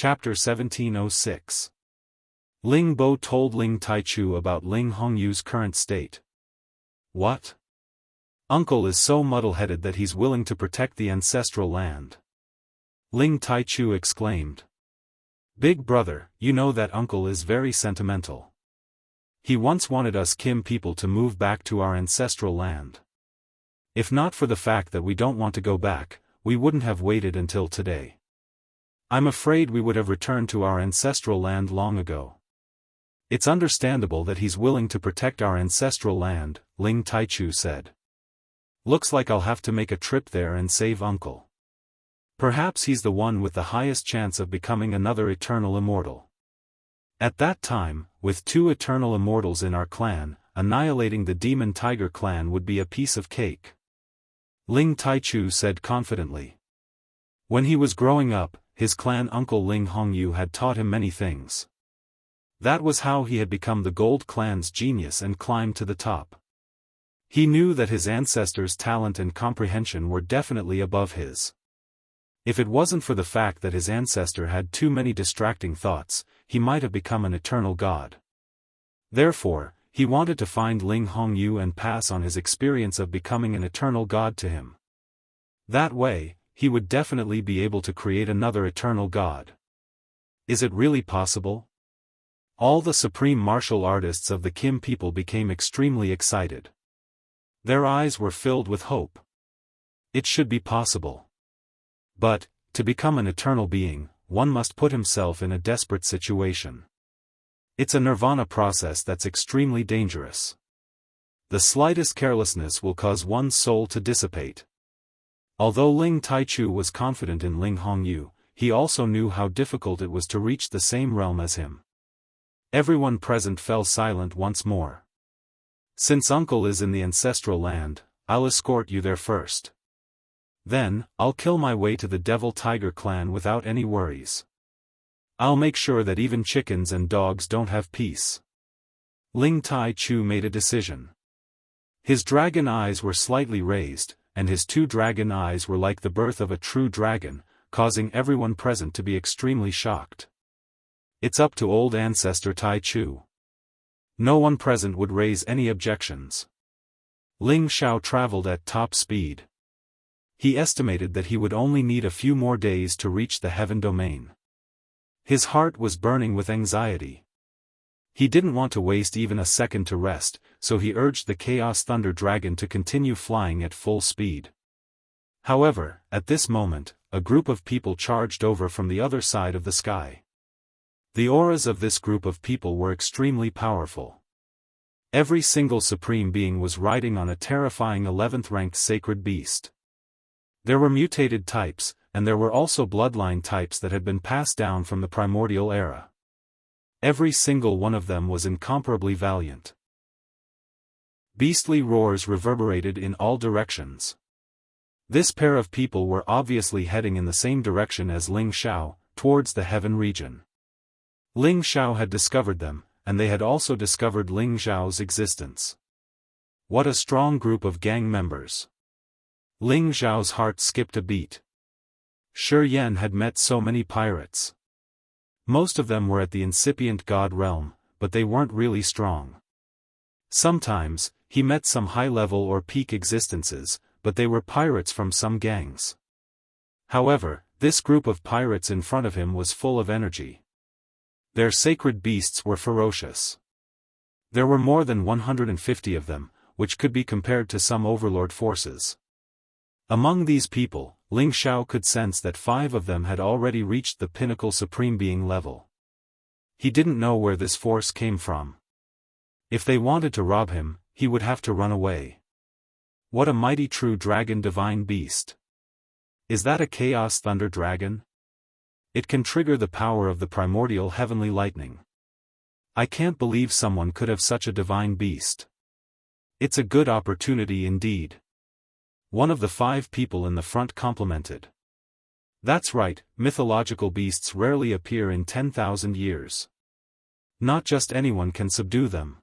Chapter 1706. Ling Bo told Ling Taichu about Ling Hongyu's current state. What? Uncle is so muddle-headed that he's willing to protect the ancestral land. Ling Taichu exclaimed. Big brother, you know that uncle is very sentimental. He once wanted us Kim people to move back to our ancestral land. If not for the fact that we don't want to go back, we wouldn't have waited until today. I'm afraid we would have returned to our ancestral land long ago. It's understandable that he's willing to protect our ancestral land, Ling Taichu said. Looks like I'll have to make a trip there and save uncle. Perhaps he's the one with the highest chance of becoming another eternal immortal. At that time, with 2 eternal immortals in our clan, annihilating the demon tiger clan would be a piece of cake. Ling Taichu said confidently. When he was growing up, his clan uncle Ling Hongyu had taught him many things. That was how he had become the Gold Clan's genius and climbed to the top. He knew that his ancestors' talent and comprehension were definitely above his. If it wasn't for the fact that his ancestor had too many distracting thoughts, he might have become an eternal god. Therefore, he wanted to find Ling Hongyu and pass on his experience of becoming an eternal god to him. That way, he would definitely be able to create another eternal god. Is it really possible? All the supreme martial artists of the Kim people became extremely excited. Their eyes were filled with hope. It should be possible. But, to become an eternal being, one must put himself in a desperate situation. It's a nirvana process that's extremely dangerous. The slightest carelessness will cause one's soul to dissipate. Although Ling Taichu was confident in Ling Hongyu, he also knew how difficult it was to reach the same realm as him. Everyone present fell silent once more. Since uncle is in the ancestral land, I'll escort you there first. Then, I'll kill my way to the Devil Tiger clan without any worries. I'll make sure that even chickens and dogs don't have peace. Ling Taichu made a decision. His dragon eyes were slightly raised, and his 2 dragon eyes were like the birth of a true dragon, causing everyone present to be extremely shocked. It's up to old ancestor Taichu. No one present would raise any objections. Ling Xiao traveled at top speed. He estimated that he would only need a few more days to reach the heaven domain. His heart was burning with anxiety. He didn't want to waste even a second to rest, so he urged the Chaos Thunder Dragon to continue flying at full speed. However, at this moment, a group of people charged over from the other side of the sky. The auras of this group of people were extremely powerful. Every single supreme being was riding on a terrifying 11th-ranked sacred beast. There were mutated types, and there were also bloodline types that had been passed down from the primordial era. Every single one of them was incomparably valiant. Beastly roars reverberated in all directions. This pair of people were obviously heading in the same direction as Ling Xiao, towards the heaven region. Ling Xiao had discovered them, and they had also discovered Ling Xiao's existence. What a strong group of gang members. Ling Xiao's heart skipped a beat. Shi Yan had met so many pirates. Most of them were at the incipient god realm, but they weren't really strong. Sometimes, he met some high-level or peak existences, but they were pirates from some gangs. However, this group of pirates in front of him was full of energy. Their sacred beasts were ferocious. There were more than 150 of them, which could be compared to some overlord forces. Among these people, Ling Xiao could sense that 5 of them had already reached the pinnacle supreme being level. He didn't know where this force came from. If they wanted to rob him, he would have to run away. What a mighty true dragon divine beast. Is that a Chaos Thunder Dragon? It can trigger the power of the primordial heavenly lightning. I can't believe someone could have such a divine beast. It's a good opportunity indeed. One of the 5 people in the front complimented. That's right, mythological beasts rarely appear in 10,000 years. Not just anyone can subdue them.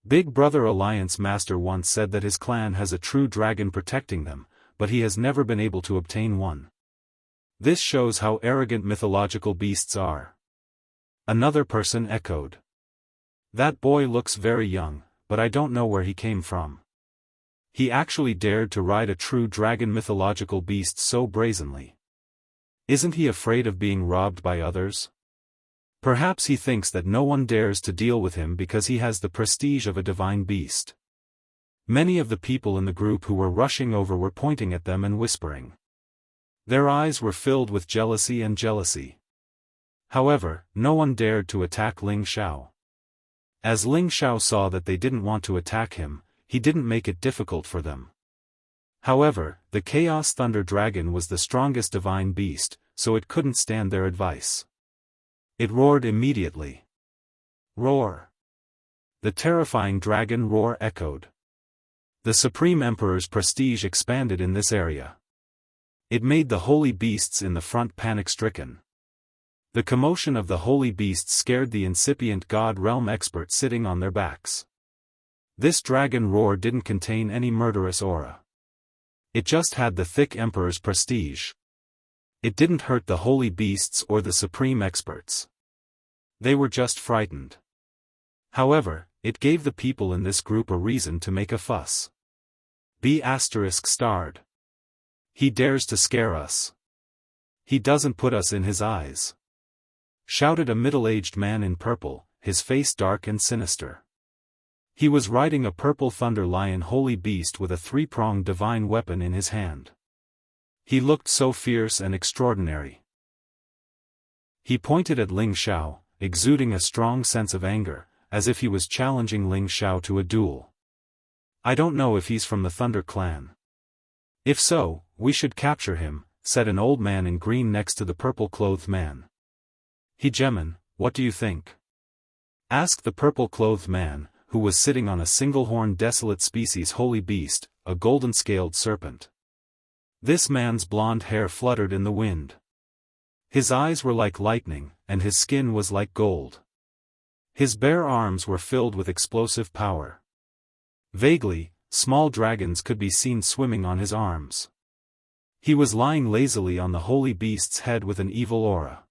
Big Brother Alliance Master once said that his clan has a true dragon protecting them, but he has never been able to obtain one. This shows how arrogant mythological beasts are. Another person echoed. That boy looks very young, but I don't know where he came from. He actually dared to ride a true dragon mythological beast so brazenly. Isn't he afraid of being robbed by others? Perhaps he thinks that no one dares to deal with him because he has the prestige of a divine beast. Many of the people in the group who were rushing over were pointing at them and whispering. Their eyes were filled with jealousy and jealousy. However, no one dared to attack Ling Xiao. As Ling Xiao saw that they didn't want to attack him, he didn't make it difficult for them. However, the Chaos Thunder Dragon was the strongest divine beast, so it couldn't stand their advice. It roared immediately. Roar! The terrifying dragon roar echoed. The Supreme Emperor's prestige expanded in this area. It made the holy beasts in the front panic-stricken. The commotion of the holy beasts scared the incipient God Realm experts sitting on their backs. This dragon roar didn't contain any murderous aura. It just had the thick Emperor's prestige. It didn't hurt the holy beasts or the supreme experts. They were just frightened. However, it gave the people in this group a reason to make a fuss. B*****. He dares to scare us. He doesn't put us in his eyes. Shouted a middle-aged man in purple, his face dark and sinister. He was riding a purple thunder lion holy beast with a three-pronged divine weapon in his hand. He looked so fierce and extraordinary. He pointed at Ling Xiao, exuding a strong sense of anger, as if he was challenging Ling Xiao to a duel. I don't know if he's from the Thunder Clan. If so, we should capture him, said an old man in green next to the purple-clothed man. Hegemon, what do you think? Asked the purple-clothed man, who was sitting on a single-horned desolate species holy beast, a golden-scaled serpent. This man's blonde hair fluttered in the wind. His eyes were like lightning, and his skin was like gold. His bare arms were filled with explosive power. Vaguely, small dragons could be seen swimming on his arms. He was lying lazily on the holy beast's head with an evil aura.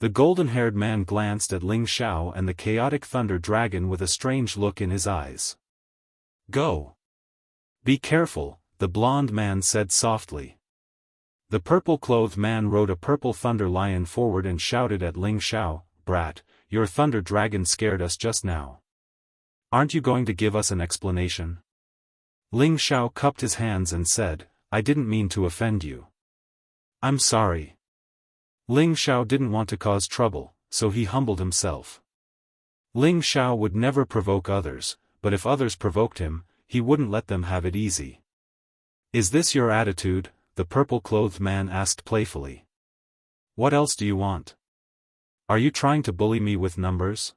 The golden-haired man glanced at Ling Xiao and the chaotic thunder dragon with a strange look in his eyes. Go! Be careful, the blonde man said softly. The purple-clothed man rode a purple thunder lion forward and shouted at Ling Xiao, Brat, your thunder dragon scared us just now. Aren't you going to give us an explanation? Ling Xiao cupped his hands and said, I didn't mean to offend you. I'm sorry. Ling Xiao didn't want to cause trouble, so he humbled himself. Ling Xiao would never provoke others, but if others provoked him, he wouldn't let them have it easy. Is this your attitude? The purple-clothed man asked playfully. What else do you want? Are you trying to bully me with numbers?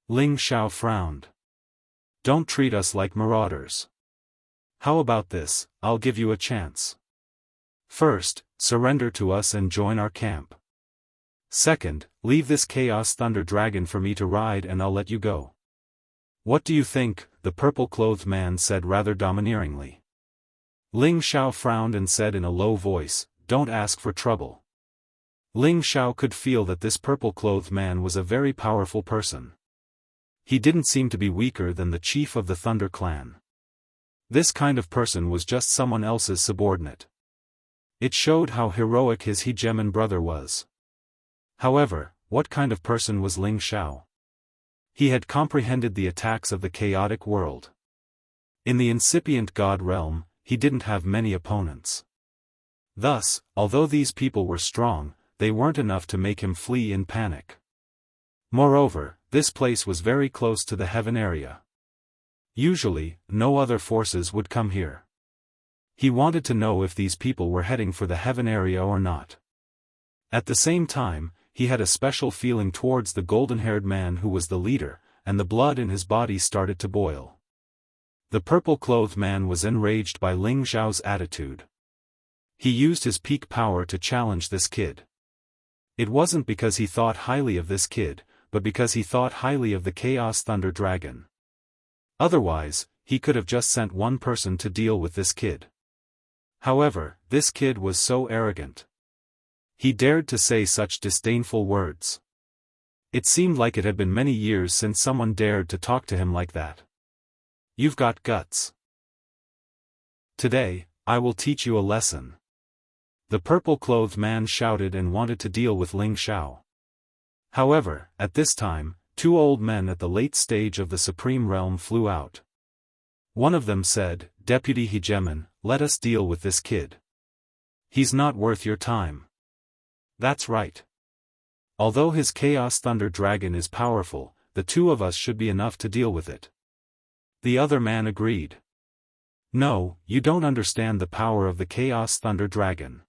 Ling Xiao frowned. Don't treat us like marauders. How about this, I'll give you a chance. First, surrender to us and join our camp. Second, leave this Chaos Thunder Dragon for me to ride and I'll let you go. What do you think? The purple-clothed man said rather domineeringly. Ling Xiao frowned and said in a low voice, Don't ask for trouble. Ling Xiao could feel that this purple-clothed man was a very powerful person. He didn't seem to be weaker than the chief of the Thunder Clan. This kind of person was just someone else's subordinate. It showed how heroic his hegemon brother was. However, what kind of person was Ling Xiao? He had comprehended the attacks of the chaotic world. In the incipient God realm, he didn't have many opponents. Thus, although these people were strong, they weren't enough to make him flee in panic. Moreover, this place was very close to the heaven area. Usually, no other forces would come here. He wanted to know if these people were heading for the heaven area or not. At the same time, he had a special feeling towards the golden-haired man who was the leader, and the blood in his body started to boil. The purple-clothed man was enraged by Ling Xiao's attitude. He used his peak power to challenge this kid. It wasn't because he thought highly of this kid, but because he thought highly of the Chaos Thunder Dragon. Otherwise, he could have just sent one person to deal with this kid. However, this kid was so arrogant. He dared to say such disdainful words. It seemed like it had been many years since someone dared to talk to him like that. You've got guts. Today, I will teach you a lesson. The purple-clothed man shouted and wanted to deal with Ling Xiao. However, at this time, two old men at the late stage of the Supreme Realm flew out. One of them said, "Deputy Hegemon, let us deal with this kid. He's not worth your time." That's right. Although his Chaos Thunder Dragon is powerful, the two of us should be enough to deal with it. The other man agreed. No, you don't understand the power of the Chaos Thunder Dragon.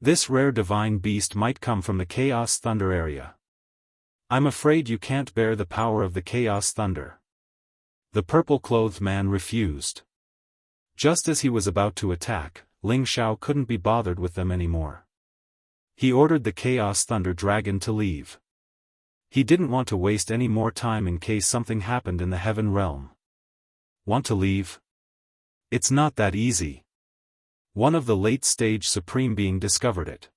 This rare divine beast might come from the Chaos Thunder area. I'm afraid you can't bear the power of the Chaos Thunder. The purple-clothed man refused. Just as he was about to attack, Ling Xiao couldn't be bothered with them anymore. He ordered the Chaos Thunder Dragon to leave. He didn't want to waste any more time in case something happened in the Heaven Realm. Want to leave? It's not that easy. One of the late-stage Supreme Being discovered it.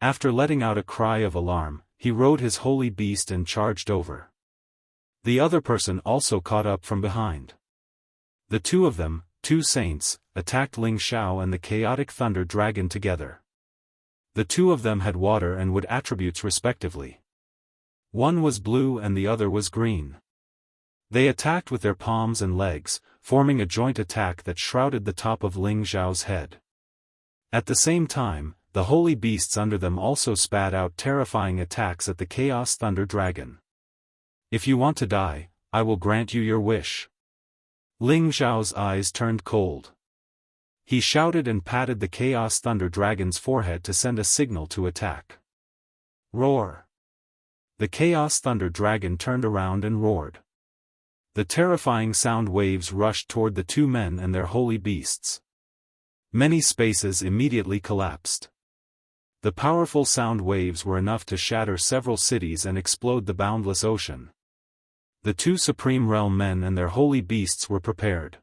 After letting out a cry of alarm, he rode his holy beast and charged over. The other person also caught up from behind. The two of them, two saints, attacked Ling Xiao and the Chaotic Thunder Dragon together. The two of them had water and wood attributes respectively. One was blue and the other was green. They attacked with their palms and legs, forming a joint attack that shrouded the top of Ling Xiao's head. At the same time, the holy beasts under them also spat out terrifying attacks at the Chaos Thunder Dragon. If you want to die, I will grant you your wish. Ling Xiao's eyes turned cold. He shouted and patted the Chaos Thunder Dragon's forehead to send a signal to attack. Roar! The Chaos Thunder Dragon turned around and roared. The terrifying sound waves rushed toward the two men and their holy beasts. Many spaces immediately collapsed. The powerful sound waves were enough to shatter several cities and explode the boundless ocean. The two Supreme Realm men and their holy beasts were prepared.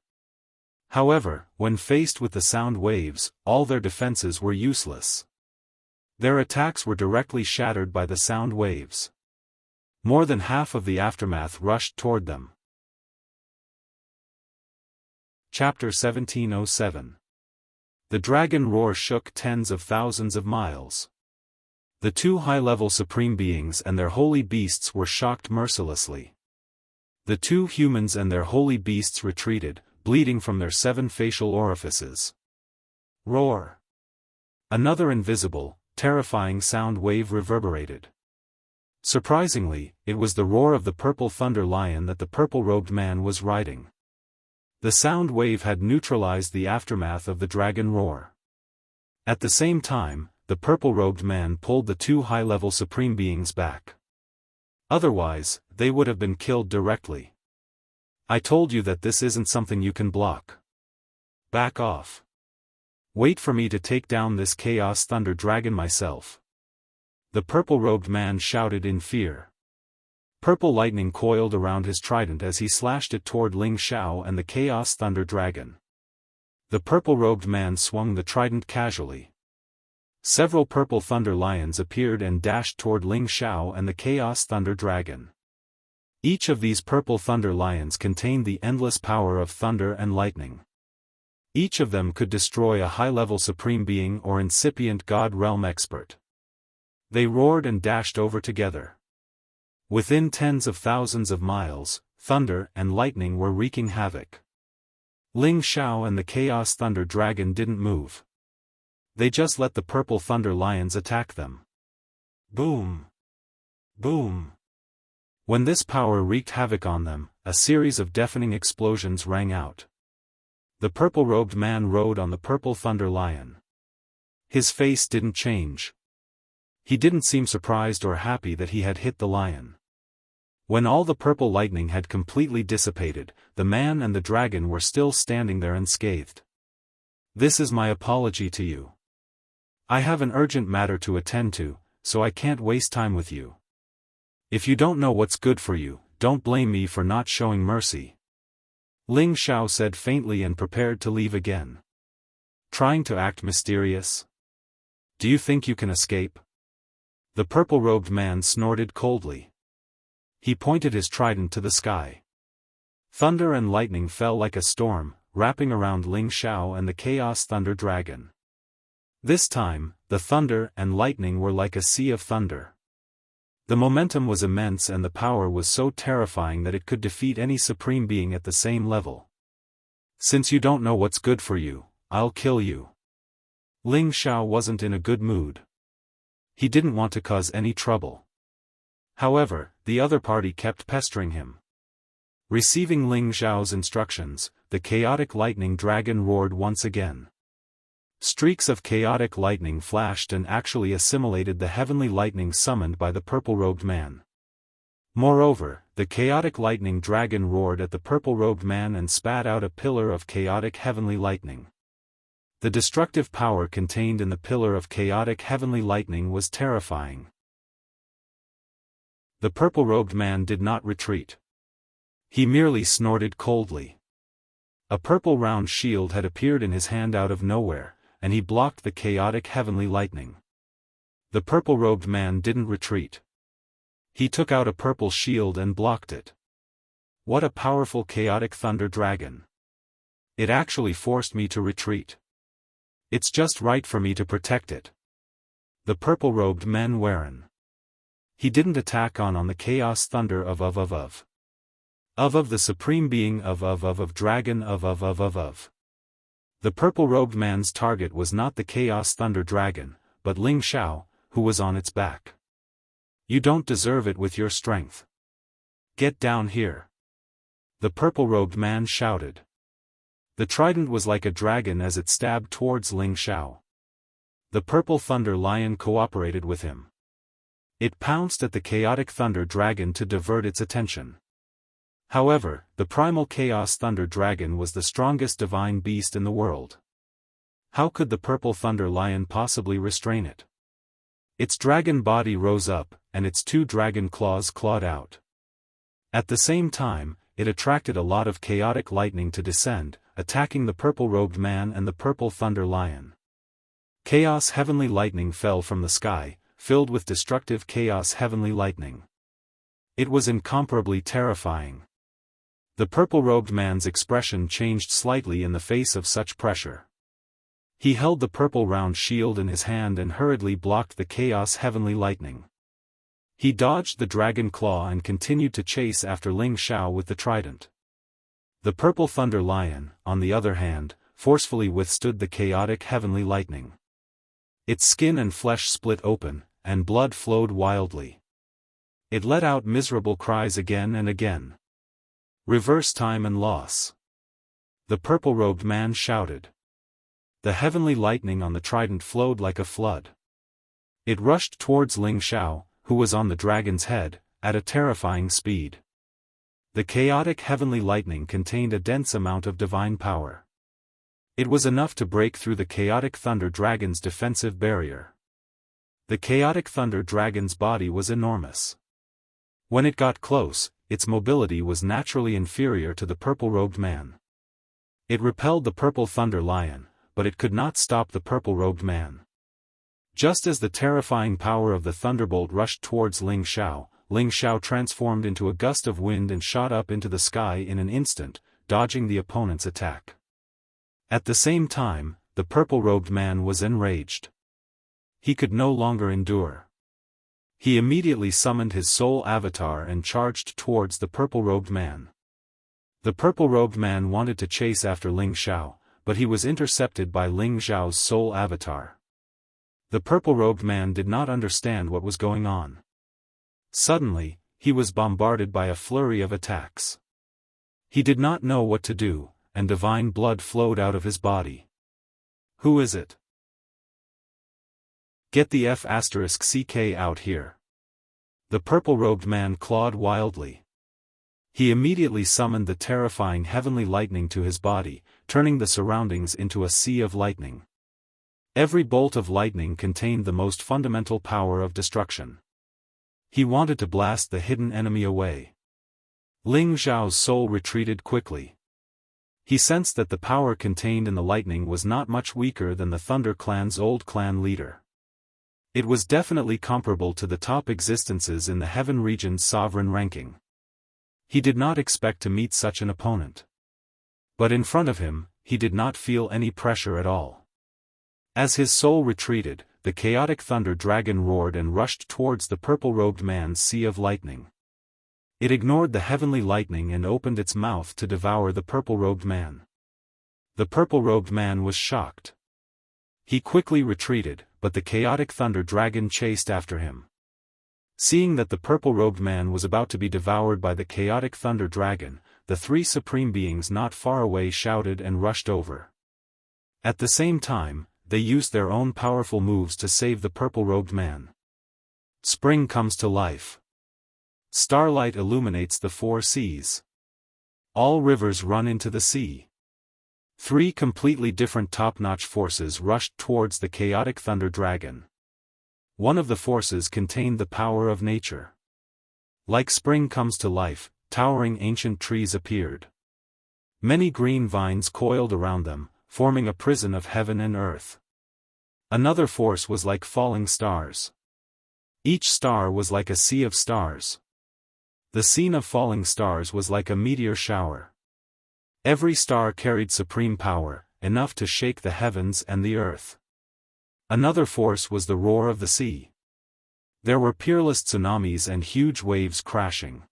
However, when faced with the sound waves, all their defenses were useless. Their attacks were directly shattered by the sound waves. More than half of the aftermath rushed toward them. Chapter 1707. The dragon roar shook tens of thousands of miles. The two high-level Supreme Beings and their holy beasts were shocked mercilessly. The two humans and their holy beasts retreated, bleeding from their 7 facial orifices. Roar! Another invisible, terrifying sound wave reverberated. Surprisingly, it was the roar of the purple thunder lion that the purple-robed man was riding. The sound wave had neutralized the aftermath of the dragon roar. At the same time, the purple-robed man pulled the two high-level Supreme Beings back. Otherwise, they would have been killed directly. I told you that this isn't something you can block. Back off. Wait for me to take down this Chaos Thunder Dragon myself. The purple-robed man shouted in fear. Purple lightning coiled around his trident as he slashed it toward Ling Xiao and the Chaos Thunder Dragon. The purple-robed man swung the trident casually. Several purple thunder lions appeared and dashed toward Ling Xiao and the Chaos Thunder Dragon. Each of these purple thunder lions contained the endless power of thunder and lightning. Each of them could destroy a high-level Supreme Being or incipient God Realm expert. They roared and dashed over together. Within tens of thousands of miles, thunder and lightning were wreaking havoc. Ling Xiao and the Chaos Thunder Dragon didn't move. They just let the purple thunder lions attack them. Boom! Boom! When this power wreaked havoc on them, a series of deafening explosions rang out. The purple-robed man rode on the purple thunder lion. His face didn't change. He didn't seem surprised or happy that he had hit the lion. When all the purple lightning had completely dissipated, the man and the dragon were still standing there unscathed. This is my apology to you. I have an urgent matter to attend to, so I can't waste time with you. If you don't know what's good for you, don't blame me for not showing mercy. Ling Xiao said faintly and prepared to leave again. Trying to act mysterious? Do you think you can escape? The purple-robed man snorted coldly. He pointed his trident to the sky. Thunder and lightning fell like a storm, wrapping around Ling Xiao and the Chaos Thunder Dragon. This time, the thunder and lightning were like a sea of thunder. The momentum was immense and the power was so terrifying that it could defeat any supreme being at the same level. Since you don't know what's good for you, I'll kill you. Ling Xiao wasn't in a good mood. He didn't want to cause any trouble. However, the other party kept pestering him. Receiving Ling Xiao's instructions, the chaotic lightning dragon roared once again. Streaks of chaotic lightning flashed and actually assimilated the heavenly lightning summoned by the purple-robed man. Moreover, the chaotic lightning dragon roared at the purple-robed man and spat out a pillar of chaotic heavenly lightning. The destructive power contained in the pillar of chaotic heavenly lightning was terrifying. The purple-robed man did not retreat. He merely snorted coldly. A purple round shield had appeared in his hand out of nowhere, and he blocked the chaotic heavenly lightning. The purple-robed man didn't retreat. He took out a purple shield and blocked it. What a powerful chaotic thunder dragon. It actually forced me to retreat. It's just right for me to protect it. The purple-robed man Warren. He didn't attack on the chaos thunder of the supreme being of dragon of. The purple-robed man's target was not the Chaos Thunder Dragon, but Ling Xiao, who was on its back. You don't deserve it with your strength. Get down here. The purple-robed man shouted. The trident was like a dragon as it stabbed towards Ling Xiao. The purple thunder lion cooperated with him. It pounced at the chaotic thunder dragon to divert its attention. However, the primal Chaos Thunder Dragon was the strongest divine beast in the world. How could the purple thunder lion possibly restrain it? Its dragon body rose up, and its two dragon claws clawed out. At the same time, it attracted a lot of chaotic lightning to descend, attacking the purple-robed man and the purple thunder lion. Chaos heavenly lightning fell from the sky, filled with destructive chaos heavenly lightning. It was incomparably terrifying. The purple-robed man's expression changed slightly in the face of such pressure. He held the purple round shield in his hand and hurriedly blocked the chaos heavenly lightning. He dodged the dragon claw and continued to chase after Ling Xiao with the trident. The purple thunder lion, on the other hand, forcefully withstood the chaotic heavenly lightning. Its skin and flesh split open, and blood flowed wildly. It let out miserable cries again and again. Reverse time and loss. The purple-robed man shouted. The heavenly lightning on the trident flowed like a flood. It rushed towards Ling Xiao, who was on the dragon's head, at a terrifying speed. The chaotic heavenly lightning contained a dense amount of divine power. It was enough to break through the chaotic thunder dragon's defensive barrier. The chaotic thunder dragon's body was enormous. When it got close, its mobility was naturally inferior to the purple-robed man. It repelled the purple thunder lion, but it could not stop the purple-robed man. Just as the terrifying power of the thunderbolt rushed towards Ling Xiao transformed into a gust of wind and shot up into the sky in an instant, dodging the opponent's attack. At the same time, the purple-robed man was enraged. He could no longer endure. He immediately summoned his soul avatar and charged towards the purple-robed man. The purple-robed man wanted to chase after Ling Xiao, but he was intercepted by Ling Xiao's soul avatar. The purple-robed man did not understand what was going on. Suddenly, he was bombarded by a flurry of attacks. He did not know what to do, and divine blood flowed out of his body. Who is it? Get the F***ck out here. The purple-robed man clawed wildly. He immediately summoned the terrifying heavenly lightning to his body, turning the surroundings into a sea of lightning. Every bolt of lightning contained the most fundamental power of destruction. He wanted to blast the hidden enemy away. Ling Xiao's soul retreated quickly. He sensed that the power contained in the lightning was not much weaker than the Thunder Clan's old clan leader. It was definitely comparable to the top existences in the Heaven region's sovereign ranking. He did not expect to meet such an opponent. But in front of him, he did not feel any pressure at all. As his soul retreated, the chaotic thunder dragon roared and rushed towards the purple-robed man's sea of lightning. It ignored the heavenly lightning and opened its mouth to devour the purple-robed man. The purple-robed man was shocked. He quickly retreated, but the chaotic thunder dragon chased after him. Seeing that the purple-robed man was about to be devoured by the chaotic thunder dragon, the three supreme beings not far away shouted and rushed over. At the same time, they used their own powerful moves to save the purple-robed man. Spring comes to life. Starlight illuminates the four seas. All rivers run into the sea. Three completely different top-notch forces rushed towards the chaotic thunder dragon. One of the forces contained the power of nature. Like spring comes to life, towering ancient trees appeared. Many green vines coiled around them, forming a prison of heaven and earth. Another force was like falling stars. Each star was like a sea of stars. The scene of falling stars was like a meteor shower. Every star carried supreme power, enough to shake the heavens and the earth. Another force was the roar of the sea. There were peerless tsunamis and huge waves crashing.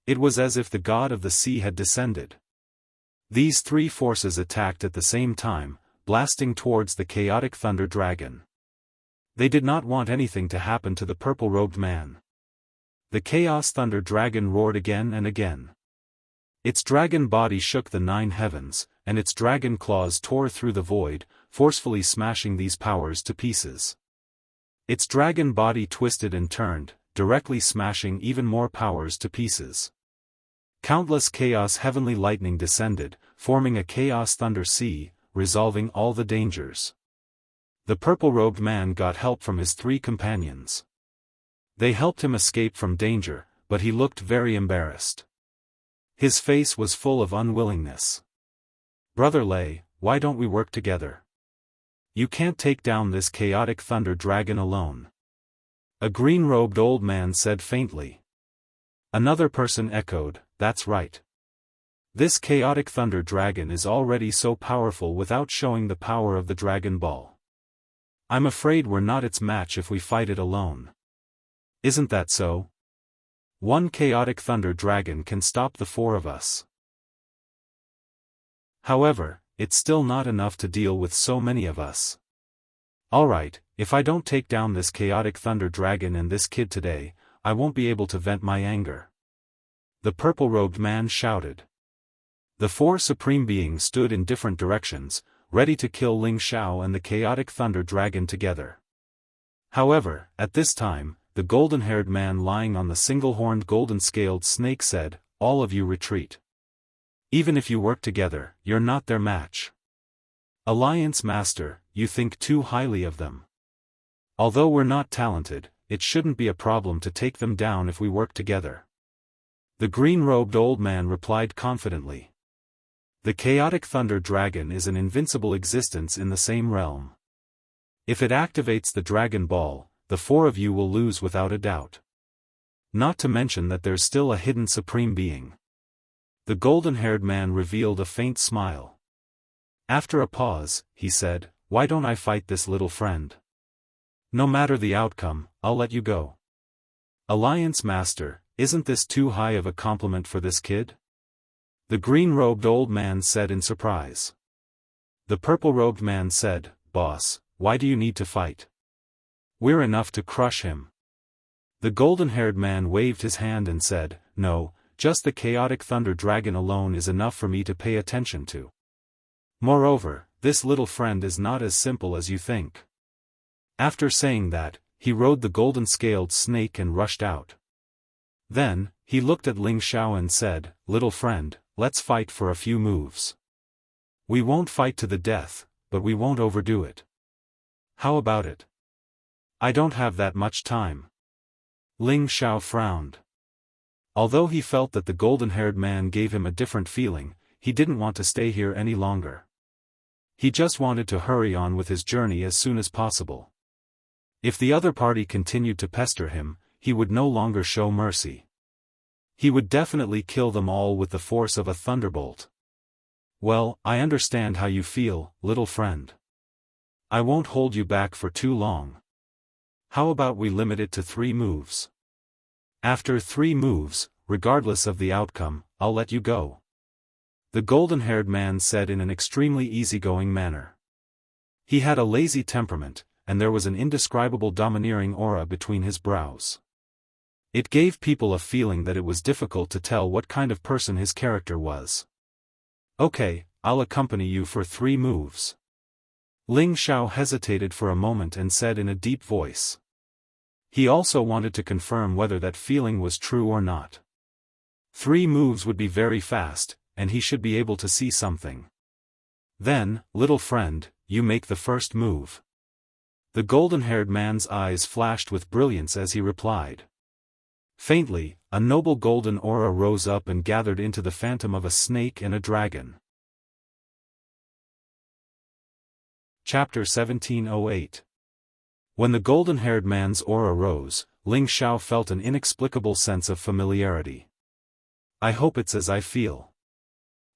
It was as if the god of the sea had descended. These three forces attacked at the same time, blasting towards the chaotic thunder dragon. They did not want anything to happen to the purple-robed man. The chaos thunder dragon roared again and again. Its dragon body shook the 9 heavens, and its dragon claws tore through the void, forcefully smashing these powers to pieces. Its dragon body twisted and turned, directly smashing even more powers to pieces. Countless chaos heavenly lightning descended, forming a chaos thunder sea, resolving all the dangers. The purple-robed man got help from his 3 companions. They helped him escape from danger, but he looked very embarrassed. His face was full of unwillingness. "Brother Lei, why don't we work together? You can't take down this chaotic thunder dragon alone." A green-robed old man said faintly. Another person echoed, "That's right. This chaotic thunder dragon is already so powerful without showing the power of the Dragon Ball. I'm afraid we're not its match if we fight it alone. Isn't that so? One chaotic thunder dragon can stop the 4 of us. However, it's still not enough to deal with so many of us. Alright, if I don't take down this chaotic thunder dragon and this kid today, I won't be able to vent my anger." The purple-robed man shouted. The 4 supreme beings stood in different directions, ready to kill Ling Xiao and the chaotic thunder dragon together. However, at this time, the golden-haired man lying on the single-horned golden-scaled snake said, "All of you retreat. Even if you work together, you're not their match. Alliance Master, you think too highly of them. Although we're not talented, it shouldn't be a problem to take them down if we work together." The green-robed old man replied confidently. The chaotic thunder dragon is an invincible existence in the same realm. If it activates the Dragon Ball, the 4 of you will lose without a doubt. Not to mention that there's still a hidden supreme being. The golden-haired man revealed a faint smile. After a pause, he said, "Why don't I fight this little friend? No matter the outcome, I'll let you go." "Alliance Master, isn't this too high of a compliment for this kid?" The green-robed old man said in surprise. The purple-robed man said, "Boss, why do you need to fight? We're enough to crush him." The golden-haired man waved his hand and said, "No, just the chaotic thunder dragon alone is enough for me to pay attention to. Moreover, this little friend is not as simple as you think." After saying that, he rode the golden-scaled snake and rushed out. Then, he looked at Ling Xiao and said, "Little friend, let's fight for a few moves. We won't fight to the death, but we won't overdo it. How about it?" "I don't have that much time." Ling Xiao frowned. Although he felt that the golden-haired man gave him a different feeling, he didn't want to stay here any longer. He just wanted to hurry on with his journey as soon as possible. If the other party continued to pester him, he would no longer show mercy. He would definitely kill them all with the force of a thunderbolt. Well, I understand how you feel, little friend. I won't hold you back for too long. How about we limit it to 3 moves? After 3 moves, regardless of the outcome, I'll let you go. The golden-haired man said in an extremely easygoing manner. He had a lazy temperament, and there was an indescribable domineering aura between his brows. It gave people a feeling that it was difficult to tell what kind of person his character was. Okay, I'll accompany you for 3 moves. Ling Xiao hesitated for a moment and said in a deep voice. He also wanted to confirm whether that feeling was true or not. 3 moves would be very fast, and he should be able to see something. Then, little friend, you make the first move. The golden-haired man's eyes flashed with brilliance as he replied. Faintly, a noble golden aura rose up and gathered into the phantom of a snake and a dragon. Chapter 1708. When the golden-haired man's aura rose, Ling Xiao felt an inexplicable sense of familiarity. I hope it's as I feel.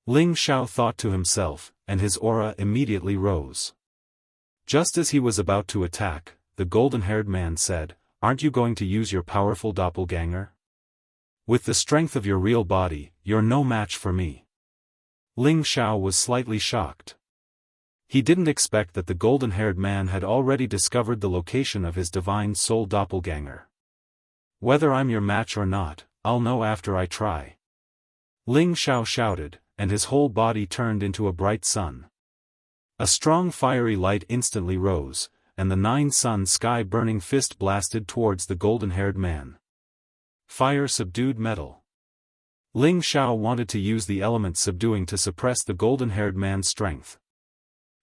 Ling Xiao thought to himself, and his aura immediately rose. Just as he was about to attack, the golden-haired man said, "Aren't you going to use your powerful doppelganger? With the strength of your real body, you're no match for me." Ling Xiao was slightly shocked. He didn't expect that the golden-haired man had already discovered the location of his divine soul doppelganger. Whether I'm your match or not, I'll know after I try. Ling Xiao shouted, and his whole body turned into a bright sun. A strong fiery light instantly rose, and the 9-sun sky-burning fist blasted towards the golden-haired man. Fire subdued metal. Ling Xiao wanted to use the element subduing to suppress the golden-haired man's strength.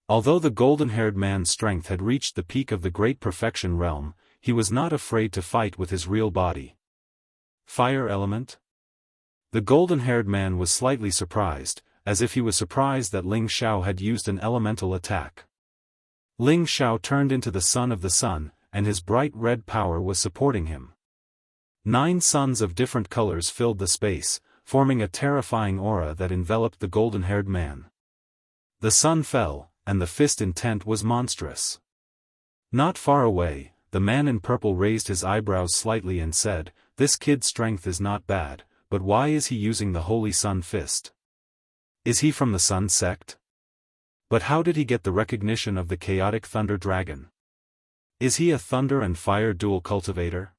Although the golden-haired man's strength had reached the peak of the great perfection realm, he was not afraid to fight with his real body. Fire element? The golden-haired man was slightly surprised, as if he was surprised that Ling Xiao had used an elemental attack. Ling Xiao turned into the son of the sun, and his bright red power was supporting him. 9 suns of different colors filled the space, forming a terrifying aura that enveloped the golden-haired man. The sun fell, and the fist intent was monstrous. Not far away, the man in purple raised his eyebrows slightly and said, "This kid's strength is not bad, but why is he using the holy sun fist? Is he from the Sun sect? But how did he get the recognition of the chaotic thunder dragon? Is he a thunder and fire dual cultivator?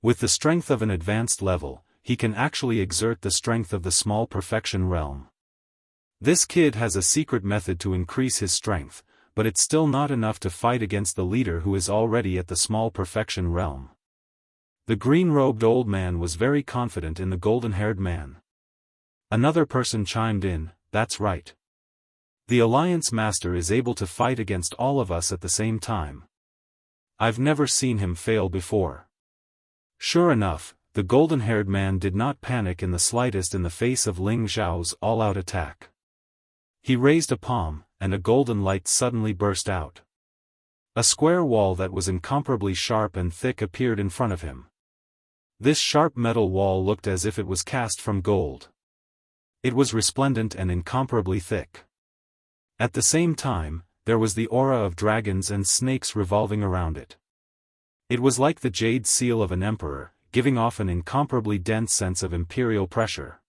With the strength of an advanced level, he can actually exert the strength of the small perfection realm. This kid has a secret method to increase his strength, but it's still not enough to fight against the leader who is already at the small perfection realm." The green-robed old man was very confident in the golden-haired man. Another person chimed in, "That's right. The Alliance Master is able to fight against all of us at the same time. I've never seen him fail before." Sure enough, the golden-haired man did not panic in the slightest in the face of Ling Xiao's all-out attack. He raised a palm, and a golden light suddenly burst out. A square wall that was incomparably sharp and thick appeared in front of him. This sharp metal wall looked as if it was cast from gold. It was resplendent and incomparably thick. At the same time, there was the aura of dragons and snakes revolving around it. It was like the jade seal of an emperor, giving off an incomparably dense sense of imperial pressure.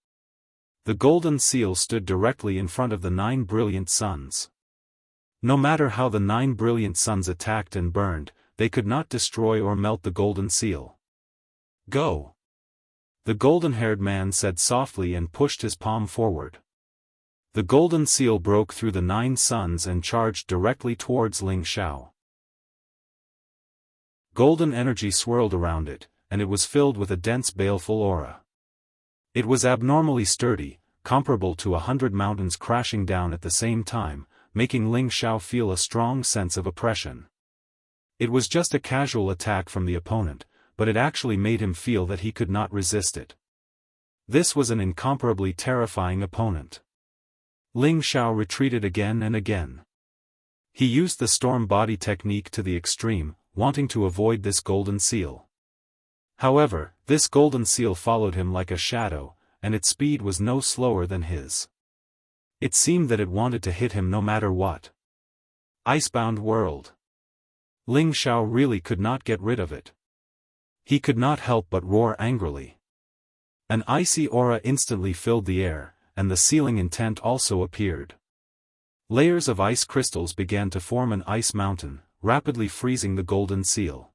The golden seal stood directly in front of the 9 brilliant suns. No matter how the 9 brilliant suns attacked and burned, they could not destroy or melt the golden seal. "Go!" the golden-haired man said softly and pushed his palm forward. The golden seal broke through the 9 suns and charged directly towards Ling Xiao. Golden energy swirled around it, and it was filled with a dense baleful aura. It was abnormally sturdy, comparable to 100 mountains crashing down at the same time, making Ling Xiao feel a strong sense of oppression. It was just a casual attack from the opponent, but it actually made him feel that he could not resist it. This was an incomparably terrifying opponent. Ling Xiao retreated again and again. He used the storm body technique to the extreme, wanting to avoid this golden seal. However, this golden seal followed him like a shadow, and its speed was no slower than his. It seemed that it wanted to hit him no matter what. Icebound world. Ling Xiao really could not get rid of it. He could not help but roar angrily. An icy aura instantly filled the air, and the sealing intent also appeared. Layers of ice crystals began to form an ice mountain, rapidly freezing the golden seal.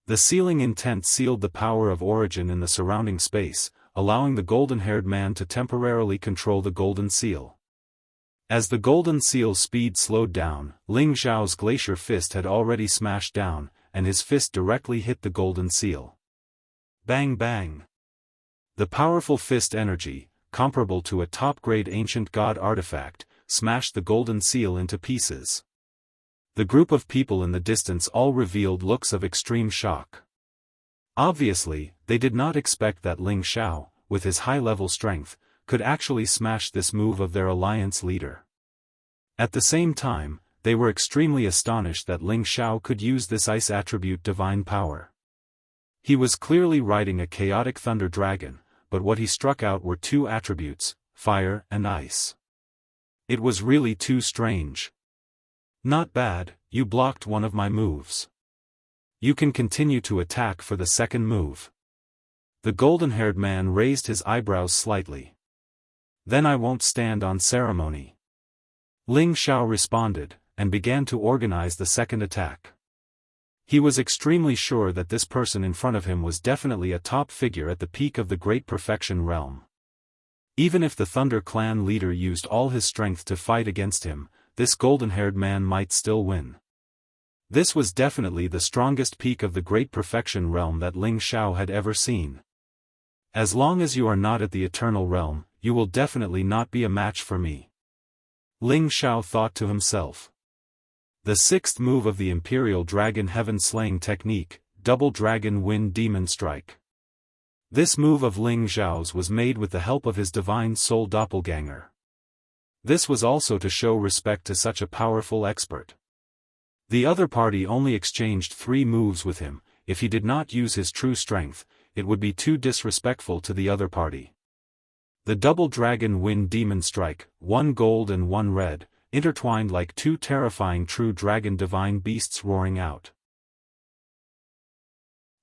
The sealing intent sealed the power of origin in the surrounding space, allowing the golden-haired man to temporarily control the golden seal. As the golden seal's speed slowed down, Ling Xiao's glacier fist had already smashed down, and his fist directly hit the golden seal. Bang bang! The powerful fist energy, comparable to a top-grade ancient god artifact, smashed the golden seal into pieces. The group of people in the distance all revealed looks of extreme shock. Obviously, they did not expect that Ling Xiao, with his high-level strength, could actually smash this move of their alliance leader. At the same time, they were extremely astonished that Ling Xiao could use this ice attribute divine power. He was clearly riding a chaotic thunder dragon, but what he struck out were two attributes, fire and ice. It was really too strange. Not bad, you blocked one of my moves. You can continue to attack for the second move. The golden-haired man raised his eyebrows slightly. Then I won't stand on ceremony. Ling Xiao responded, and began to organize the second attack. He was extremely sure that this person in front of him was definitely a top figure at the peak of the Great Perfection realm. Even if the Thunder Clan leader used all his strength to fight against him, this golden-haired man might still win. This was definitely the strongest peak of the Great Perfection realm that Ling Xiao had ever seen. As long as you are not at the Eternal Realm, you will definitely not be a match for me. Ling Xiao thought to himself. The sixth move of the Imperial Dragon Heaven Slaying Technique, Double Dragon Wind Demon Strike. This move of Ling Xiao's was made with the help of his divine soul doppelganger. This was also to show respect to such a powerful expert. The other party only exchanged 3 moves with him. If he did not use his true strength, it would be too disrespectful to the other party. The Double Dragon Wind Demon Strike, 1 gold and 1 red, intertwined like 2 terrifying true dragon divine beasts roaring out.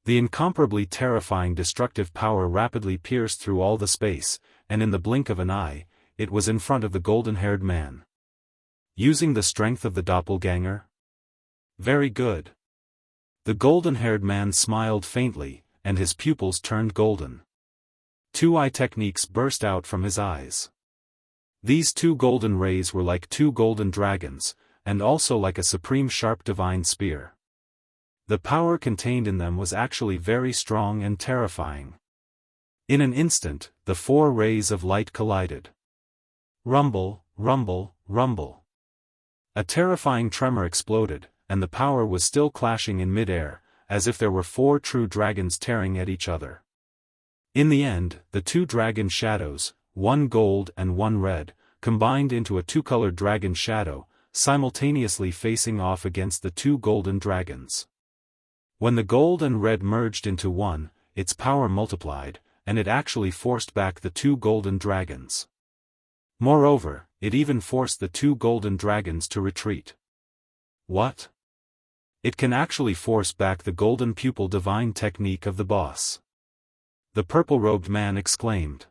The incomparably terrifying destructive power rapidly pierced through all the space, and in the blink of an eye, it was in front of the golden-haired man. Using the strength of the doppelganger? Very good. The golden-haired man smiled faintly, and his pupils turned golden. 2 eye techniques burst out from his eyes. These 2 golden rays were like 2 golden dragons, and also like a supreme sharp divine spear. The power contained in them was actually very strong and terrifying. In an instant, the 4 rays of light collided. Rumble, rumble, rumble. A terrifying tremor exploded, and the power was still clashing in mid-air, as if there were 4 true dragons tearing at each other. In the end, the 2 dragon shadows, 1 gold and 1 red, combined into a 2-colored dragon shadow, simultaneously facing off against the 2 golden dragons. When the gold and red merged into one, its power multiplied, and it actually forced back the 2 golden dragons. Moreover, it even forced the 2 golden dragons to retreat. What? It can actually force back the golden pupil divine technique of the boss. The purple-robed man exclaimed.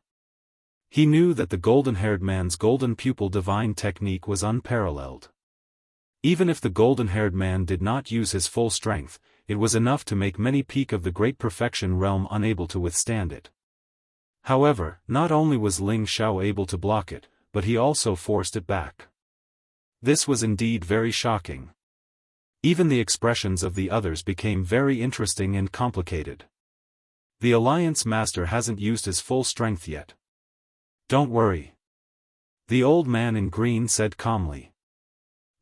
He knew that the golden-haired man's golden pupil divine technique was unparalleled. Even if the golden-haired man did not use his full strength, it was enough to make many peak of the Great Perfection realm unable to withstand it. However, not only was Ling Xiao able to block it, but he also forced it back. This was indeed very shocking. Even the expressions of the others became very interesting and complicated. The Alliance Master hasn't used his full strength yet. Don't worry. The old man in green said calmly.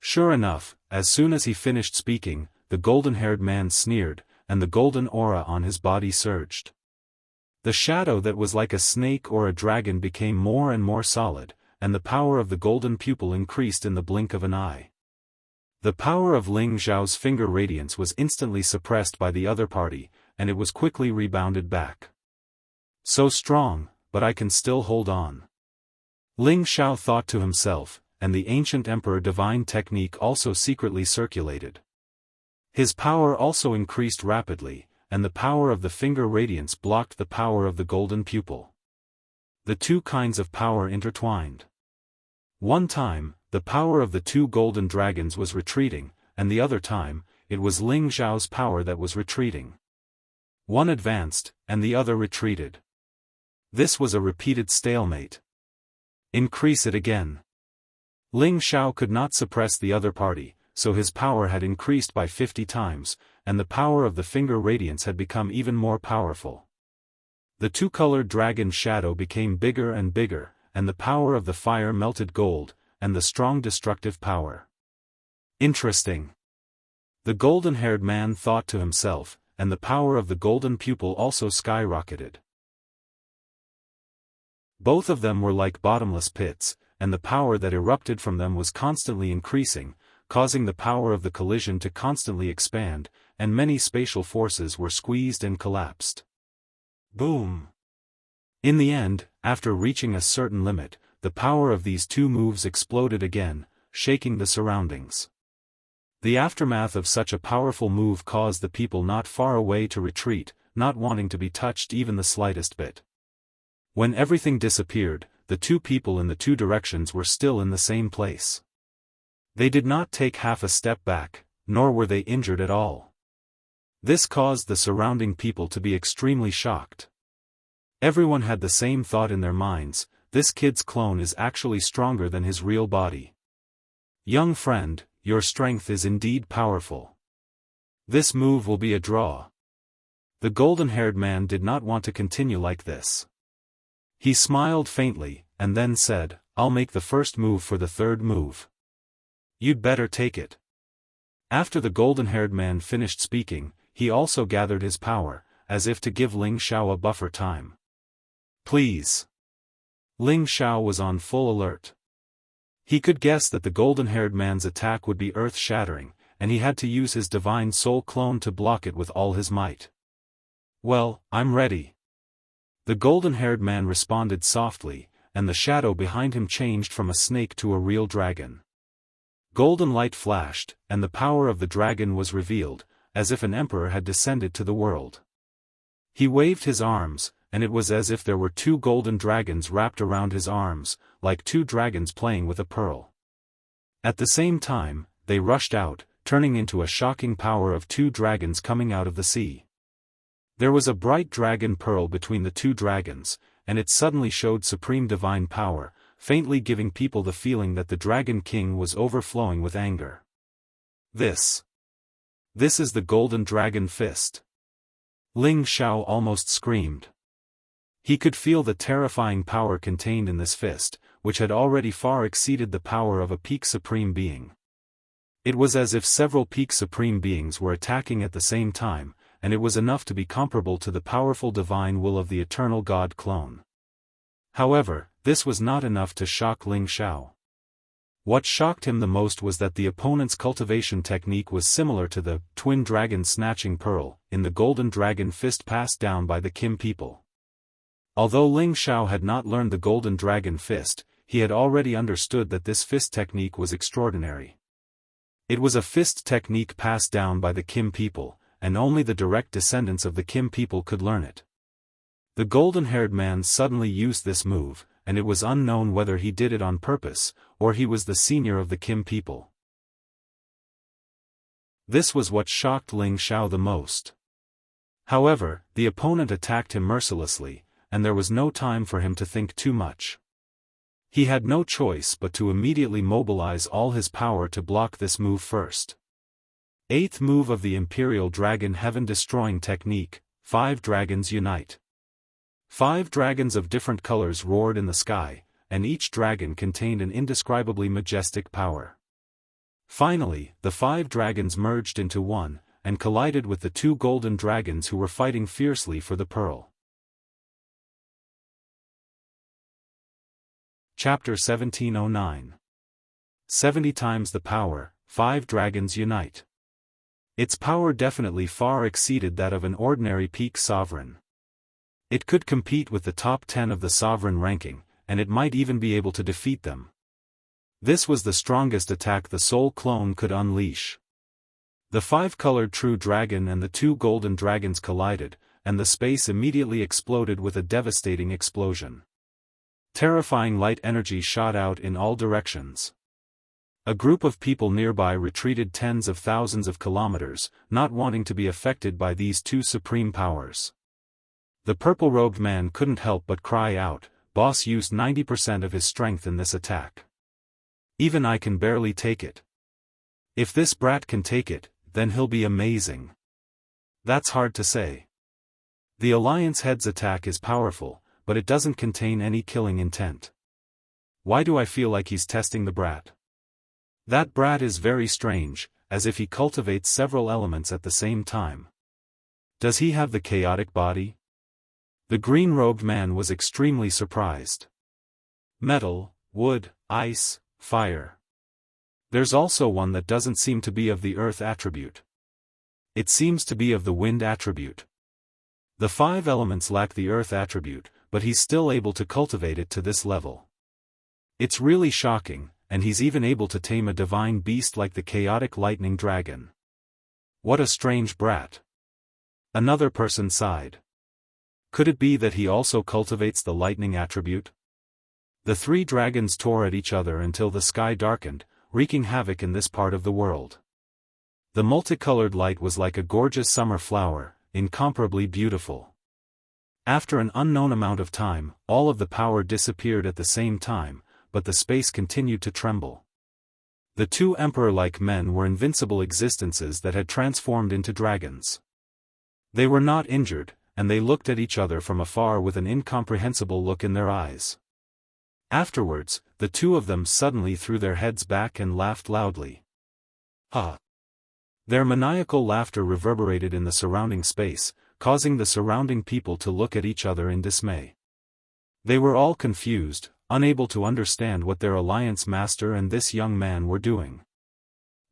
Sure enough, as soon as he finished speaking, the golden-haired man sneered, and the golden aura on his body surged. The shadow that was like a snake or a dragon became more and more solid, and the power of the golden pupil increased in the blink of an eye. The power of Ling Xiao's finger radiance was instantly suppressed by the other party, and it was quickly rebounded back. So strong, but I can still hold on. Ling Xiao thought to himself, and the ancient emperor divine technique also secretly circulated. His power also increased rapidly, and the power of the finger radiance blocked the power of the golden pupil. The two kinds of power intertwined. One time, the power of the two golden dragons was retreating, and the other time, it was Ling Xiao's power that was retreating. One advanced, and the other retreated. This was a repeated stalemate. Increase it again. Ling Xiao could not suppress the other party, so his power had increased by 50 times, and the power of the finger radiance had become even more powerful. The two-colored dragon shadow became bigger and bigger, and the power of the fire melted gold, and the strong destructive power. Interesting. The golden-haired man thought to himself, and the power of the golden pupil also skyrocketed. Both of them were like bottomless pits, and the power that erupted from them was constantly increasing, causing the power of the collision to constantly expand, and many spatial forces were squeezed and collapsed. Boom! In the end, after reaching a certain limit, the power of these two moves exploded again, shaking the surroundings. The aftermath of such a powerful move caused the people not far away to retreat, not wanting to be touched even the slightest bit. When everything disappeared, the two people in the two directions were still in the same place. They did not take half a step back, nor were they injured at all. This caused the surrounding people to be extremely shocked. Everyone had the same thought in their minds: this kid's clone is actually stronger than his real body. Young friend, your strength is indeed powerful. This move will be a draw. The golden-haired man did not want to continue like this. He smiled faintly, and then said, "I'll make the first move for the third move. You'd better take it." After the golden-haired man finished speaking, he also gathered his power, as if to give Ling Xiao a buffer time. Please. Ling Xiao was on full alert. He could guess that the golden-haired man's attack would be earth-shattering, and he had to use his divine soul clone to block it with all his might. Well, I'm ready. The golden-haired man responded softly, and the shadow behind him changed from a snake to a real dragon. Golden light flashed, and the power of the dragon was revealed, as if an emperor had descended to the world. He waved his arms, and it was as if there were two golden dragons wrapped around his arms, like two dragons playing with a pearl. At the same time, they rushed out, turning into a shocking power of two dragons coming out of the sea. There was a bright dragon pearl between the two dragons, and it suddenly showed supreme divine power, faintly giving people the feeling that the Dragon King was overflowing with anger. This is the Golden Dragon Fist. Ling Xiao almost screamed. He could feel the terrifying power contained in this fist, which had already far exceeded the power of a peak supreme being. It was as if several peak supreme beings were attacking at the same time, and it was enough to be comparable to the powerful divine will of the eternal God clone. However, this was not enough to shock Ling Xiao. What shocked him the most was that the opponent's cultivation technique was similar to the twin dragon snatching pearl in the golden dragon fist passed down by the Kim people. Although Ling Xiao had not learned the golden dragon fist, he had already understood that this fist technique was extraordinary. It was a fist technique passed down by the Kim people, and only the direct descendants of the Kim people could learn it. The golden-haired man suddenly used this move, and it was unknown whether he did it on purpose, or he was the senior of the Kim people. This was what shocked Ling Xiao the most. However, the opponent attacked him mercilessly, and there was no time for him to think too much. He had no choice but to immediately mobilize all his power to block this move first. Eighth move of the Imperial Dragon Heaven-Destroying Technique, 5 Dragons Unite. 5 dragons of different colors roared in the sky, and each dragon contained an indescribably majestic power. Finally, the 5 dragons merged into one, and collided with the 2 golden dragons who were fighting fiercely for the pearl. Chapter 1709. 70 times the power, 5 dragons unite. Its power definitely far exceeded that of an ordinary peak sovereign. It could compete with the top 10 of the sovereign ranking, and it might even be able to defeat them. This was the strongest attack the soul clone could unleash. The 5-colored true dragon and the 2 golden dragons collided, and the space immediately exploded with a devastating explosion. Terrifying light energy shot out in all directions. A group of people nearby retreated tens of thousands of kilometers, not wanting to be affected by these 2 supreme powers. The purple-robed man couldn't help but cry out, "Boss used 90% of his strength in this attack. Even I can barely take it. If this brat can take it, then he'll be amazing." That's hard to say. The Alliance head's attack is powerful, but it doesn't contain any killing intent. Why do I feel like he's testing the brat? That brat is very strange, as if he cultivates several elements at the same time. Does he have the chaotic body? The green-robed man was extremely surprised. Metal, wood, ice, fire. There's also one that doesn't seem to be of the earth attribute. It seems to be of the wind attribute. The 5 elements lack the earth attribute, but he's still able to cultivate it to this level. It's really shocking, and he's even able to tame a divine beast like the chaotic lightning dragon. What a strange brat. Another person sighed. Could it be that he also cultivates the lightning attribute? The 3 dragons tore at each other until the sky darkened, wreaking havoc in this part of the world. The multicolored light was like a gorgeous summer flower, incomparably beautiful. After an unknown amount of time, all of the power disappeared at the same time, but the space continued to tremble. The 2 emperor-like men were invincible existences that had transformed into dragons. They were not injured, and they looked at each other from afar with an incomprehensible look in their eyes. Afterwards, the 2 of them suddenly threw their heads back and laughed loudly. Ha! Their maniacal laughter reverberated in the surrounding space, causing the surrounding people to look at each other in dismay. They were all confused, unable to understand what their Alliance master and this young man were doing.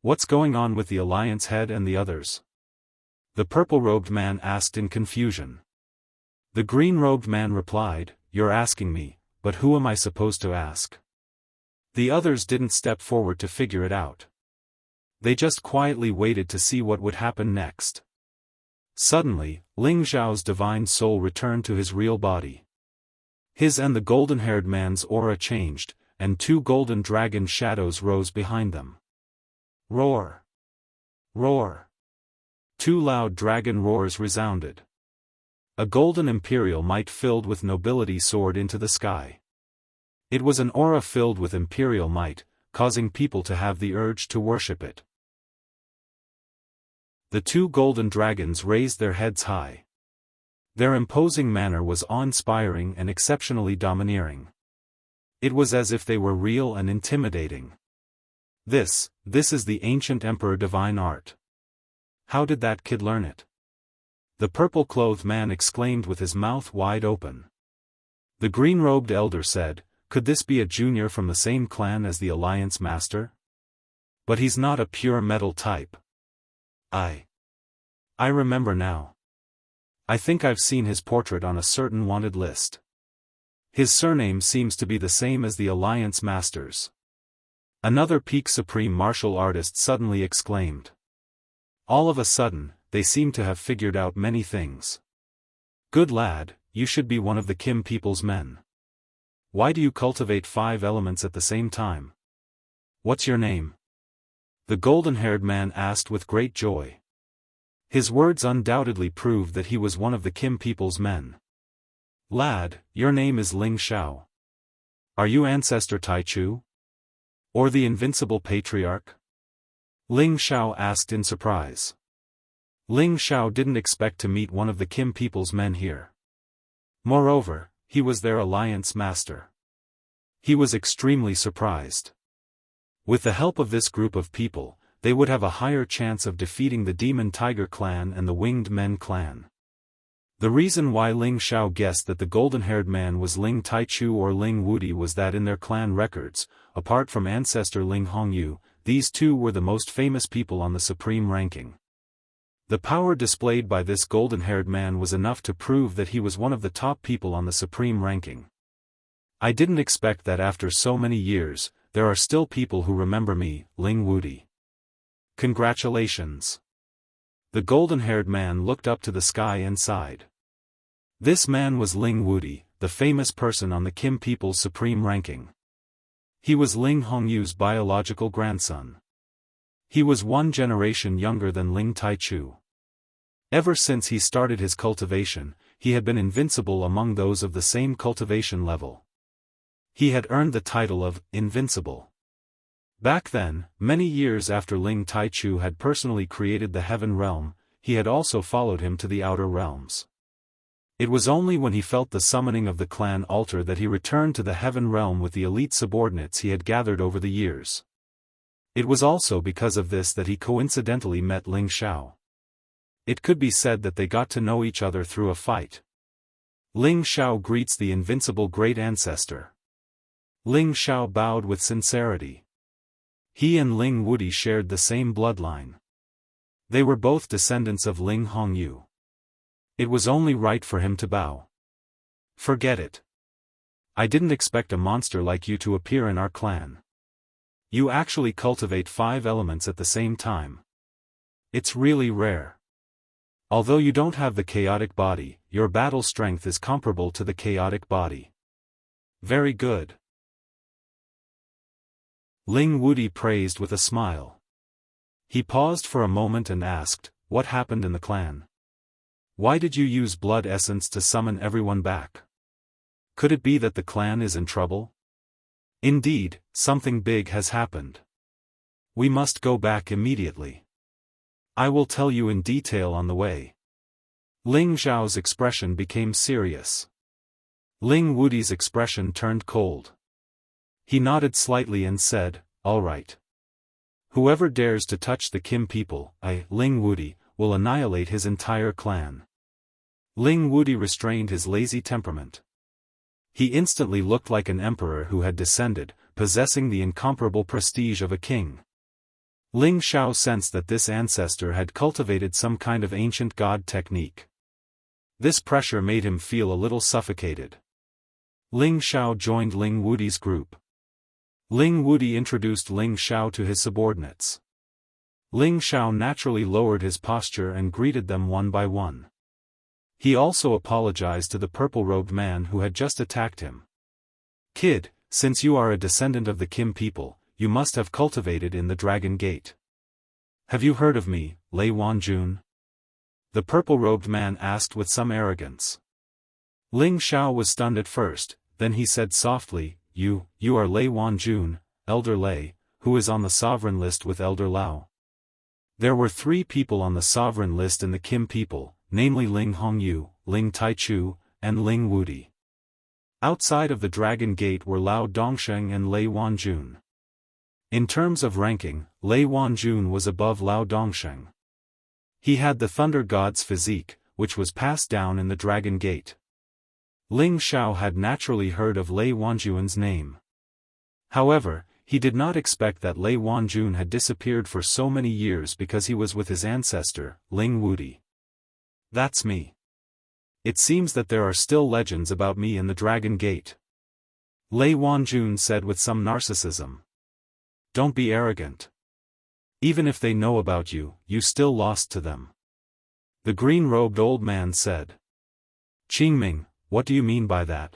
What's going on with the Alliance head and the others? The purple-robed man asked in confusion. The green-robed man replied, "You're asking me, but who am I supposed to ask?" The others didn't step forward to figure it out. They just quietly waited to see what would happen next. Suddenly, Ling Zhao's divine soul returned to his real body. His and the golden-haired man's aura changed, and 2 golden dragon shadows rose behind them. Roar! Roar! 2 loud dragon roars resounded. A golden imperial might filled with nobility soared into the sky. It was an aura filled with imperial might, causing people to have the urge to worship it. The 2 golden dragons raised their heads high. Their imposing manner was awe-inspiring and exceptionally domineering. It was as if they were real and intimidating. This is the ancient emperor divine art. How did that kid learn it? The purple-clothed man exclaimed with his mouth wide open. The green-robed elder said, "Could this be a junior from the same clan as the Alliance master? But he's not a pure metal type. I remember now. I think I've seen his portrait on a certain wanted list. His surname seems to be the same as the Alliance master's." Another peak supreme martial artist suddenly exclaimed. All of a sudden, they seemed to have figured out many things. "Good lad, you should be one of the Kim people's men. Why do you cultivate 5 elements at the same time? What's your name?" The golden-haired man asked with great joy. His words undoubtedly proved that he was one of the Kim people's men. "Lad, your name is Ling Xiao. Are you ancestor Taichu? Or the invincible patriarch?" Ling Xiao asked in surprise. Ling Xiao didn't expect to meet one of the Kim people's men here. Moreover, he was their Alliance master. He was extremely surprised. With the help of this group of people, they would have a higher chance of defeating the Demon Tiger clan and the Winged Men clan. The reason why Ling Xiao guessed that the golden-haired man was Ling Taichu or Ling Wudi was that in their clan records, apart from ancestor Ling Hongyu, these two were the most famous people on the supreme ranking. The power displayed by this golden-haired man was enough to prove that he was one of the top people on the supreme ranking. I didn't expect that after so many years, there are still people who remember me, Ling Wudi. Congratulations. The golden-haired man looked up to the sky and sighed. This man was Ling Wudi, the famous person on the Kim people's supreme ranking. He was Ling Hongyu's biological grandson. He was 1 generation younger than Ling Taichu. Ever since he started his cultivation, he had been invincible among those of the same cultivation level. He had earned the title of Invincible. Back then, many years after Ling Taichu had personally created the Heaven Realm, he had also followed him to the Outer Realms. It was only when he felt the summoning of the clan altar that he returned to the Heaven Realm with the elite subordinates he had gathered over the years. It was also because of this that he coincidentally met Ling Xiao. It could be said that they got to know each other through a fight. Ling Xiao greets the invincible great ancestor. Ling Xiao bowed with sincerity. He and Ling Wudi shared the same bloodline. They were both descendants of Ling Hongyu. It was only right for him to bow. Forget it. I didn't expect a monster like you to appear in our clan. You actually cultivate 5 elements at the same time. It's really rare. Although you don't have the chaotic body, your battle strength is comparable to the chaotic body. Very good. Ling Wudi praised with a smile. He paused for a moment and asked, what happened in the clan? Why did you use blood essence to summon everyone back? Could it be that the clan is in trouble? Indeed, something big has happened. We must go back immediately. I will tell you in detail on the way. Ling Xiao's expression became serious. Ling Wudi's expression turned cold. He nodded slightly and said, all right. Whoever dares to touch the Kim people, Ling Wudi, will annihilate his entire clan. Ling Wudi restrained his lazy temperament. He instantly looked like an emperor who had descended, possessing the incomparable prestige of a king. Ling Xiao sensed that this ancestor had cultivated some kind of ancient god technique. This pressure made him feel a little suffocated. Ling Xiao joined Ling Wudi's group. Ling Wudi introduced Ling Xiao to his subordinates. Ling Xiao naturally lowered his posture and greeted them one by one. He also apologized to the purple-robed man who had just attacked him. Kid, since you are a descendant of the Kim people, you must have cultivated in the Dragon Gate. Have you heard of me, Lei Wanjun? The purple-robed man asked with some arrogance. Ling Xiao was stunned at first, then he said softly, You are Lei Wanjun, Elder Lei, who is on the sovereign list with Elder Lao. There were 3 people on the sovereign list in the Kim people, namely Ling Hongyu, Ling Taichu, and Ling Wudi. Outside of the Dragon Gate were Lao Dongsheng and Lei Wanjun. In terms of ranking, Lei Wanjun was above Lao Dongsheng. He had the Thunder God's physique, which was passed down in the Dragon Gate. Ling Xiao had naturally heard of Lei Wanjun's name. However, he did not expect that Lei Wanjun had disappeared for so many years because he was with his ancestor, Ling Wudi. That's me. It seems that there are still legends about me in the Dragon Gate. Lei Wanjun said with some narcissism. Don't be arrogant. Even if they know about you, you still lost to them. The green-robed old man said. Qingming, what do you mean by that?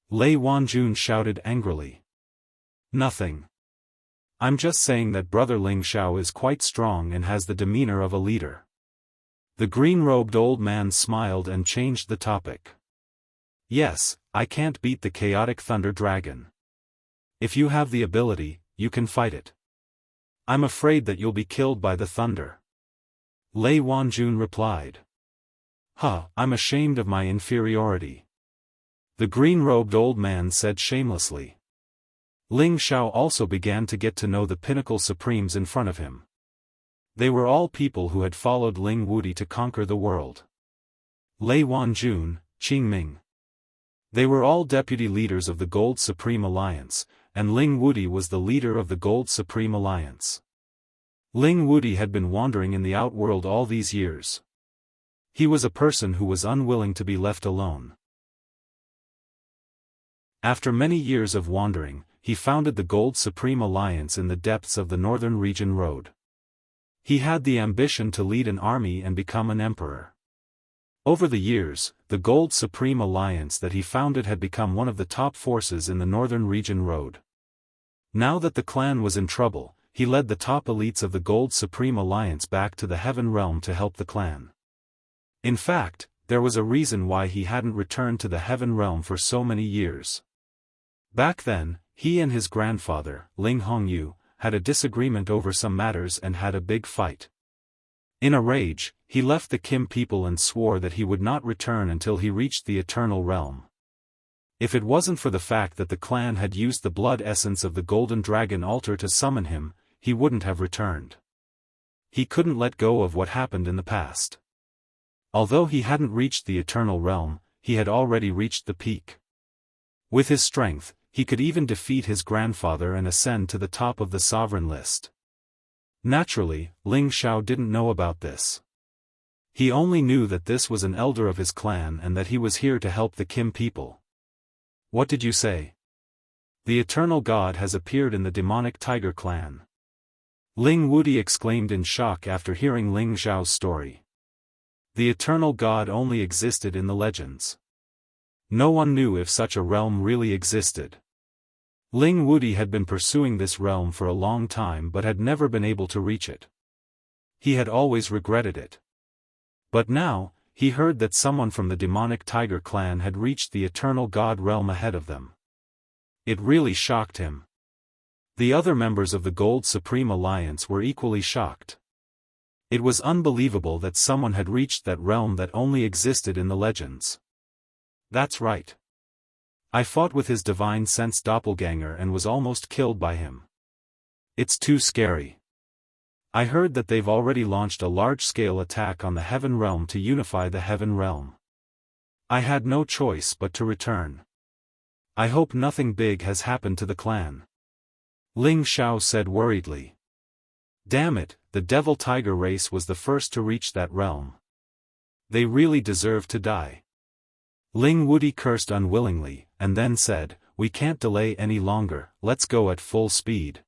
Lei Wanjun shouted angrily. Nothing. I'm just saying that Brother Ling Xiao is quite strong and has the demeanor of a leader. The green-robed old man smiled and changed the topic. Yes, I can't beat the chaotic thunder dragon. If you have the ability, you can fight it. I'm afraid that you'll be killed by the thunder. Lei Wanjun replied. I'm ashamed of my inferiority. The green-robed old man said shamelessly. Ling Xiao also began to get to know the pinnacle supremes in front of him. They were all people who had followed Ling Wudi to conquer the world. Lei Wanjun, Qingming. They were all deputy leaders of the Gold Supreme Alliance, and Ling Wudi was the leader of the Gold Supreme Alliance. Ling Wudi had been wandering in the outworld all these years. He was a person who was unwilling to be left alone. After many years of wandering, he founded the Gold Supreme Alliance in the depths of the Northern Region Road. He had the ambition to lead an army and become an emperor. Over the years, the Gold Supreme Alliance that he founded had become one of the top forces in the Northern Region Road. Now that the clan was in trouble, he led the top elites of the Gold Supreme Alliance back to the Heaven Realm to help the clan. In fact, there was a reason why he hadn't returned to the Heaven Realm for so many years. Back then, he and his grandfather, Ling Hongyu, had a disagreement over some matters and had a big fight. In a rage, he left the Kim people and swore that he would not return until he reached the Eternal Realm. If it wasn't for the fact that the clan had used the blood essence of the Golden Dragon altar to summon him, he wouldn't have returned. He couldn't let go of what happened in the past. Although he hadn't reached the Eternal Realm, he had already reached the peak. With his strength, he could even defeat his grandfather and ascend to the top of the sovereign list. Naturally, Ling Xiao didn't know about this. He only knew that this was an elder of his clan and that he was here to help the Kim people. What did you say? The Eternal God has appeared in the demonic tiger clan. Ling Wudi exclaimed in shock after hearing Ling Xiao's story. The Eternal God only existed in the legends. No one knew if such a realm really existed. Ling Wudi had been pursuing this realm for a long time but had never been able to reach it. He had always regretted it. But now, he heard that someone from the demonic tiger clan had reached the Eternal God realm ahead of them. It really shocked him. The other members of the Gold Supreme Alliance were equally shocked. It was unbelievable that someone had reached that realm that only existed in the legends. That's right. I fought with his divine sense doppelganger and was almost killed by him. It's too scary. I heard that they've already launched a large-scale attack on the Heaven Realm to unify the Heaven Realm. I had no choice but to return. I hope nothing big has happened to the clan. Ling Xiao said worriedly. Damn it, the Devil Tiger race was the first to reach that realm. They really deserve to die. Ling Wudi cursed unwillingly, and then said, we can't delay any longer, let's go at full speed.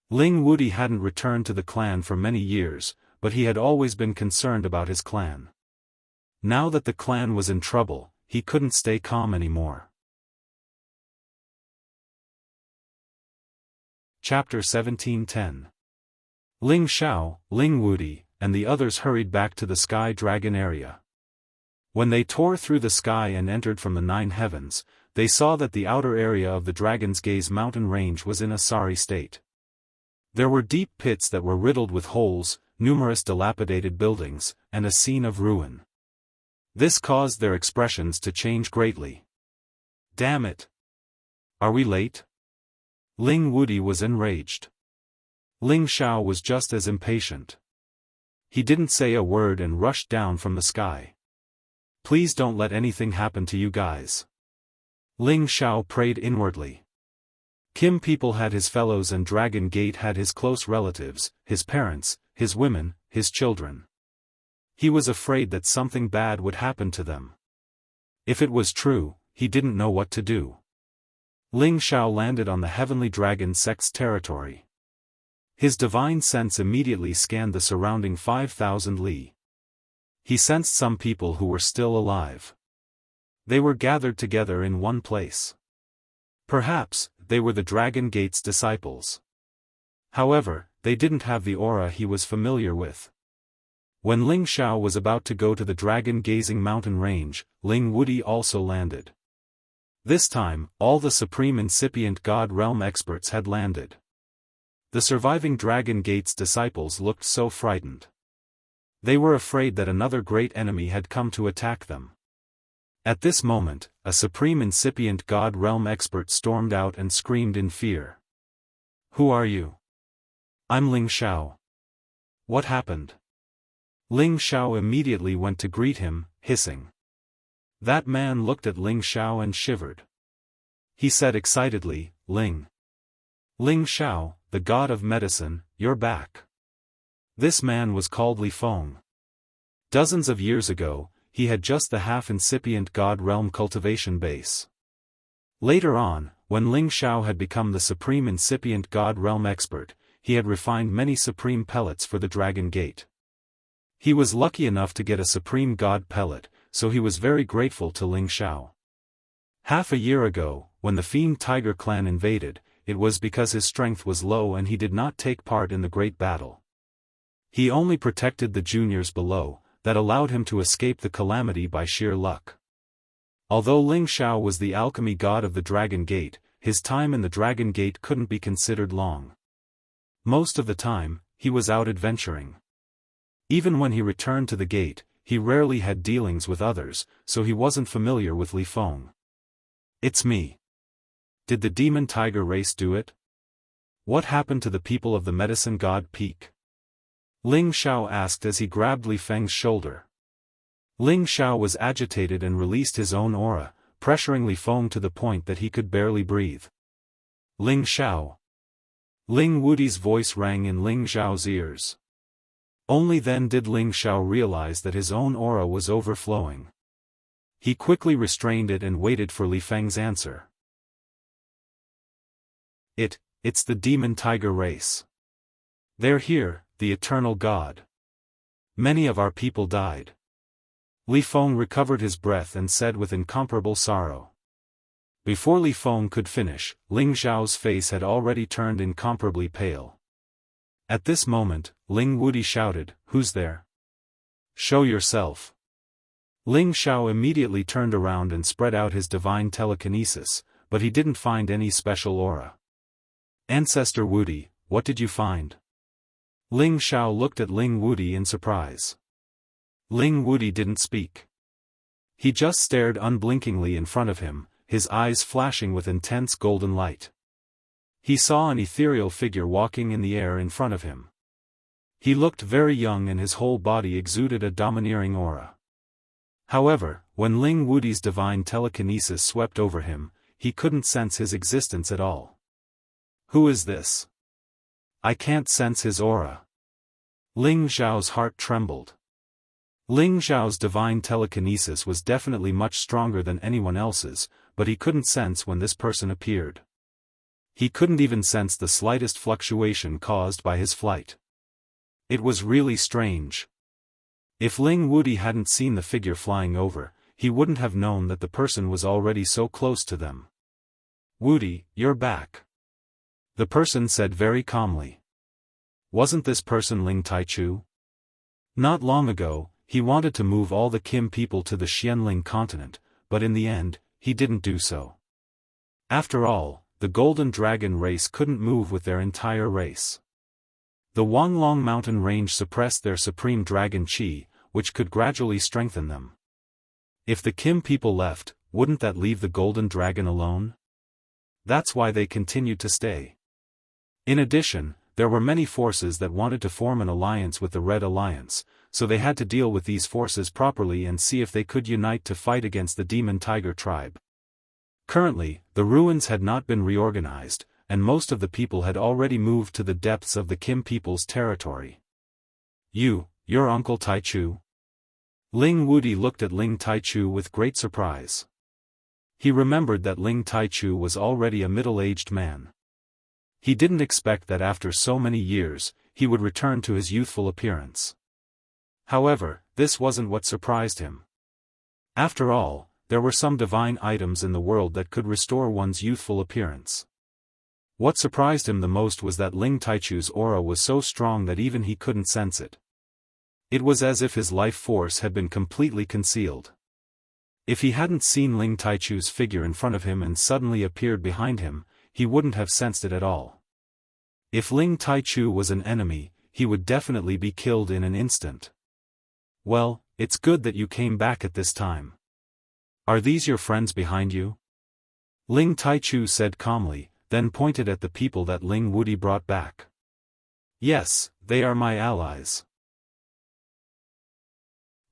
Ling Wudi hadn't returned to the clan for many years, but he had always been concerned about his clan. Now that the clan was in trouble, he couldn't stay calm anymore. Chapter 17:10. Ling Xiao, Ling Wudi, and the others hurried back to the Sky Dragon area. When they tore through the sky and entered from the 9 heavens, they saw that the outer area of the Dragon's Gaze mountain range was in a sorry state. There were deep pits that were riddled with holes, numerous dilapidated buildings, and a scene of ruin. This caused their expressions to change greatly. Damn it! Are we late? Ling Wudi was enraged. Ling Xiao was just as impatient. He didn't say a word and rushed down from the sky. Please don't let anything happen to you guys. Ling Xiao prayed inwardly. Kim people had his fellows and Dragon Gate had his close relatives, his parents, his women, his children. He was afraid that something bad would happen to them. If it was true, he didn't know what to do. Ling Xiao landed on the Heavenly Dragon sect's territory. His divine sense immediately scanned the surrounding 5,000 li. He sensed some people who were still alive. They were gathered together in one place. Perhaps, they were the Dragon Gate's disciples. However, they didn't have the aura he was familiar with. When Ling Xiao was about to go to the dragon-gazing mountain range, Ling Wudi also landed. This time, all the supreme incipient God realm experts had landed. The surviving Dragon Gate's disciples looked so frightened. They were afraid that another great enemy had come to attack them. At this moment, a supreme incipient God realm expert stormed out and screamed in fear. Who are you? I'm Ling Xiao. What happened? Ling Xiao immediately went to greet him, hissing. That man looked at Ling Xiao and shivered. He said excitedly, Ling. Ling Xiao, the god of medicine, you're back. This man was called Li Feng. Dozens of years ago, he had just the half-incipient god realm cultivation base. Later on, when Ling Xiao had become the supreme incipient god realm expert, he had refined many supreme pellets for the Dragon Gate. He was lucky enough to get a supreme god pellet, so he was very grateful to Ling Xiao. Half a year ago, when the Fiend Tiger clan invaded, it was because his strength was low and he did not take part in the great battle. He only protected the juniors below, that allowed him to escape the calamity by sheer luck. Although Ling Xiao was the alchemy god of the Dragon Gate, his time in the Dragon Gate couldn't be considered long. Most of the time, he was out adventuring. Even when he returned to the gate, he rarely had dealings with others, so he wasn't familiar with Li Feng. It's me. Did the demon tiger race do it? What happened to the people of the medicine god peak? Ling Xiao asked as he grabbed Li Feng's shoulder. Ling Xiao was agitated and released his own aura, pressuring Li Feng to the point that he could barely breathe. Ling Xiao. Ling Wudi's voice rang in Ling Xiao's ears. Only then did Ling Xiao realize that his own aura was overflowing. He quickly restrained it and waited for Li Feng's answer. It's the demon tiger race. They're here, the eternal god. Many of our people died. Li Feng recovered his breath and said with incomparable sorrow. Before Li Feng could finish, Ling Xiao's face had already turned incomparably pale. At this moment, Ling Wudi shouted, "Who's there? Show yourself." Ling Xiao immediately turned around and spread out his divine telekinesis, but he didn't find any special aura. "Ancestor Wudi, what did you find?" Ling Xiao looked at Ling Wudi in surprise. Ling Wudi didn't speak. He just stared unblinkingly in front of him, his eyes flashing with intense golden light. He saw an ethereal figure walking in the air in front of him. He looked very young and his whole body exuded a domineering aura. However, when Ling Wudi's divine telekinesis swept over him, he couldn't sense his existence at all. Who is this? I can't sense his aura. Ling Xiao's heart trembled. Ling Xiao's divine telekinesis was definitely much stronger than anyone else's, but he couldn't sense when this person appeared. He couldn't even sense the slightest fluctuation caused by his flight. It was really strange. If Ling Wudi hadn't seen the figure flying over, he wouldn't have known that the person was already so close to them. "Wudi, you're back," the person said very calmly. Wasn't this person Ling Taichu? Not long ago, he wanted to move all the Kim people to the Xianling continent, but in the end, he didn't do so. After all, the Golden Dragon race couldn't move with their entire race. The Wanglong mountain range suppressed their supreme dragon qi, which could gradually strengthen them. If the Kim people left, wouldn't that leave the Golden Dragon alone? That's why they continued to stay. In addition, there were many forces that wanted to form an alliance with the Red Alliance, so they had to deal with these forces properly and see if they could unite to fight against the Demon Tiger tribe. Currently, the ruins had not been reorganized, and most of the people had already moved to the depths of the Kim people's territory. Your Uncle Taichu? Ling Wudi looked at Ling Taichu with great surprise. He remembered that Ling Taichu was already a middle-aged man. He didn't expect that after so many years, he would return to his youthful appearance. However, this wasn't what surprised him. After all, there were some divine items in the world that could restore one's youthful appearance. What surprised him the most was that Ling Taichu's aura was so strong that even he couldn't sense it. It was as if his life force had been completely concealed. If he hadn't seen Ling Taichu's figure in front of him and suddenly appeared behind him, he wouldn't have sensed it at all. If Ling Taichu was an enemy, he would definitely be killed in an instant. Well, it's good that you came back at this time. Are these your friends behind you? Ling Taichu said calmly, then pointed at the people that Ling Wudi brought back. Yes, they are my allies.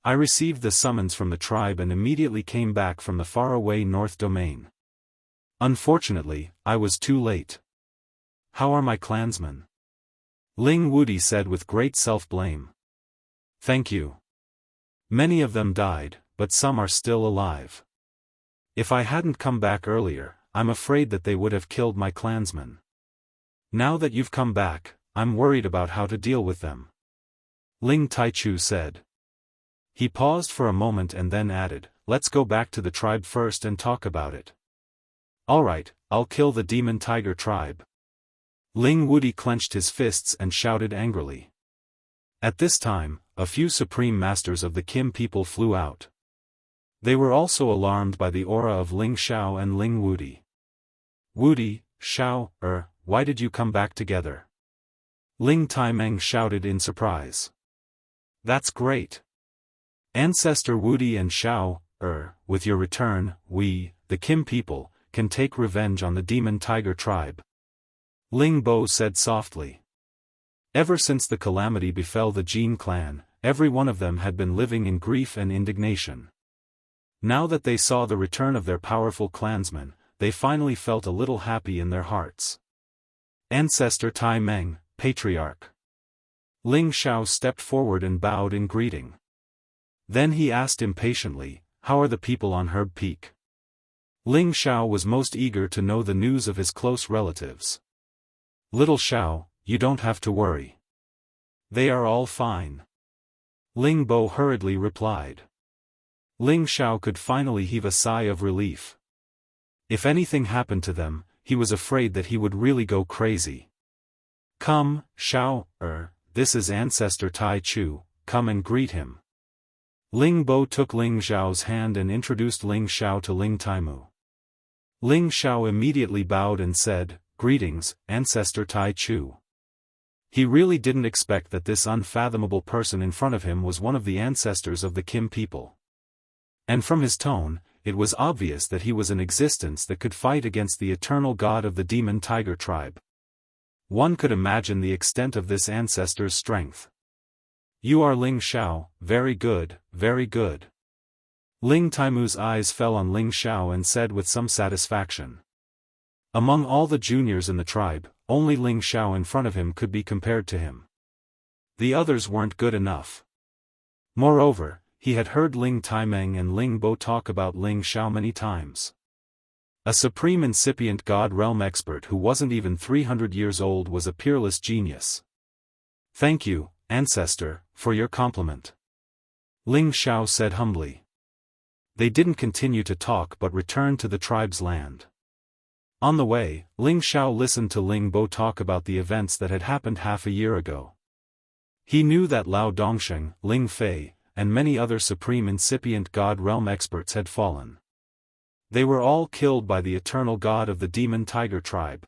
I received the summons from the tribe and immediately came back from the faraway North Domain. Unfortunately, I was too late. how are my clansmen? Ling Wudi said with great self-blame. Thank you. Many of them died, but some are still alive. If I hadn't come back earlier, I'm afraid that they would have killed my clansmen. Now that you've come back, I'm worried about how to deal with them. Ling Taichu said. He paused for a moment and then added, let's go back to the tribe first and talk about it. Alright, I'll kill the demon tiger tribe. Ling Wudi clenched his fists and shouted angrily. At this time, a few supreme masters of the Kim people flew out. They were also alarmed by the aura of Ling Xiao and Ling Wudi. Wudi, Xiao, why did you come back together? Ling Taimeng shouted in surprise. That's great. Ancestor Wudi and Xiao, with your return, we, the Kim people, can take revenge on the demon tiger tribe. Ling Bo said softly. Ever since the calamity befell the Jin clan, every one of them had been living in grief and indignation. Now that they saw the return of their powerful clansmen, they finally felt a little happy in their hearts. Ancestor Tai Meng, Patriarch. Ling Xiao stepped forward and bowed in greeting. Then he asked impatiently, how are the people on Herb Peak? Ling Xiao was most eager to know the news of his close relatives. Little Xiao, you don't have to worry. They are all fine. Ling Bo hurriedly replied. Ling Xiao could finally heave a sigh of relief. If anything happened to them, he was afraid that he would really go crazy. Come, Xiao, this is Ancestor Tai Chu, come and greet him. Ling Bo took Ling Xiao's hand and introduced Ling Xiao to Ling Taimu. Ling Xiao immediately bowed and said, Greetings, Ancestor Tai Chu. He really didn't expect that this unfathomable person in front of him was one of the ancestors of the Kim people. And from his tone, it was obvious that he was an existence that could fight against the eternal god of the demon tiger tribe. One could imagine the extent of this ancestor's strength. You are Ling Xiao, very good, very good. Ling Taimu's eyes fell on Ling Xiao and said with some satisfaction. Among all the juniors in the tribe, only Ling Xiao in front of him could be compared to him. The others weren't good enough. Moreover, he had heard Ling Taimeng and Ling Bo talk about Ling Xiao many times. A supreme incipient god realm expert who wasn't even 300 years old was a peerless genius. Thank you, Ancestor, for your compliment. Ling Xiao said humbly. They didn't continue to talk but returned to the tribe's land. On the way, Ling Xiao listened to Ling Bo talk about the events that had happened half a year ago. He knew that Lao Dongsheng, Ling Fei, and many other supreme incipient god realm experts had fallen. They were all killed by the eternal god of the demon tiger tribe.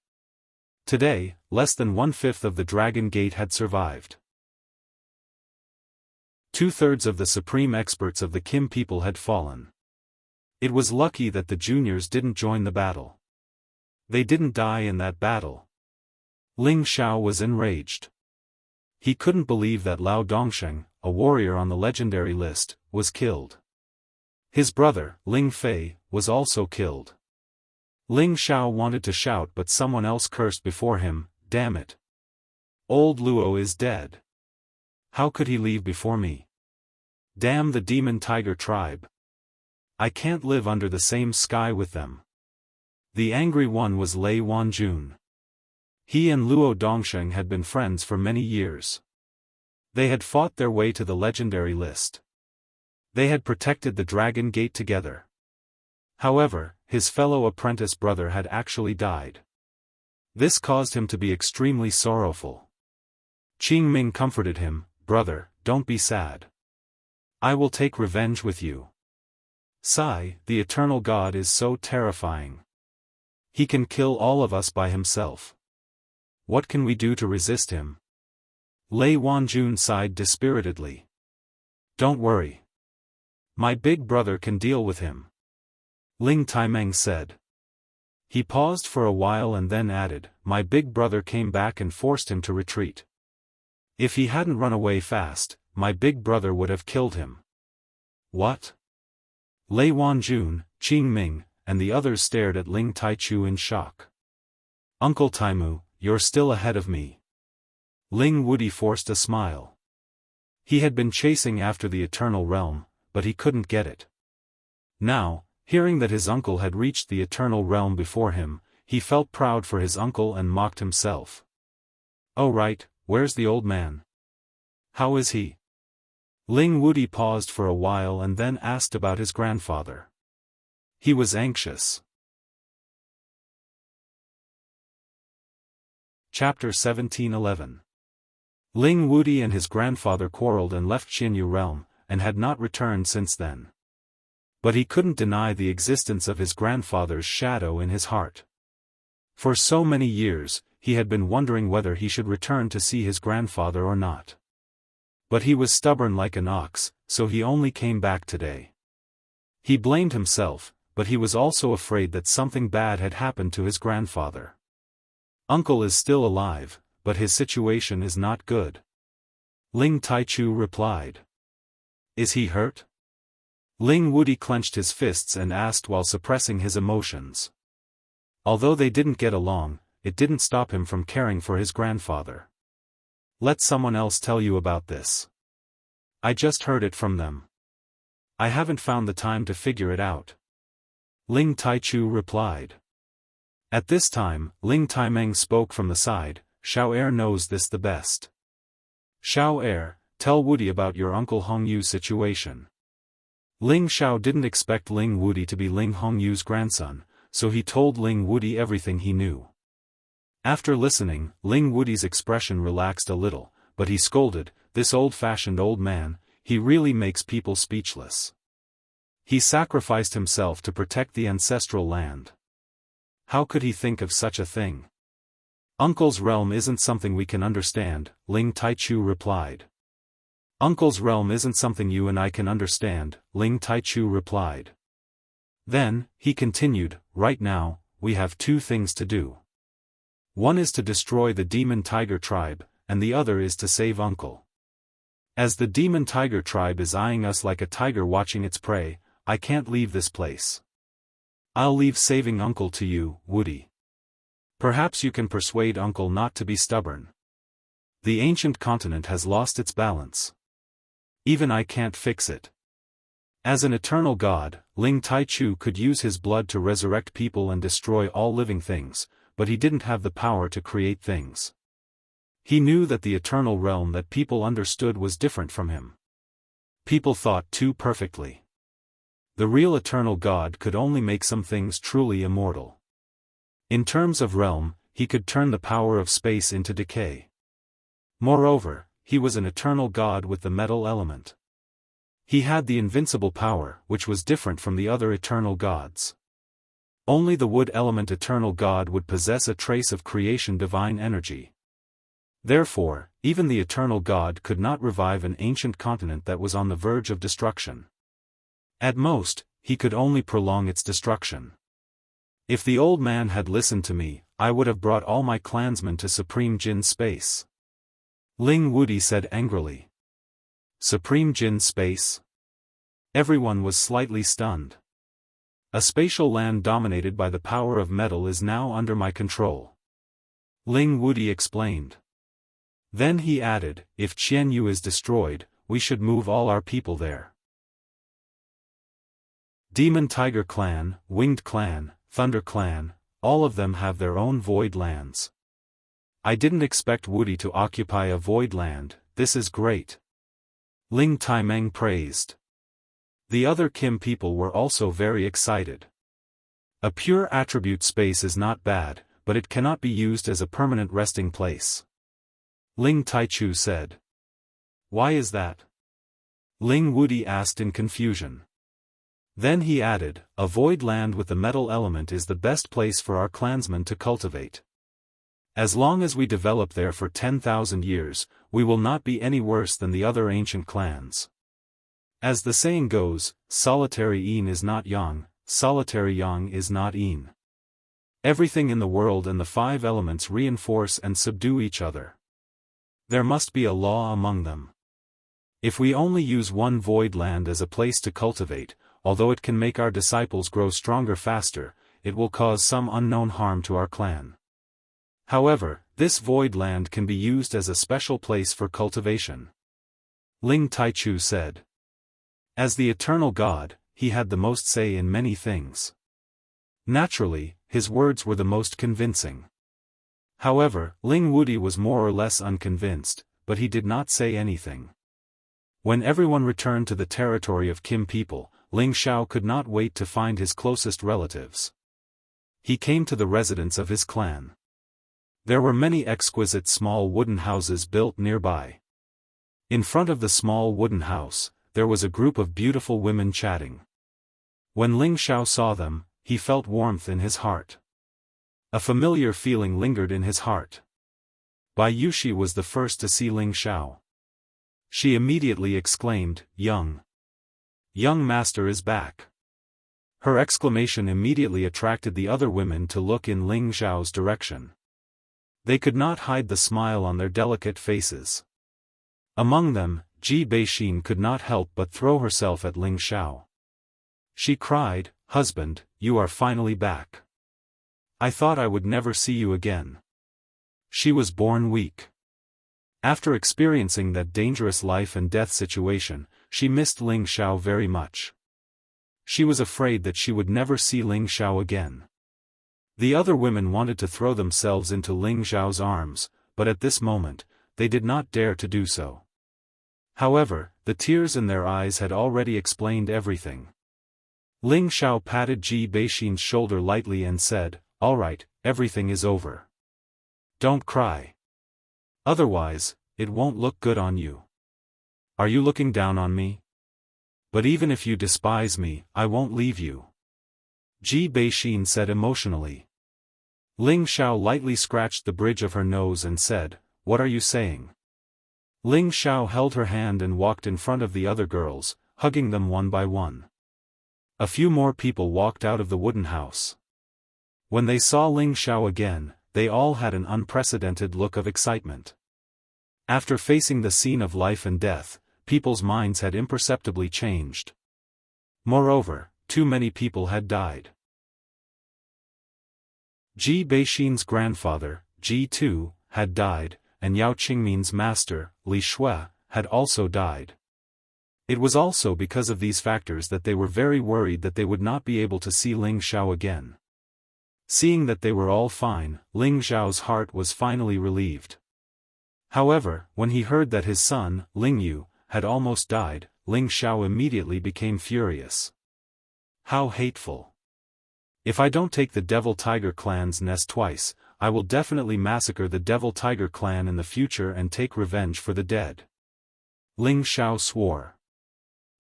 Today, less than 1/5 of the Dragon Gate had survived. 2/3 of the supreme experts of the Kim people had fallen. It was lucky that the juniors didn't join the battle. They didn't die in that battle. Ling Xiao was enraged. He couldn't believe that Lao Dongsheng, a warrior on the legendary list, was killed. His brother, Ling Fei, was also killed. Ling Xiao wanted to shout but someone else cursed before him, damn it. Old Luo is dead. How could he leave before me? Damn the demon tiger tribe. I can't live under the same sky with them. The angry one was Lei Wanjun. He and Luo Dongsheng had been friends for many years. They had fought their way to the legendary list. They had protected the Dragon Gate together. However, his fellow apprentice brother had actually died. This caused him to be extremely sorrowful. Qing Ming comforted him, brother, don't be sad. I will take revenge with you. Sai, the eternal god is so terrifying. He can kill all of us by himself. What can we do to resist him? Lei Wanjun sighed dispiritedly. Don't worry. My big brother can deal with him. Ling Taimeng said. He paused for a while and then added, my big brother came back and forced him to retreat. If he hadn't run away fast, my big brother would have killed him. What? Lei Wanjun, Qing Ming, and the others stared at Ling Taichu in shock. Uncle Taimu, you're still ahead of me. Ling Wudi forced a smile. He had been chasing after the Eternal Realm, but he couldn't get it. Now, hearing that his uncle had reached the Eternal Realm before him, he felt proud for his uncle and mocked himself. Oh right, where's the old man? How is he? Ling Wudi paused for a while and then asked about his grandfather. He was anxious. Chapter 1711. Ling Wudi and his grandfather quarreled and left Jianghu realm, and had not returned since then. But he couldn't deny the existence of his grandfather's shadow in his heart. For so many years, he had been wondering whether he should return to see his grandfather or not. But he was stubborn like an ox, so he only came back today. He blamed himself, but he was also afraid that something bad had happened to his grandfather. Uncle is still alive, but his situation is not good. Ling Taichu replied. Is he hurt? Ling Wudi clenched his fists and asked while suppressing his emotions. Although they didn't get along, it didn't stop him from caring for his grandfather. Let someone else tell you about this. I just heard it from them. I haven't found the time to figure it out. Ling Taichu replied. At this time, Ling Taimeng spoke from the side. Xiao Er knows this the best. Xiao Er, tell Wudi about your Uncle Hongyu's situation. Ling Xiao didn't expect Ling Wudi to be Ling Hongyu's grandson, so he told Ling Wudi everything he knew. After listening, Ling Wudi's expression relaxed a little, but he scolded, this old-fashioned old man, he really makes people speechless. He sacrificed himself to protect the ancestral land. How could he think of such a thing? Uncle's realm isn't something we can understand, Ling Taichu replied. Uncle's realm isn't something you and I can understand, Ling Taichu replied. Then, he continued, right now, we have two things to do. One is to destroy the demon tiger tribe, and the other is to save Uncle. As the demon tiger tribe is eyeing us like a tiger watching its prey, I can't leave this place. I'll leave saving Uncle to you, Wudi. Perhaps you can persuade Uncle not to be stubborn. The ancient continent has lost its balance. Even I can't fix it. As an eternal god, Ling Taichu could use his blood to resurrect people and destroy all living things, but he didn't have the power to create things. He knew that the eternal realm that people understood was different from him. People thought too perfectly. The real eternal god could only make some things truly immortal. In terms of realm, he could turn the power of space into decay. Moreover, he was an eternal god with the metal element. He had the invincible power, which was different from the other eternal gods. Only the wood element eternal god would possess a trace of creation divine energy. Therefore, even the eternal god could not revive an ancient continent that was on the verge of destruction. At most, he could only prolong its destruction. If the old man had listened to me, I would have brought all my clansmen to Supreme Jin space. Ling Wudi said angrily. Supreme Jin space? Everyone was slightly stunned. A spatial land dominated by the power of metal is now under my control. Ling Wudi explained. Then he added, if Jianghu is destroyed, we should move all our people there. Demon Tiger Clan, Winged Clan, Thunder Clan, all of them have their own void lands. I didn't expect Wudi to occupy a void land, this is great. Ling Taimeng praised. The other Kim people were also very excited. A pure attribute space is not bad, but it cannot be used as a permanent resting place. Ling Taichu said. Why is that? Ling Wudi asked in confusion. Then he added, a void land with the metal element is the best place for our clansmen to cultivate. As long as we develop there for 10,000 years, we will not be any worse than the other ancient clans. As the saying goes, solitary Yin is not Yang, solitary Yang is not Yin. Everything in the world and the five elements reinforce and subdue each other. There must be a law among them. If we only use one void land as a place to cultivate, although it can make our disciples grow stronger faster, it will cause some unknown harm to our clan. However, this void land can be used as a special place for cultivation. Ling Taichu said. As the eternal god, he had the most say in many things. Naturally, his words were the most convincing. However, Ling Wudi was more or less unconvinced, but he did not say anything. When everyone returned to the territory of Kim people, Ling Xiao could not wait to find his closest relatives. He came to the residence of his clan. There were many exquisite small wooden houses built nearby. In front of the small wooden house, there was a group of beautiful women chatting. When Ling Xiao saw them, he felt warmth in his heart. A familiar feeling lingered in his heart. Bai Yushi was the first to see Ling Xiao. She immediately exclaimed, Young master is back." Her exclamation immediately attracted the other women to look in Ling Xiao's direction. They could not hide the smile on their delicate faces. Among them, Ji Beixin could not help but throw herself at Ling Xiao. She cried, "Husband, you are finally back. I thought I would never see you again." She was born weak. After experiencing that dangerous life and death situation, she missed Ling Xiao very much. She was afraid that she would never see Ling Xiao again. The other women wanted to throw themselves into Ling Xiao's arms, but at this moment, they did not dare to do so. However, the tears in their eyes had already explained everything. Ling Xiao patted Ji Beixin's shoulder lightly and said, "All right, everything is over. Don't cry. Otherwise, it won't look good on you. Are you looking down on me? But even if you despise me, I won't leave you," Ji Beixin said emotionally. Ling Xiao lightly scratched the bridge of her nose and said, "What are you saying?" Ling Xiao held her hand and walked in front of the other girls, hugging them one by one. A few more people walked out of the wooden house. When they saw Ling Xiao again, they all had an unprecedented look of excitement. After facing the scene of life and death, people's minds had imperceptibly changed. Moreover, too many people had died. Ji Beixin's grandfather, Ji Tu, had died, and Yao Qingmin's master, Li Shui, had also died. It was also because of these factors that they were very worried that they would not be able to see Ling Xiao again. Seeing that they were all fine, Ling Xiao's heart was finally relieved. However, when he heard that his son, Ling Yu, had almost died, Ling Xiao immediately became furious. How hateful! If I don't take the Devil Tiger clan's nest twice, I will definitely massacre the Devil Tiger clan in the future and take revenge for the dead. Ling Xiao swore.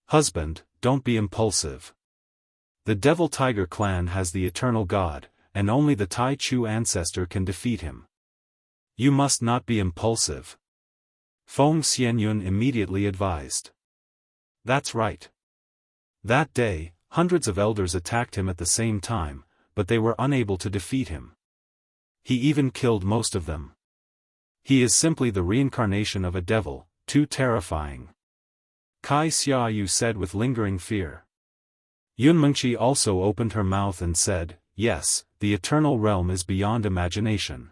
"Husband, don't be impulsive. The Devil Tiger clan has the eternal god, and only the Tai Chu ancestor can defeat him. You must not be impulsive," Feng Xianyun immediately advised. That's right. That day, hundreds of elders attacked him at the same time, but they were unable to defeat him. He even killed most of them. He is simply the reincarnation of a devil, too terrifying, Kai Xiaoyu said with lingering fear. Yunmengqi also opened her mouth and said, "Yes, the eternal realm is beyond imagination.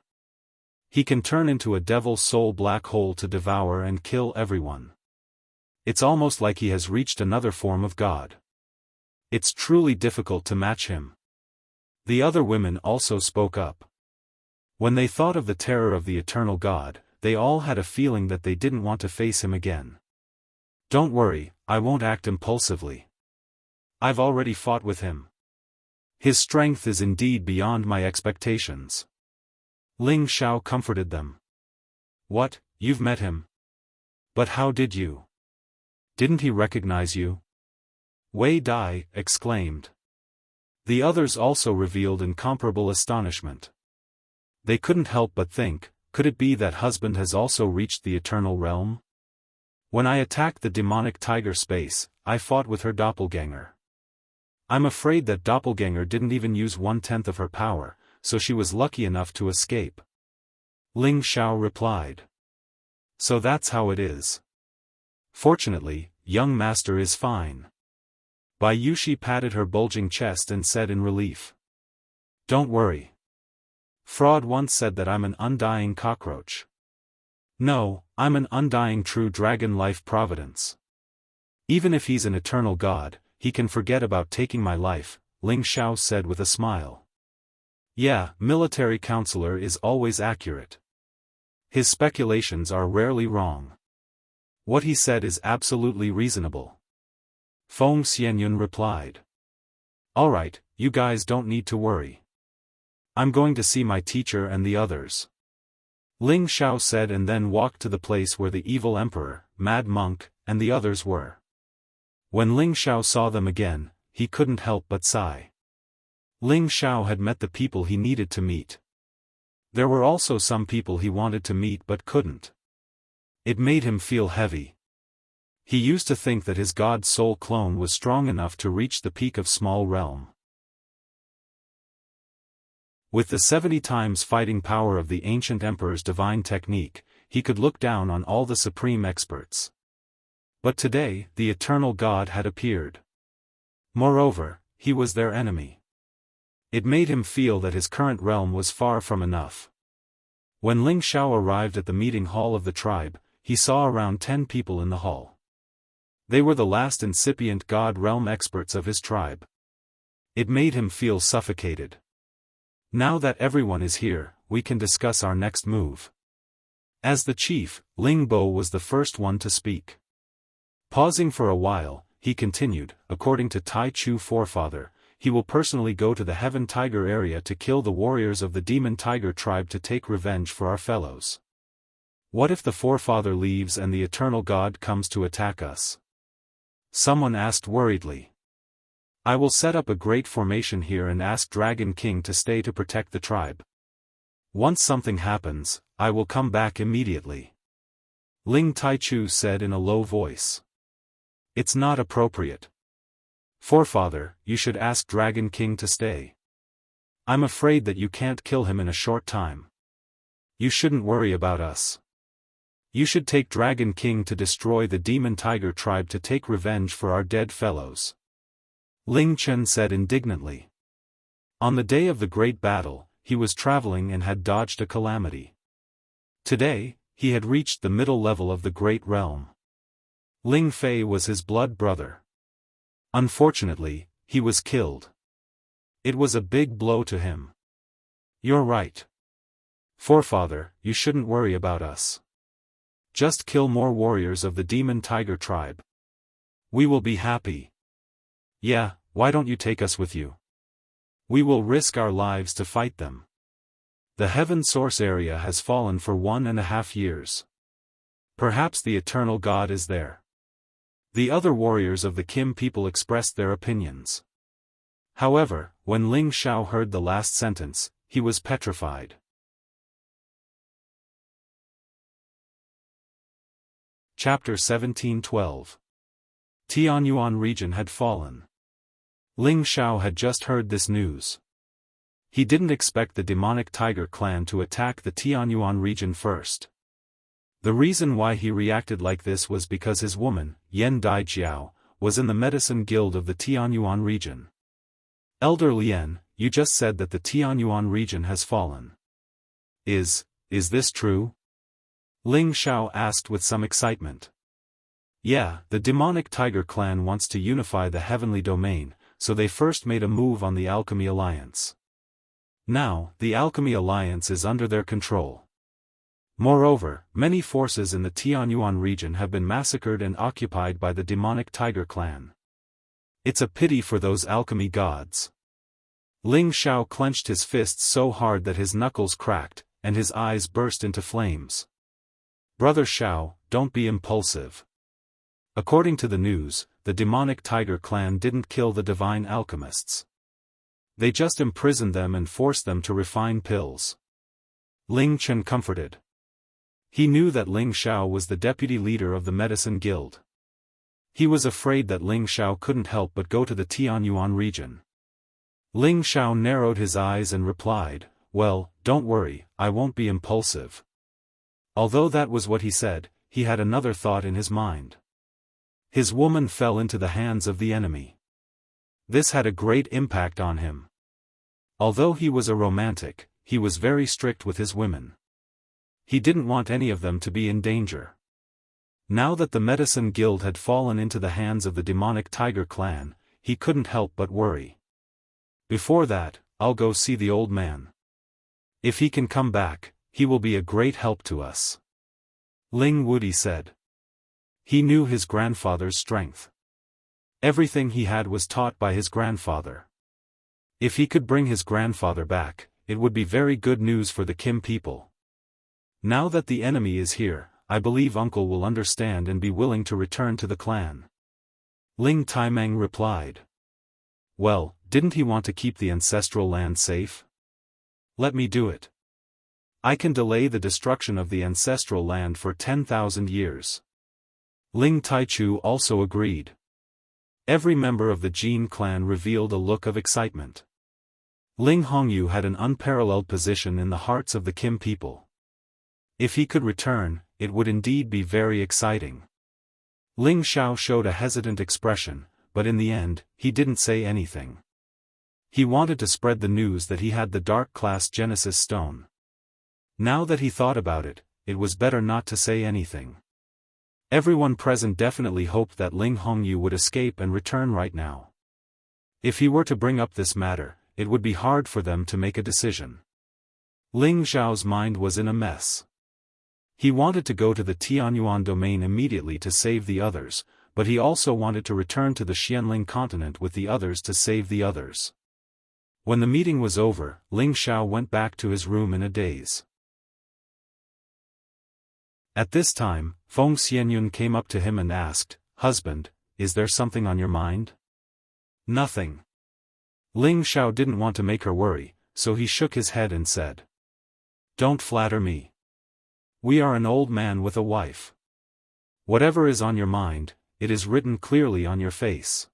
He can turn into a devil soul black hole to devour and kill everyone. It's almost like he has reached another form of God. It's truly difficult to match him." The other women also spoke up. When they thought of the terror of the eternal God, they all had a feeling that they didn't want to face him again. "Don't worry, I won't act impulsively. I've already fought with him. His strength is indeed beyond my expectations." Ling Xiao comforted them. "What, you've met him? But how did you? Didn't he recognize you?" Wei Dai exclaimed. The others also revealed incomparable astonishment. They couldn't help but think, could it be that husband has also reached the eternal realm? When I attacked the demonic tiger space, I fought with her doppelganger. I'm afraid that doppelganger didn't even use 1/10 of her power, so she was lucky enough to escape. Ling Xiao replied. So that's how it is. Fortunately, young master is fine. Bai Yushi patted her bulging chest and said in relief. Don't worry. Fraud once said that I'm an undying cockroach. No, I'm an undying true dragon life providence. Even if he's an eternal god, he can forget about taking my life, Ling Xiao said with a smile. Yeah, military counselor is always accurate. His speculations are rarely wrong. What he said is absolutely reasonable. Feng Xianyun replied. Alright, you guys don't need to worry. I'm going to see my teacher and the others. Ling Xiao said and then walked to the place where the evil emperor, mad monk, and the others were. When Ling Xiao saw them again, he couldn't help but sigh. Ling Xiao had met the people he needed to meet. There were also some people he wanted to meet but couldn't. It made him feel heavy. He used to think that his god soul clone was strong enough to reach the peak of small realm. With the 70 times fighting power of the ancient emperor's divine technique, he could look down on all the supreme experts. But today, the eternal god had appeared. Moreover, he was their enemy. It made him feel that his current realm was far from enough. When Ling Xiao arrived at the meeting hall of the tribe, he saw around 10 people in the hall. They were the last incipient god realm experts of his tribe. It made him feel suffocated. Now that everyone is here, we can discuss our next move. As the chief, Ling Bo was the first one to speak. Pausing for a while, he continued, according to Tai Chu forefather, he will personally go to the Heaven Tiger area to kill the warriors of the Demon Tiger tribe to take revenge for our fellows. What if the forefather leaves and the eternal god comes to attack us? Someone asked worriedly. I will set up a great formation here and ask Dragon King to stay to protect the tribe. Once something happens, I will come back immediately. Ling Taichu said in a low voice. It's not appropriate. Forefather, you should ask Dragon King to stay. I'm afraid that you can't kill him in a short time. You shouldn't worry about us. You should take Dragon King to destroy the Demon Tiger tribe to take revenge for our dead fellows. Ling Chen said indignantly. On the day of the great battle, he was traveling and had dodged a calamity. Today, he had reached the middle level of the great realm. Ling Fei was his blood brother. Unfortunately, he was killed. It was a big blow to him. You're right. Forefather, you shouldn't worry about us. Just kill more warriors of the Demon Tiger tribe. We will be happy. Yeah, why don't you take us with you? We will risk our lives to fight them. The Heaven Source area has fallen for 1.5 years. Perhaps the eternal god is there. The other warriors of the Kim people expressed their opinions. However, when Ling Xiao heard the last sentence, he was petrified. Chapter 1712. Tianyuan region had fallen. Ling Xiao had just heard this news. He didn't expect the demonic tiger clan to attack the Tianyuan region first. The reason why he reacted like this was because his woman, Yan Daijiao, was in the medicine guild of the Tianyuan region. Elder Lian, you just said that the Tianyuan region has fallen. Is this true? Ling Xiao asked with some excitement. Yeah, the demonic tiger clan wants to unify the heavenly domain, so they first made a move on the Alchemy Alliance. Now, the Alchemy Alliance is under their control. Moreover, many forces in the Tianyuan region have been massacred and occupied by the demonic tiger clan. It's a pity for those alchemy gods. Ling Xiao clenched his fists so hard that his knuckles cracked, and his eyes burst into flames. Brother Xiao, don't be impulsive. According to the news, the demonic tiger clan didn't kill the divine alchemists. They just imprisoned them and forced them to refine pills. Ling Chen comforted. He knew that Ling Xiao was the deputy leader of the medicine guild. He was afraid that Ling Xiao couldn't help but go to the Tianyuan region. Ling Xiao narrowed his eyes and replied, well, don't worry, I won't be impulsive. Although that was what he said, he had another thought in his mind. His woman fell into the hands of the enemy. This had a great impact on him. Although he was a romantic, he was very strict with his women. He didn't want any of them to be in danger. Now that the Medicine Guild had fallen into the hands of the demonic Tiger clan, he couldn't help but worry. Before that, I'll go see the old man. If he can come back, he will be a great help to us. Ling Wudi said. He knew his grandfather's strength. Everything he had was taught by his grandfather. If he could bring his grandfather back, it would be very good news for the Kim people. Now that the enemy is here, I believe uncle will understand and be willing to return to the clan. Ling Taimeng replied. Well, didn't he want to keep the ancestral land safe? Let me do it. I can delay the destruction of the ancestral land for 10,000 years. Ling Taichu also agreed. Every member of the Jin clan revealed a look of excitement. Ling Hongyu had an unparalleled position in the hearts of the Kim people. If he could return, it would indeed be very exciting. Ling Xiao showed a hesitant expression, but in the end, he didn't say anything. He wanted to spread the news that he had the Dark Class Genesis Stone. Now that he thought about it, it was better not to say anything. Everyone present definitely hoped that Ling Hongyu would escape and return right now. If he were to bring up this matter, it would be hard for them to make a decision. Ling Xiao's mind was in a mess. He wanted to go to the Tianyuan domain immediately to save the others, but he also wanted to return to the Xianling continent with the others to save the others. When the meeting was over, Ling Xiao went back to his room in a daze. At this time, Feng Xianyun came up to him and asked, "Husband, is there something on your mind?" "Nothing." Ling Xiao didn't want to make her worry, so he shook his head and said, "Don't flatter me. We are an old man with a wife. Whatever is on your mind, it is written clearly on your face."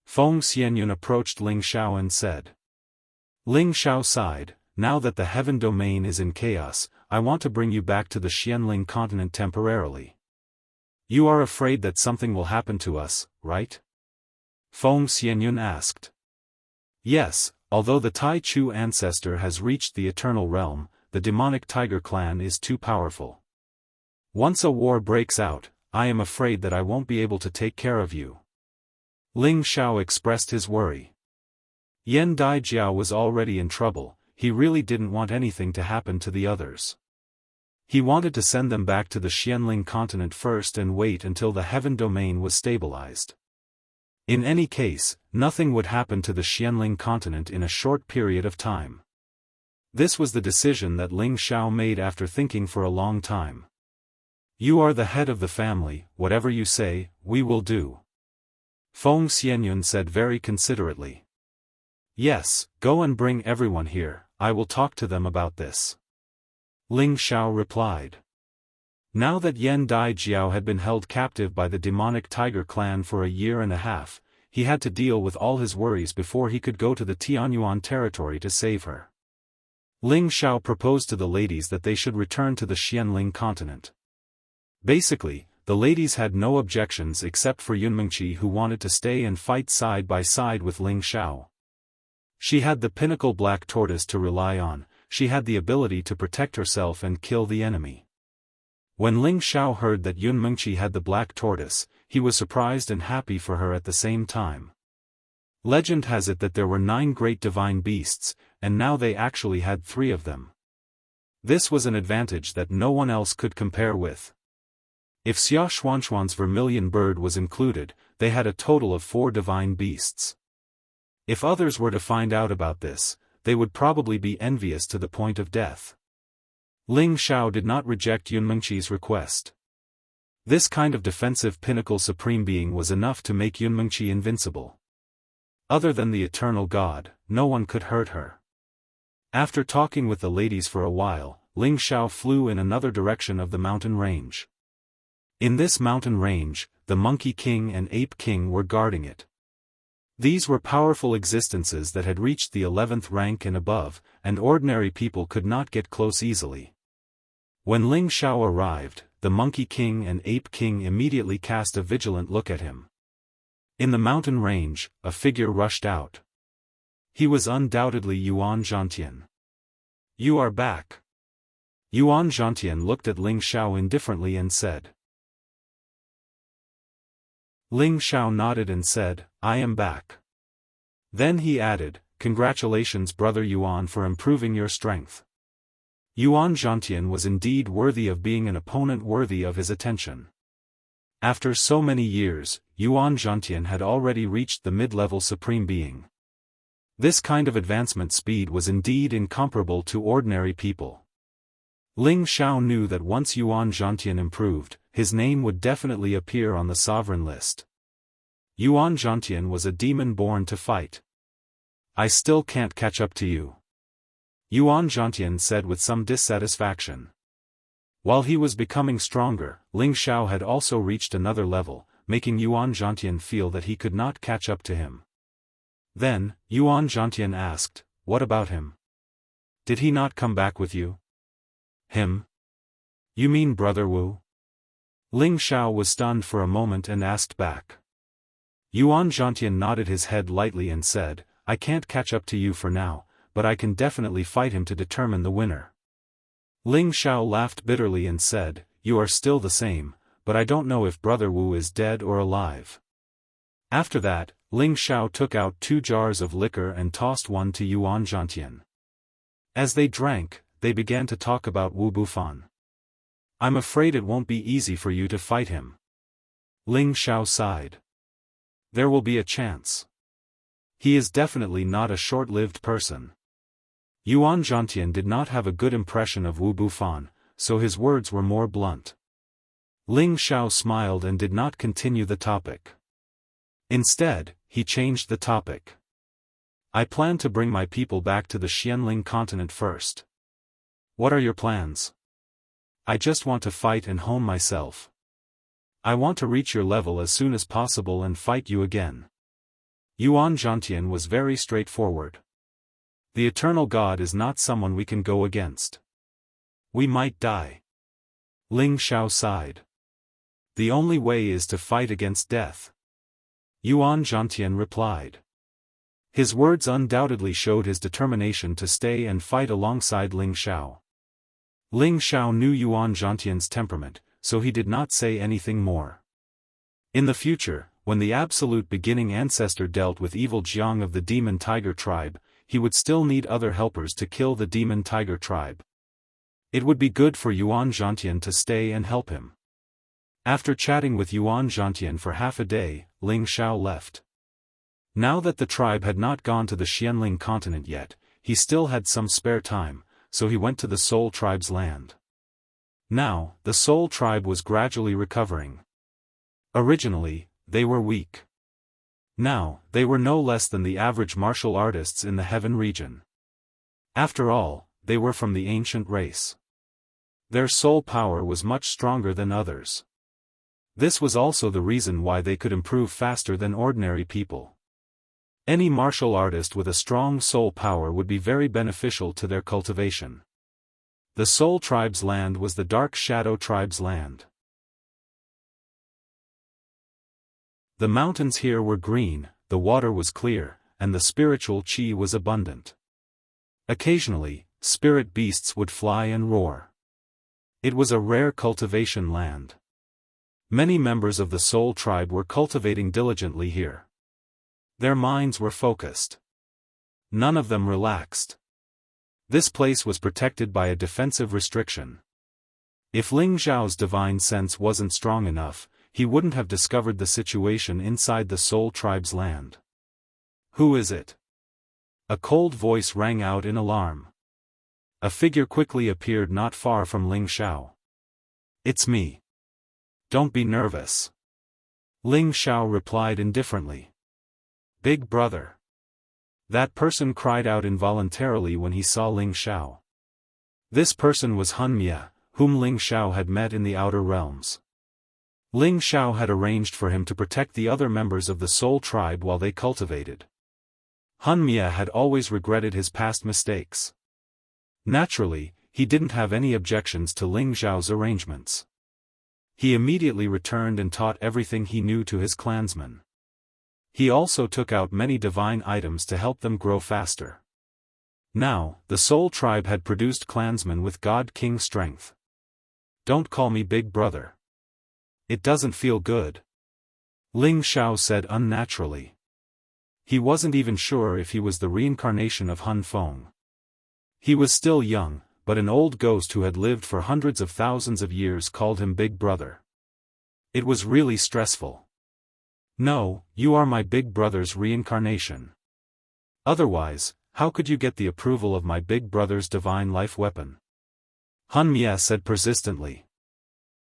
Feng Xianyun approached Ling Xiao and said. Ling Xiao sighed, "Now that the heaven domain is in chaos, I want to bring you back to the Xianling continent temporarily. You are afraid that something will happen to us, right?" Feng Xianyun asked. "Yes, although the Tai Chu ancestor has reached the eternal realm, the demonic Tiger clan is too powerful. Once a war breaks out, I am afraid that I won't be able to take care of you." Ling Xiao expressed his worry. Yan Daijiao was already in trouble, he really didn't want anything to happen to the others. He wanted to send them back to the Xianling continent first and wait until the heaven domain was stabilized. In any case, nothing would happen to the Xianling continent in a short period of time. This was the decision that Ling Xiao made after thinking for a long time. "You are the head of the family, whatever you say, we will do." Feng Xianyun said very considerately. "Yes, go and bring everyone here, I will talk to them about this." Ling Xiao replied. Now that Yan Daijiao had been held captive by the demonic Tiger clan for a year and a half, he had to deal with all his worries before he could go to the Tianyuan territory to save her. Ling Xiao proposed to the ladies that they should return to the Xianling continent. Basically, the ladies had no objections except for Yunmengqi, who wanted to stay and fight side by side with Ling Xiao. She had the pinnacle black tortoise to rely on, she had the ability to protect herself and kill the enemy. When Ling Xiao heard that Yunmengqi had the black tortoise, he was surprised and happy for her at the same time. Legend has it that there were 9 great divine beasts, and now they actually had 3 of them. This was an advantage that no one else could compare with. If Xia Xuanxuan's vermilion bird was included, they had a total of 4 divine beasts. If others were to find out about this, they would probably be envious to the point of death. Ling Xiao did not reject Yunmengqi's request. This kind of defensive pinnacle supreme being was enough to make Yunmengqi invincible. Other than the eternal god, no one could hurt her. After talking with the ladies for a while, Ling Xiao flew in another direction of the mountain range. In this mountain range, the Monkey King and Ape King were guarding it. These were powerful existences that had reached the 11th rank and above, and ordinary people could not get close easily. When Ling Xiao arrived, the Monkey King and Ape King immediately cast a vigilant look at him. In the mountain range, a figure rushed out. He was undoubtedly Yuan Zhantian. You are back. Yuan Zhantian looked at Ling Xiao indifferently and said. Ling Xiao nodded and said, I am back. Then he added, Congratulations Brother Yuan for improving your strength. Yuan Zhantian was indeed worthy of being an opponent worthy of his attention. After so many years, Yuan Zhantian had already reached the mid-level supreme being. This kind of advancement speed was indeed incomparable to ordinary people. Ling Xiao knew that once Yuan Zhantian improved, his name would definitely appear on the sovereign list. Yuan Zhantian was a demon born to fight. I still can't catch up to you. Yuan Zhantian said with some dissatisfaction. While he was becoming stronger, Ling Xiao had also reached another level, making Yuan Zhantian feel that he could not catch up to him. Then, Yuan Zhantian asked, What about him? Did he not come back with you? Him? You mean Brother Wu? Ling Xiao was stunned for a moment and asked back. Yuan Zhantian nodded his head lightly and said, I can't catch up to you for now, but I can definitely fight him to determine the winner. Ling Xiao laughed bitterly and said, You are still the same, but I don't know if Brother Wu is dead or alive. After that, Ling Xiao took out 2 jars of liquor and tossed one to Yuan Zhantian. As they drank, they began to talk about Wu Bufan. I'm afraid it won't be easy for you to fight him. Ling Xiao sighed. There will be a chance. He is definitely not a short-lived person. Yuan Zhantian did not have a good impression of Wu Bufan, so his words were more blunt. Ling Xiao smiled and did not continue the topic. Instead, he changed the topic. I plan to bring my people back to the Xianling continent first. What are your plans? I just want to fight and hone myself. I want to reach your level as soon as possible and fight you again. Yuan Zhantian was very straightforward. The eternal God is not someone we can go against. We might die. Ling Xiao sighed. The only way is to fight against death. Yuan Zhantian replied. His words undoubtedly showed his determination to stay and fight alongside Ling Xiao. Ling Xiao knew Yuan Zhantian's temperament, so he did not say anything more. In the future, when the absolute beginning ancestor dealt with evil Jianghu of the demon tiger tribe, he would still need other helpers to kill the demon tiger tribe. It would be good for Yuan Zhantian to stay and help him. After chatting with Yuan Zhantian for half a day, Ling Xiao left. Now that the tribe had not gone to the Xianling continent yet, he still had some spare time, so he went to the Soul tribe's land. Now, the Soul tribe was gradually recovering. Originally, they were weak. Now, they were no less than the average martial artists in the Heaven region. After all, they were from the ancient race. Their soul power was much stronger than others. This was also the reason why they could improve faster than ordinary people. Any martial artist with a strong soul power would be very beneficial to their cultivation. The Soul tribe's land was the Dark Shadow tribe's land. The mountains here were green, the water was clear, and the spiritual qi was abundant. Occasionally, spirit beasts would fly and roar. It was a rare cultivation land. Many members of the Soul tribe were cultivating diligently here. Their minds were focused. None of them relaxed. This place was protected by a defensive restriction. If Ling Xiao's divine sense wasn't strong enough, he wouldn't have discovered the situation inside the Soul tribe's land. Who is it? A cold voice rang out in alarm. A figure quickly appeared not far from Ling Xiao. It's me. Don't be nervous. Ling Xiao replied indifferently. Big brother. That person cried out involuntarily when he saw Ling Xiao. This person was Han Mia, whom Ling Xiao had met in the outer realms. Ling Xiao had arranged for him to protect the other members of the Soul tribe while they cultivated. Han Mia had always regretted his past mistakes. Naturally, he didn't have any objections to Ling Xiao's arrangements. He immediately returned and taught everything he knew to his clansmen. He also took out many divine items to help them grow faster. Now, the Soul Tribe had produced clansmen with God King strength. Don't call me big brother. It doesn't feel good. Ling Xiao said unnaturally. He wasn't even sure if he was the reincarnation of Hun Feng. He was still young, but an old ghost who had lived for hundreds of thousands of years called him big brother. It was really stressful. No, you are my big brother's reincarnation. Otherwise, how could you get the approval of my big brother's divine life weapon? Hun Mie said persistently.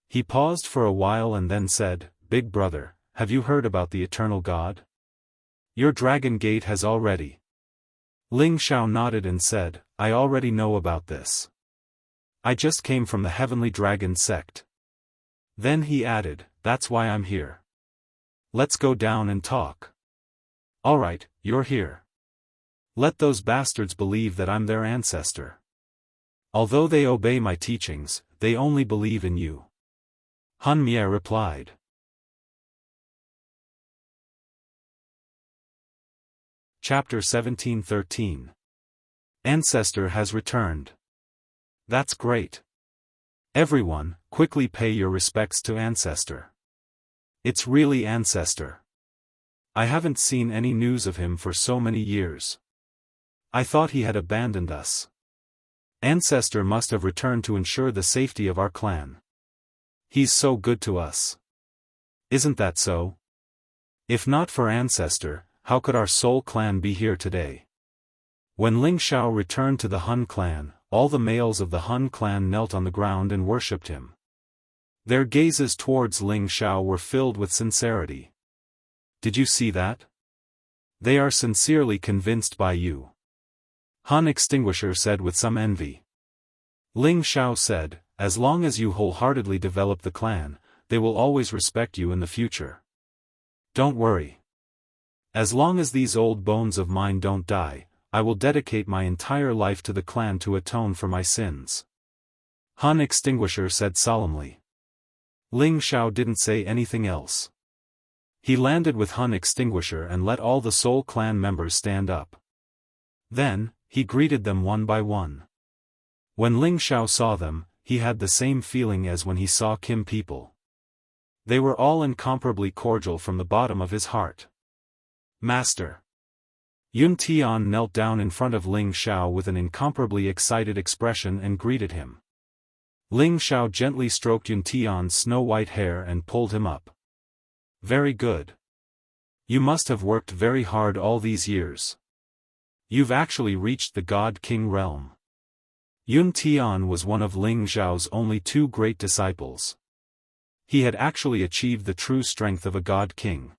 He paused for a while and then said, Big brother, have you heard about the eternal God? Your dragon gate has already. Ling Xiao nodded and said, I already know about this. I just came from the Heavenly Dragon sect. Then he added, that's why I'm here. Let's go down and talk. Alright, you're here. Let those bastards believe that I'm their ancestor. Although they obey my teachings, they only believe in you. Hun Mie replied. Chapter 1713. Ancestor has returned. That's great. Everyone, quickly pay your respects to Ancestor. It's really Ancestor. I haven't seen any news of him for so many years. I thought he had abandoned us. Ancestor must have returned to ensure the safety of our clan. He's so good to us. Isn't that so? If not for Ancestor, how could our soul clan be here today? When Ling Xiao returned to the Hun clan, all the males of the Hun clan knelt on the ground and worshipped him. Their gazes towards Ling Xiao were filled with sincerity. Did you see that? They are sincerely convinced by you. Hun Extinguisher said with some envy. Ling Xiao said, as long as you wholeheartedly develop the clan, they will always respect you in the future. Don't worry. As long as these old bones of mine don't die, I will dedicate my entire life to the clan to atone for my sins. Hun Extinguisher said solemnly. Ling Xiao didn't say anything else. He landed with Hun Extinguisher and let all the Soul Clan members stand up. Then, he greeted them one by one. When Ling Xiao saw them, he had the same feeling as when he saw Kim people. They were all incomparably cordial from the bottom of his heart. Master. Yun Tian knelt down in front of Ling Xiao with an incomparably excited expression and greeted him. Ling Xiao gently stroked Yun Tian's snow-white hair and pulled him up. Very good. You must have worked very hard all these years. You've actually reached the God King realm. Yun Tian was one of Ling Xiao's only two great disciples. He had actually achieved the true strength of a God King.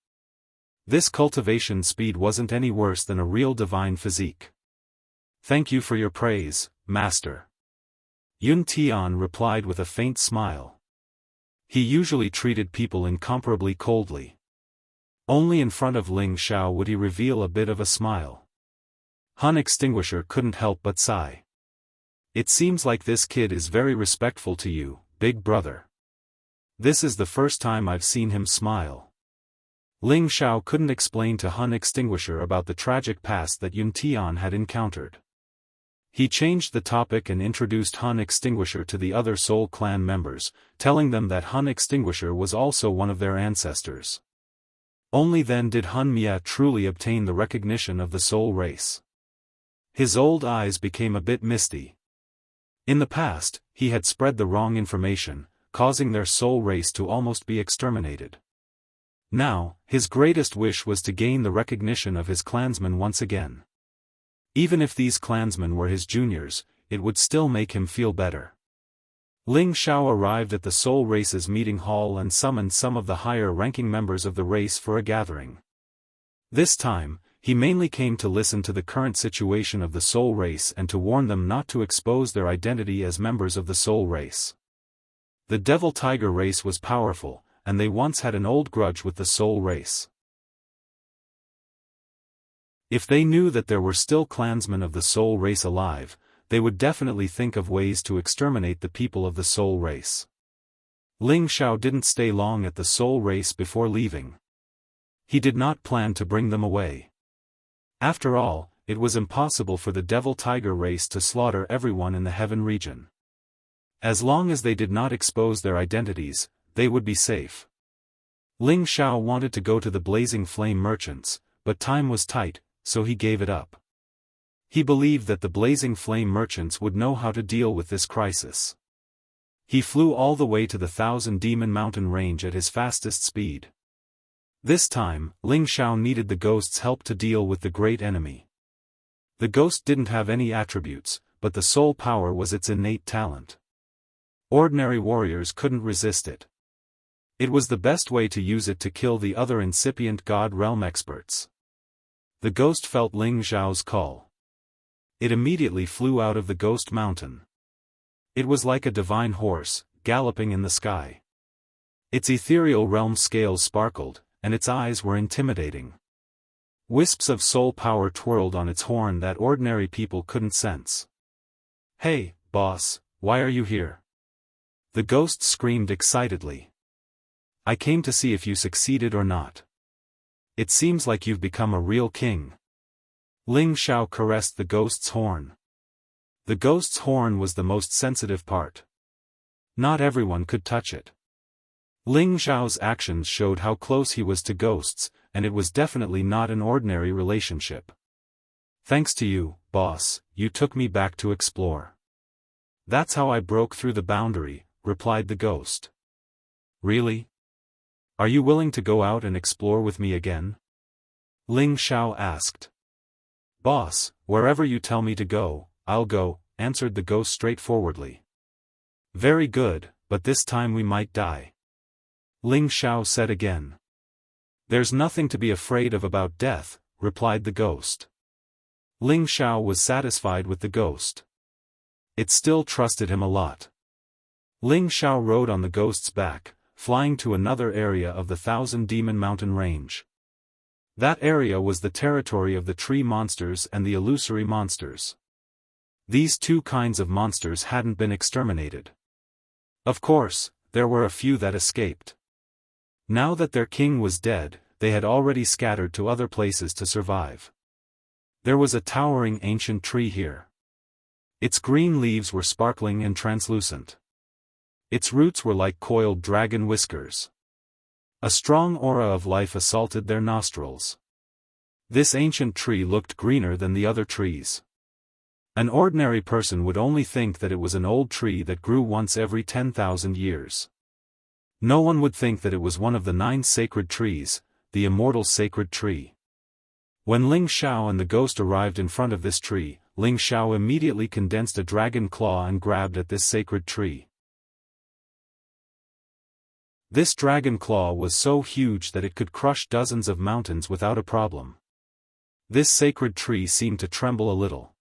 This cultivation speed wasn't any worse than a real divine physique. Thank you for your praise, Master. Yun Tian replied with a faint smile. He usually treated people incomparably coldly. Only in front of Ling Xiao would he reveal a bit of a smile. Hun Extinguisher couldn't help but sigh. It seems like this kid is very respectful to you, big brother. This is the first time I've seen him smile. Ling Xiao couldn't explain to Hun Extinguisher about the tragic past that Yun Tian had encountered. He changed the topic and introduced Hun Extinguisher to the other Soul Clan members, telling them that Hun Extinguisher was also one of their ancestors. Only then did Hun Mie truly obtain the recognition of the soul race. His old eyes became a bit misty. In the past, he had spread the wrong information, causing their soul race to almost be exterminated. Now, his greatest wish was to gain the recognition of his clansmen once again. Even if these clansmen were his juniors, it would still make him feel better. Ling Xiao arrived at the Soul Race's meeting hall and summoned some of the higher-ranking members of the race for a gathering. This time, he mainly came to listen to the current situation of the Soul Race and to warn them not to expose their identity as members of the Soul Race. The Devil Tiger race was powerful, and they once had an old grudge with the Soul Race. If they knew that there were still clansmen of the Soul Race alive, they would definitely think of ways to exterminate the people of the Soul Race. Ling Xiao didn't stay long at the Soul Race before leaving. He did not plan to bring them away. After all, it was impossible for the devil-tiger race to slaughter everyone in the heaven region. As long as they did not expose their identities, they would be safe. Ling Xiao wanted to go to the Blazing Flame merchants, but time was tight, so he gave it up. He believed that the Blazing Flame merchants would know how to deal with this crisis. He flew all the way to the Thousand Demon Mountain range at his fastest speed. This time, Ling Xiao needed the ghost's help to deal with the great enemy. The ghost didn't have any attributes, but the soul power was its innate talent. Ordinary warriors couldn't resist it. It was the best way to use it to kill the other incipient God Realm experts. The ghost felt Ling Xiao's call. It immediately flew out of the ghost mountain. It was like a divine horse, galloping in the sky. Its ethereal realm scales sparkled, and its eyes were intimidating. Wisps of soul power twirled on its horn that ordinary people couldn't sense. "Hey, boss, why are you here?" The ghost screamed excitedly. "I came to see if you succeeded or not. It seems like you've become a real king." Ling Xiao caressed the ghost's horn. The ghost's horn was the most sensitive part. Not everyone could touch it. Ling Xiao's actions showed how close he was to ghosts, and it was definitely not an ordinary relationship. "Thanks to you, boss, you took me back to explore." "That's how I broke through the boundary," replied the ghost. "Really? Are you willing to go out and explore with me again?" Ling Xiao asked. "Boss, wherever you tell me to go, I'll go," answered the ghost straightforwardly. "Very good, but this time we might die," Ling Xiao said again. "There's nothing to be afraid of about death," replied the ghost. Ling Xiao was satisfied with the ghost. It still trusted him a lot. Ling Xiao rode on the ghost's back, flying to another area of the Thousand Demon Mountain range. That area was the territory of the tree monsters and the illusory monsters. These two kinds of monsters hadn't been exterminated. Of course, there were a few that escaped. Now that their king was dead, they had already scattered to other places to survive. There was a towering ancient tree here. Its green leaves were sparkling and translucent. Its roots were like coiled dragon whiskers. A strong aura of life assaulted their nostrils. This ancient tree looked greener than the other trees. An ordinary person would only think that it was an old tree that grew once every 10,000 years. No one would think that it was one of the 9 sacred trees, the immortal sacred tree. When Ling Xiao and the ghost arrived in front of this tree, Ling Xiao immediately condensed a dragon claw and grabbed at this sacred tree. This dragon claw was so huge that it could crush dozens of mountains without a problem. This sacred tree seemed to tremble a little.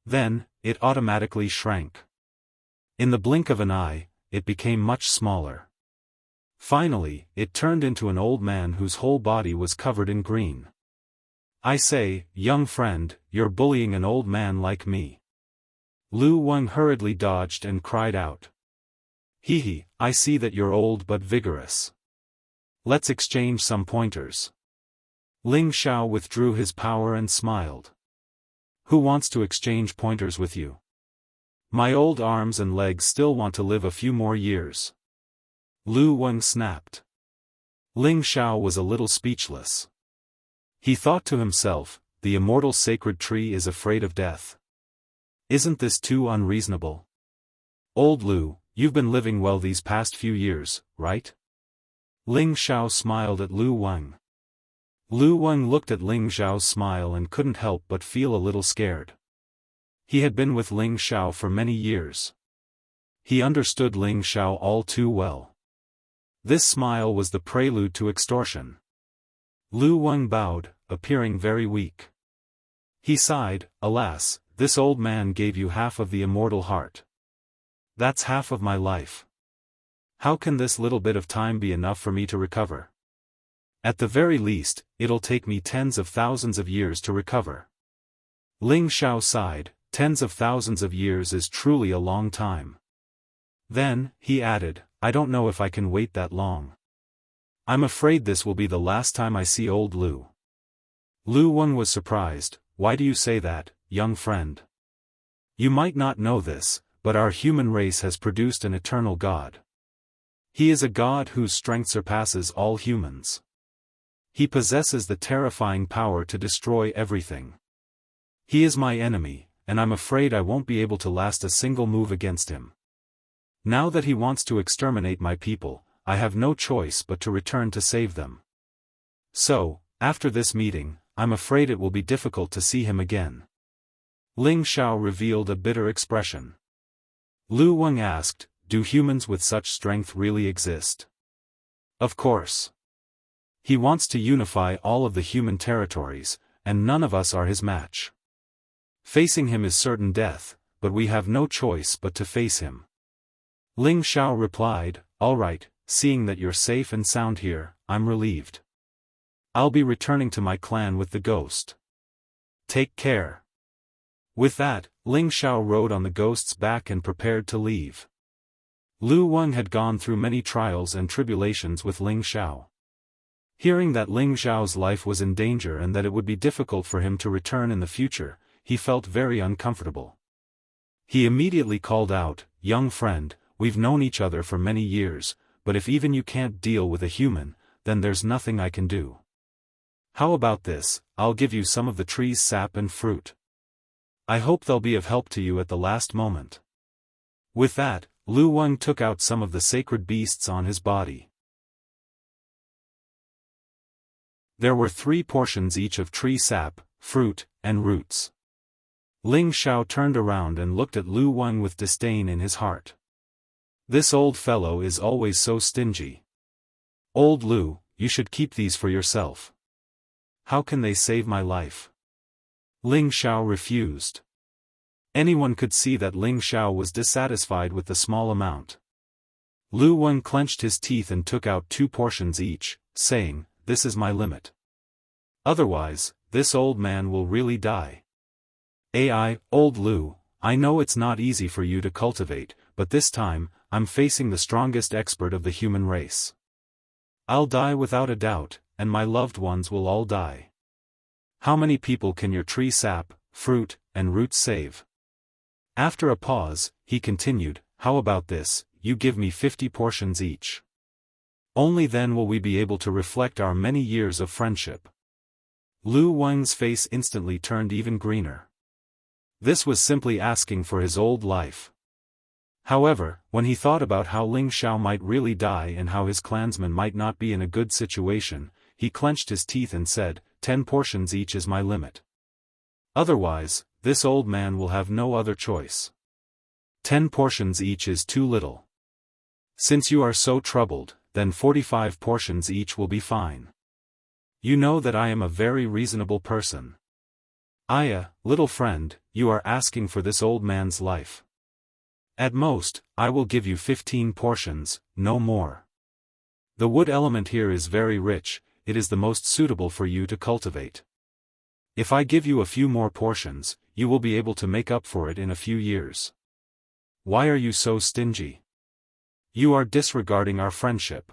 Then, it automatically shrank. In the blink of an eye, it became much smaller. Finally, it turned into an old man whose whole body was covered in green. "I say, young friend, you're bullying an old man like me." Lu Wang hurriedly dodged and cried out. "Hee, I see that you're old but vigorous. Let's exchange some pointers." Ling Xiao withdrew his power and smiled. "Who wants to exchange pointers with you? My old arms and legs still want to live a few more years." Lu Wang snapped. Ling Xiao was a little speechless. He thought to himself, the immortal sacred tree is afraid of death. Isn't this too unreasonable? "Old Lu, you've been living well these past few years, right?" Ling Xiao smiled at Lu Wang. Lu Wang looked at Ling Xiao's smile and couldn't help but feel a little scared. He had been with Ling Xiao for many years. He understood Ling Xiao all too well. This smile was the prelude to extortion. Lu Wang bowed, appearing very weak. He sighed, "Alas, this old man gave you half of the immortal heart. That's half of my life. How can this little bit of time be enough for me to recover? At the very least, it'll take me tens of thousands of years to recover." Ling Xiao sighed, "Tens of thousands of years is truly a long time." Then, he added, "I don't know if I can wait that long. I'm afraid this will be the last time I see old Lu." Lu Wang was surprised, why do you say that, young friend? You might not know this, but our human race has produced an eternal God. He is a God whose strength surpasses all humans. He possesses the terrifying power to destroy everything. He is my enemy, and I'm afraid I won't be able to last a single move against him. Now that he wants to exterminate my people, I have no choice but to return to save them. So, after this meeting, I'm afraid it will be difficult to see him again. Ling Xiao revealed a bitter expression. Lu Weng asked, do humans with such strength really exist? Of course. He wants to unify all of the human territories, and none of us are his match. Facing him is certain death, but we have no choice but to face him. Ling Xiao replied, all right, seeing that you're safe and sound here, I'm relieved. I'll be returning to my clan with the ghost. Take care. With that, Ling Xiao rode on the ghost's back and prepared to leave. Lu Weng had gone through many trials and tribulations with Ling Xiao. Hearing that Ling Xiao's life was in danger and that it would be difficult for him to return in the future, he felt very uncomfortable. He immediately called out, young friend, we've known each other for many years, but if even you can't deal with a human, then there's nothing I can do. How about this, I'll give you some of the tree's sap and fruit. I hope they'll be of help to you at the last moment. With that, Lu Weng took out some of the sacred beasts on his body. There were 3 portions each of tree sap, fruit, and roots. Ling Xiao turned around and looked at Lu Weng with disdain in his heart. This old fellow is always so stingy. Old Lu, you should keep these for yourself. How can they save my life? Ling Xiao refused. Anyone could see that Ling Xiao was dissatisfied with the small amount. Lu Weng clenched his teeth and took out 2 portions each, saying, this is my limit. Otherwise, this old man will really die. Old Lu, I know it's not easy for you to cultivate, but this time, I'm facing the strongest expert of the human race. I'll die without a doubt, and my loved ones will all die. How many people can your tree sap, fruit, and roots save? After a pause, he continued, how about this, you give me 50 portions each. Only then will we be able to reflect our many years of friendship. Lu Weng's face instantly turned even greener. This was simply asking for his old life. However, when he thought about how Ling Xiao might really die and how his clansmen might not be in a good situation, he clenched his teeth and said, 10 portions each is my limit. Otherwise, this old man will have no other choice. 10 portions each is too little. Since you are so troubled, then 45 portions each will be fine. You know that I am a very reasonable person. Little friend, you are asking for this old man's life. At most, I will give you 15 portions, no more. The wood element here is very rich, it is the most suitable for you to cultivate. If I give you a few more portions, you will be able to make up for it in a few years. Why are you so stingy? You are disregarding our friendship.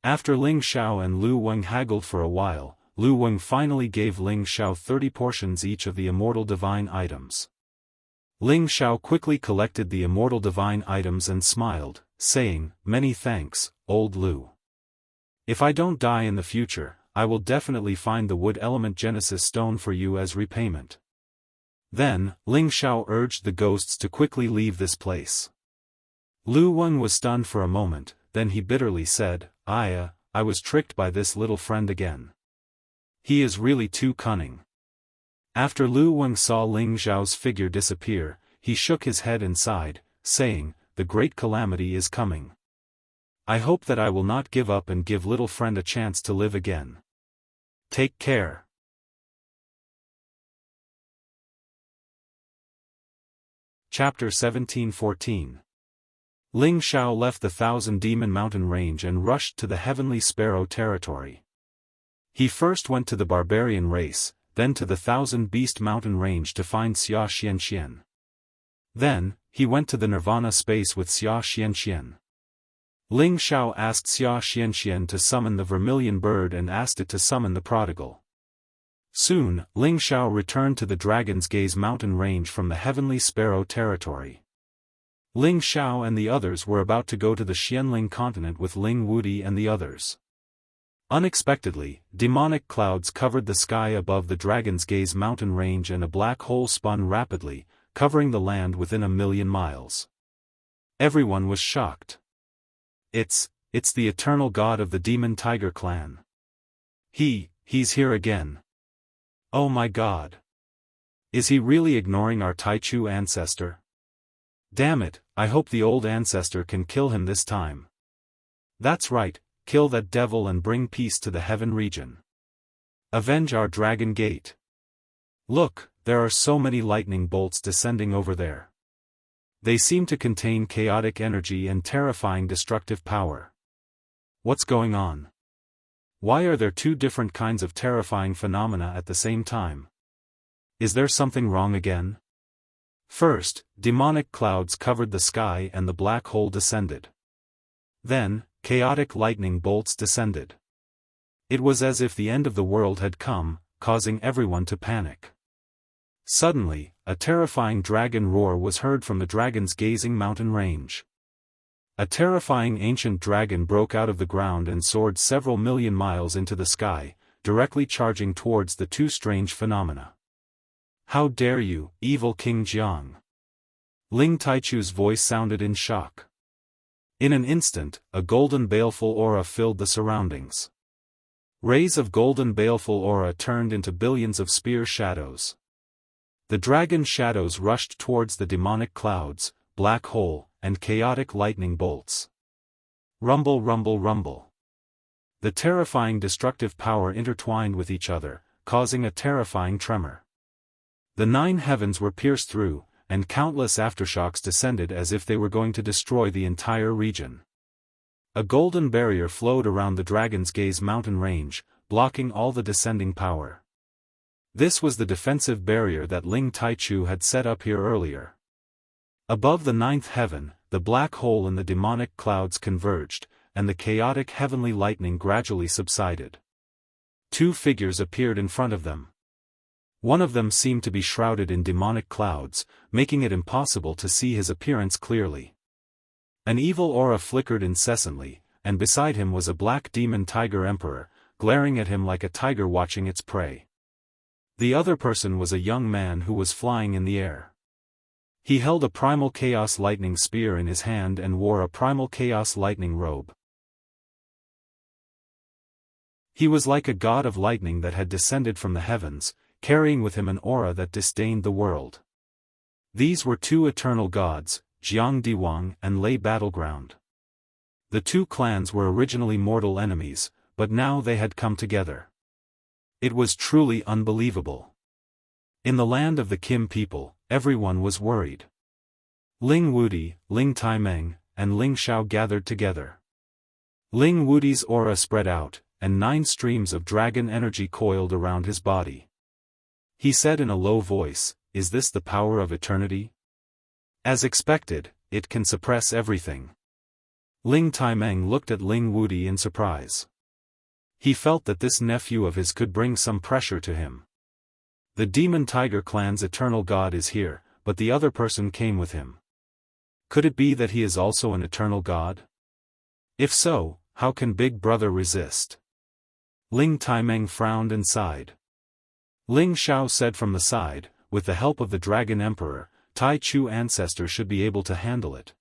After Ling Xiao and Lu Weng haggled for a while, Lu Weng finally gave Ling Xiao 30 portions each of the immortal divine items. Ling Xiao quickly collected the immortal divine items and smiled, saying, many thanks, old Lu. If I don't die in the future, I will definitely find the wood element Genesis stone for you as repayment. Then, Ling Xiao urged the ghosts to quickly leave this place. Lu Weng was stunned for a moment, then he bitterly said, I was tricked by this little friend again. He is really too cunning. After Lu Weng saw Ling Xiao's figure disappear, he shook his head and sighed, saying, the great calamity is coming. I hope that I will not give up and give little friend a chance to live again. Take care. Chapter 17:14. Ling Xiao left the Thousand Demon Mountain Range and rushed to the Heavenly Sparrow territory. He first went to the barbarian race, then to the Thousand Beast Mountain Range to find Wuxia Xianxia. Then, he went to the Nirvana space with Wuxia Xianxia. Ling Xiao asked Wuxia Xianxia to summon the vermilion bird and asked it to summon the prodigal. Soon, Ling Xiao returned to the Dragon's Gaze mountain range from the Heavenly Sparrow territory. Ling Xiao and the others were about to go to the Xianling continent with Ling Wudi and the others. Unexpectedly, demonic clouds covered the sky above the Dragon's Gaze mountain range and a black hole spun rapidly, covering the land within 1,000,000 miles. Everyone was shocked. It's the eternal god of the Demon Tiger clan. He's here again. Oh my god. Is he really ignoring our Taichu ancestor? Damn it, I hope the old ancestor can kill him this time. That's right, kill that devil and bring peace to the heaven region. Avenge our dragon gate. Look, there are so many lightning bolts descending over there. They seem to contain chaotic energy and terrifying destructive power. What's going on? Why are there two different kinds of terrifying phenomena at the same time? Is there something wrong again? First, demonic clouds covered the sky and the black hole descended. Then, chaotic lightning bolts descended. It was as if the end of the world had come, causing everyone to panic. Suddenly, a terrifying dragon roar was heard from the Dragon's Gazing mountain range. A terrifying ancient dragon broke out of the ground and soared several million miles into the sky, directly charging towards the two strange phenomena. How dare you, evil King Jiang! Ling Taichu's voice sounded in shock. In an instant, a golden baleful aura filled the surroundings. Rays of golden baleful aura turned into billions of spear shadows. The dragon shadows rushed towards the demonic clouds, black hole, and chaotic lightning bolts. Rumble, rumble, rumble. The terrifying destructive power intertwined with each other, causing a terrifying tremor. The 9 heavens were pierced through, and countless aftershocks descended as if they were going to destroy the entire region. A golden barrier flowed around the Dragon's Gaze mountain range, blocking all the descending power. This was the defensive barrier that Ling Taichu had set up here earlier. Above the 9th heaven, the black hole and the demonic clouds converged, and the chaotic heavenly lightning gradually subsided. 2 figures appeared in front of them. One of them seemed to be shrouded in demonic clouds, making it impossible to see his appearance clearly. An evil aura flickered incessantly, and beside him was a black demon tiger emperor, glaring at him like a tiger watching its prey. The other person was a young man who was flying in the air. He held a primal chaos lightning spear in his hand and wore a primal chaos lightning robe. He was like a god of lightning that had descended from the heavens, carrying with him an aura that disdained the world. These were 2 eternal gods, Jiang Diwang and Lei Battleground. The 2 clans were originally mortal enemies, but now they had come together. It was truly unbelievable. In the land of the Kim people, everyone was worried. Ling Wudi, Ling Taimeng, and Ling Xiao gathered together. Ling Wudi's aura spread out, and 9 streams of dragon energy coiled around his body. He said in a low voice, "Is this the power of eternity?" As expected, it can suppress everything. Ling Taimeng looked at Ling Wudi in surprise. He felt that this nephew of his could bring some pressure to him. The Demon Tiger clan's eternal god is here, but the other person came with him. Could it be that he is also an eternal god? If so, how can Big Brother resist? Ling Taimeng frowned and sighed. Ling Xiao said from the side, with the help of the Dragon Emperor, Tai Chu ancestor should be able to handle it.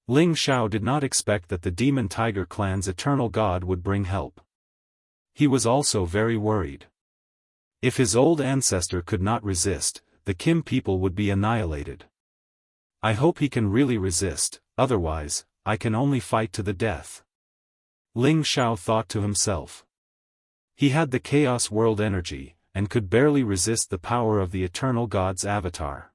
Ling Xiao did not expect that the Demon Tiger clan's eternal god would bring help. He was also very worried. If his old ancestor could not resist, the Kim people would be annihilated. I hope he can really resist, otherwise, I can only fight to the death. Ling Xiao thought to himself. He had the Chaos World energy, and could barely resist the power of the Eternal God's avatar.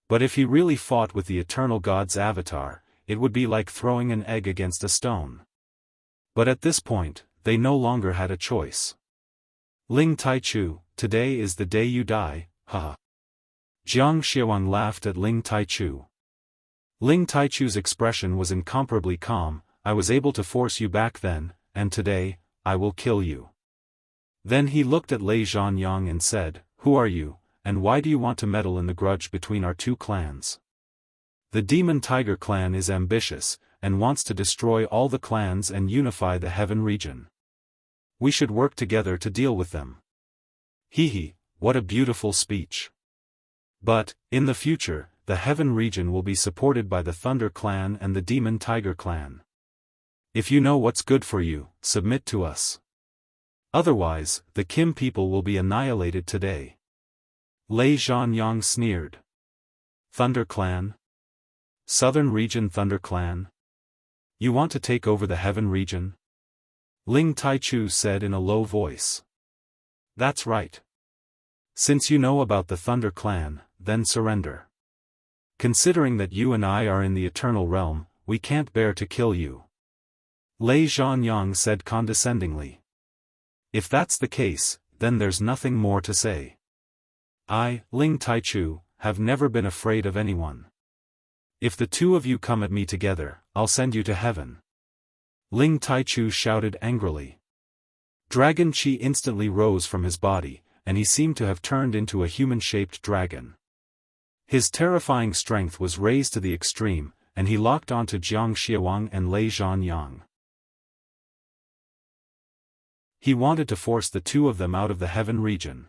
But if he really fought with the Eternal God's avatar, it would be like throwing an egg against a stone. But at this point, they no longer had a choice. Ling Taichu, today is the day you die, haha. Jiang Xiaowang laughed at Ling Taichu. Ling Taichu's expression was incomparably calm. I was able to force you back then, and today, I will kill you. Then he looked at Lei Zhanyang and said, "Who are you, and why do you want to meddle in the grudge between our two clans?" "The Demon Tiger clan is ambitious, and wants to destroy all the clans and unify the Heaven region. We should work together to deal with them." Hee, what a beautiful speech. "But, in the future, the Heaven region will be supported by the Thunder clan and the Demon Tiger clan. If you know what's good for you, submit to us. Otherwise, the Kim people will be annihilated today." Lei Zhanyang sneered. "Thunder clan? Southern region Thunder clan? You want to take over the Heaven region?" Ling Taichu said in a low voice. "That's right. Since you know about the Thunder clan, then surrender. Considering that you and I are in the Eternal Realm, we can't bear to kill you." Lei Zhanyang said condescendingly. "If that's the case, then there's nothing more to say. I, Ling Taichu, have never been afraid of anyone. If the two of you come at me together, I'll send you to heaven." Ling Taichu shouted angrily. Dragon Qi instantly rose from his body, and he seemed to have turned into a human-shaped dragon. His terrifying strength was raised to the extreme, and he locked onto Jiang Xiawang and Lei Zhanyang. He wanted to force the two of them out of the Heaven region.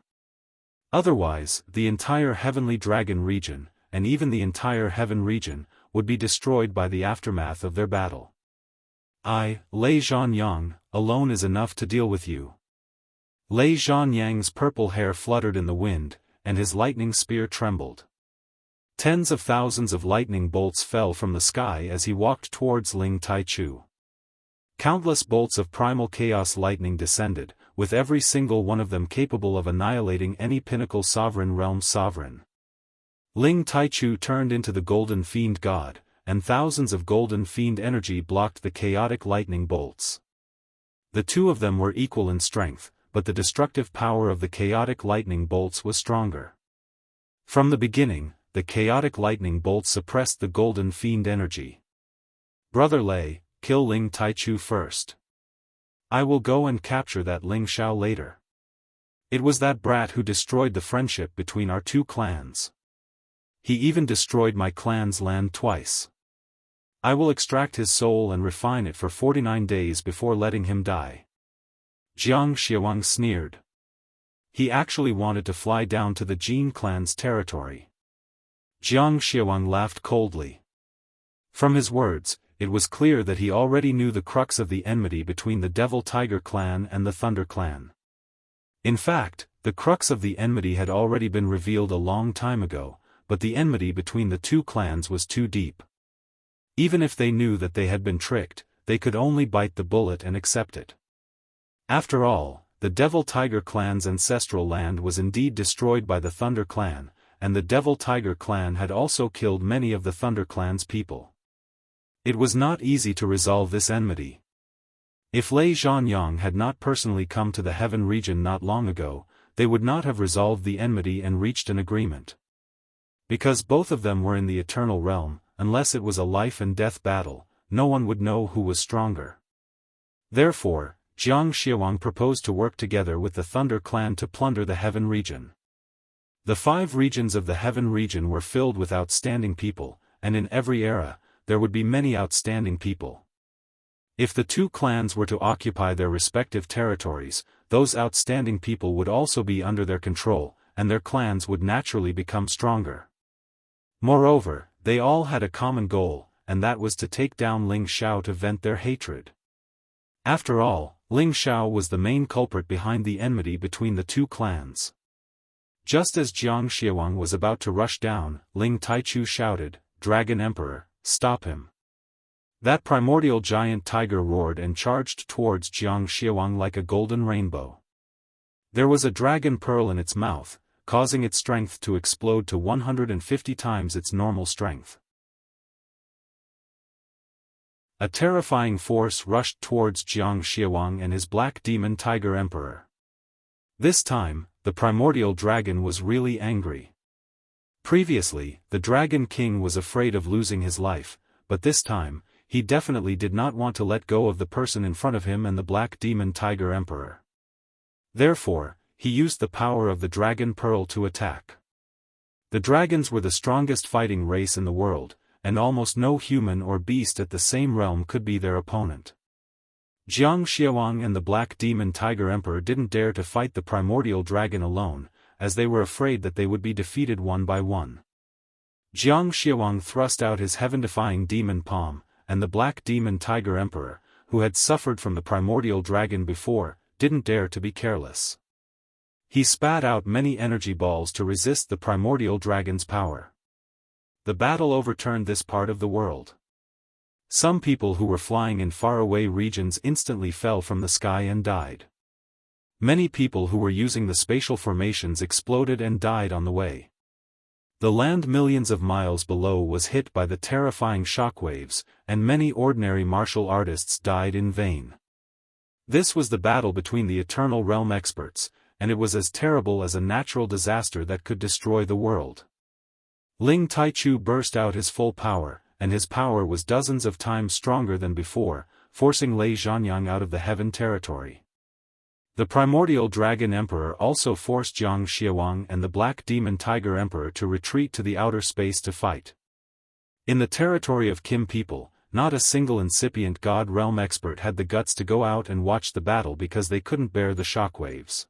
Otherwise, the entire Heavenly Dragon region, and even the entire Heaven region, would be destroyed by the aftermath of their battle. "I, Lei Zhanyang, alone is enough to deal with you." Lei Zhanyang's purple hair fluttered in the wind, and his lightning spear trembled. Tens of thousands of lightning bolts fell from the sky as he walked towards Ling Taichu. Countless bolts of primal chaos lightning descended, with every single one of them capable of annihilating any pinnacle sovereign realm sovereign. Ling Taichu turned into the Golden Fiend God, and thousands of Golden Fiend energy blocked the chaotic lightning bolts. The two of them were equal in strength, but the destructive power of the chaotic lightning bolts was stronger. From the beginning, the chaotic lightning bolts suppressed the Golden Fiend energy. "Brother Lei, kill Ling Taichu first. I will go and capture that Ling Xiao later. It was that brat who destroyed the friendship between our two clans. He even destroyed my clan's land twice. I will extract his soul and refine it for 49 days before letting him die." Jiang Xiawang sneered. He actually wanted to fly down to the Jin clan's territory. Jiang Xiawang laughed coldly. From his words, it was clear that he already knew the crux of the enmity between the Devil Tiger clan and the Thunder clan. In fact, the crux of the enmity had already been revealed a long time ago, but the enmity between the two clans was too deep. Even if they knew that they had been tricked, they could only bite the bullet and accept it. After all, the Devil Tiger clan's ancestral land was indeed destroyed by the Thunder clan, and the Devil Tiger clan had also killed many of the Thunder clan's people. It was not easy to resolve this enmity. If Lei Zhanyang had not personally come to the Heaven region not long ago, they would not have resolved the enmity and reached an agreement. Because both of them were in the Eternal Realm, unless it was a life-and-death battle, no one would know who was stronger. Therefore, Jiang Xiawang proposed to work together with the Thunder clan to plunder the Heaven region. The 5 regions of the Heaven region were filled with outstanding people, and in every era, there would be many outstanding people. If the two clans were to occupy their respective territories, those outstanding people would also be under their control, and their clans would naturally become stronger. Moreover, they all had a common goal, and that was to take down Ling Xiao to vent their hatred. After all, Ling Xiao was the main culprit behind the enmity between the two clans. Just as Jiang Xiawang was about to rush down, Ling Taichu shouted, "Dragon Emperor, stop him." That primordial giant tiger roared and charged towards Jiang Xiawang like a golden rainbow. There was a dragon pearl in its mouth, causing its strength to explode to 150 times its normal strength. A terrifying force rushed towards Jiang Xiawang and his black demon tiger emperor. This time, the primordial dragon was really angry. Previously, the Dragon King was afraid of losing his life, but this time, he definitely did not want to let go of the person in front of him and the Black Demon Tiger Emperor. Therefore, he used the power of the dragon pearl to attack. The dragons were the strongest fighting race in the world, and almost no human or beast at the same realm could be their opponent. Jianghu Xiaowang and the Black Demon Tiger Emperor didn't dare to fight the primordial dragon alone, as they were afraid that they would be defeated one by one. Jianghu Xiaowang thrust out his heaven-defying demon palm, and the Black Demon Tiger Emperor, who had suffered from the primordial dragon before, didn't dare to be careless. He spat out many energy balls to resist the primordial dragon's power. The battle overturned this part of the world. Some people who were flying in faraway regions instantly fell from the sky and died. Many people who were using the spatial formations exploded and died on the way. The land millions of miles below was hit by the terrifying shockwaves, and many ordinary martial artists died in vain. This was the battle between the Eternal Realm experts, and it was as terrible as a natural disaster that could destroy the world. Ling Taichu burst out his full power, and his power was dozens of times stronger than before, forcing Lei Zhanyang out of the heaven territory. The primordial dragon emperor also forced Jianghu Xiaowang and the Black Demon Tiger Emperor to retreat to the outer space to fight. In the territory of Kim people, not a single incipient God realm expert had the guts to go out and watch the battle because they couldn't bear the shockwaves.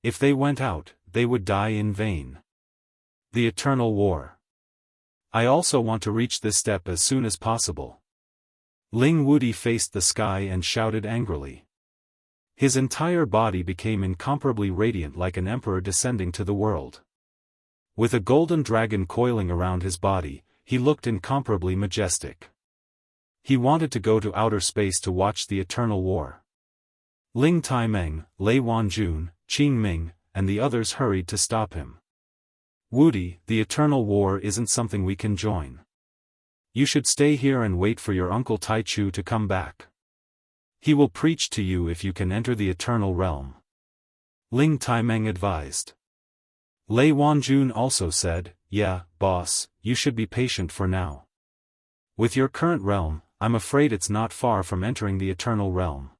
If they went out, they would die in vain. The Eternal War. I also want to reach this step as soon as possible. Ling Wudi faced the sky and shouted angrily. His entire body became incomparably radiant like an emperor descending to the world. With a golden dragon coiling around his body, he looked incomparably majestic. He wanted to go to outer space to watch the Eternal War. Ling Taimeng, Lei Wanjun, Qing Ming, and the others hurried to stop him. Wudi, the Eternal War isn't something we can join. You should stay here and wait for your uncle Taichu to come back. He will preach to you if you can enter the Eternal Realm. Ling Taimeng advised. Lei Wanjun also said, yeah, boss, you should be patient for now. With your current realm, I'm afraid it's not far from entering the Eternal Realm.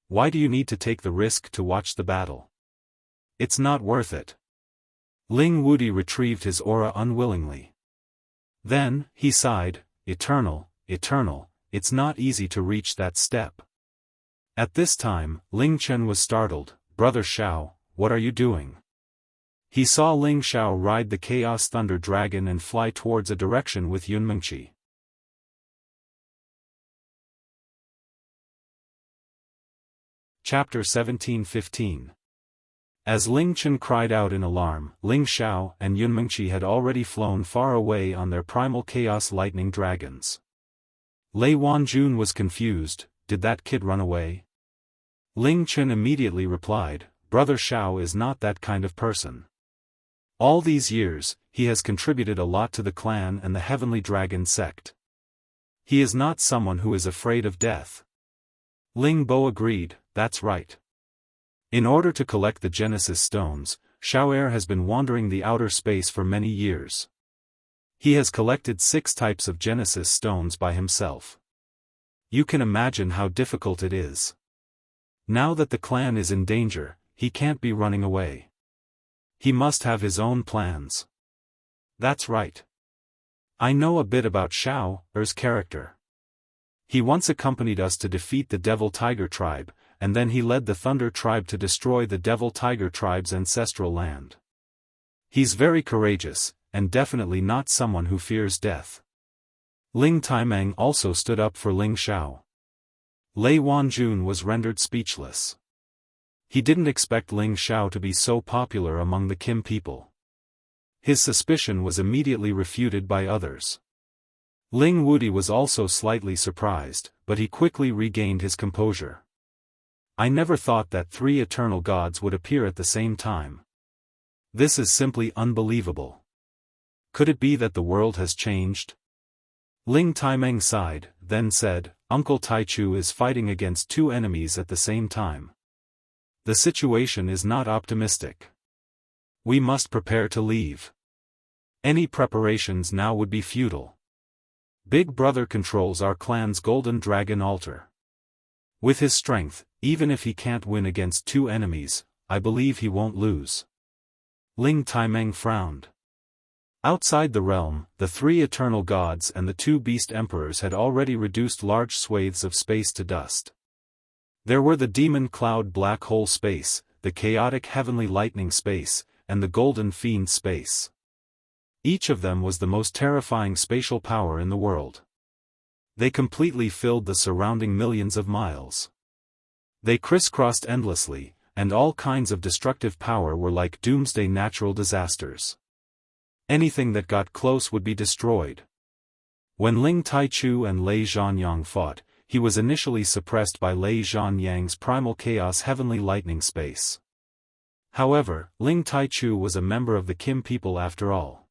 Why do you need to take the risk to watch the battle? It's not worth it. Ling Wudi retrieved his aura unwillingly. Then, he sighed, Eternal, it's not easy to reach that step. At this time, Ling Chen was startled. Brother Xiao, what are you doing? He saw Ling Xiao ride the Chaos Thunder Dragon and fly towards a direction with Yunmengqi. Chapter 17:15. As Ling Chen cried out in alarm, Ling Xiao and Yunmengqi had already flown far away on their primal chaos lightning dragons. Lei Wanjun was confused. Did that kid run away? Ling Chen immediately replied, Brother Xiao is not that kind of person. All these years, he has contributed a lot to the clan and the Heavenly Dragon sect. He is not someone who is afraid of death. Ling Bo agreed, that's right. In order to collect the Genesis stones, Xiao'er has been wandering the outer space for many years. He has collected 6 types of Genesis stones by himself. You can imagine how difficult it is. Now that the clan is in danger, he can't be running away. He must have his own plans. That's right. I know a bit about Xiao'er's character. He once accompanied us to defeat the Devil Tiger tribe, and then he led the Thunder tribe to destroy the Devil Tiger tribe's ancestral land. He's very courageous, and definitely not someone who fears death. Ling Taimeng also stood up for Ling Xiao. Lei Wanjun was rendered speechless. He didn't expect Ling Xiao to be so popular among the Kim people. His suspicion was immediately refuted by others. Ling Wudi was also slightly surprised, but he quickly regained his composure. I never thought that 3 eternal gods would appear at the same time. This is simply unbelievable. Could it be that the world has changed? Ling Taimeng sighed, then said, Uncle Taichu is fighting against 2 enemies at the same time. The situation is not optimistic. We must prepare to leave. Any preparations now would be futile. Big Brother controls our clan's golden dragon altar. With his strength, even if he can't win against two enemies, I believe he won't lose. Ling Taimeng frowned. Outside the realm, the three eternal gods and the two beast emperors had already reduced large swathes of space to dust. There were the demon cloud black hole space, the chaotic heavenly lightning space, and the golden fiend space. Each of them was the most terrifying spatial power in the world. They completely filled the surrounding millions of miles. They crisscrossed endlessly, and all kinds of destructive power were like doomsday natural disasters. Anything that got close would be destroyed. When Ling Taichu and Lei Zhanyang fought, he was initially suppressed by Lei Zhanyang's primal chaos heavenly lightning space. However, Ling Taichu was a member of the Kim people after all.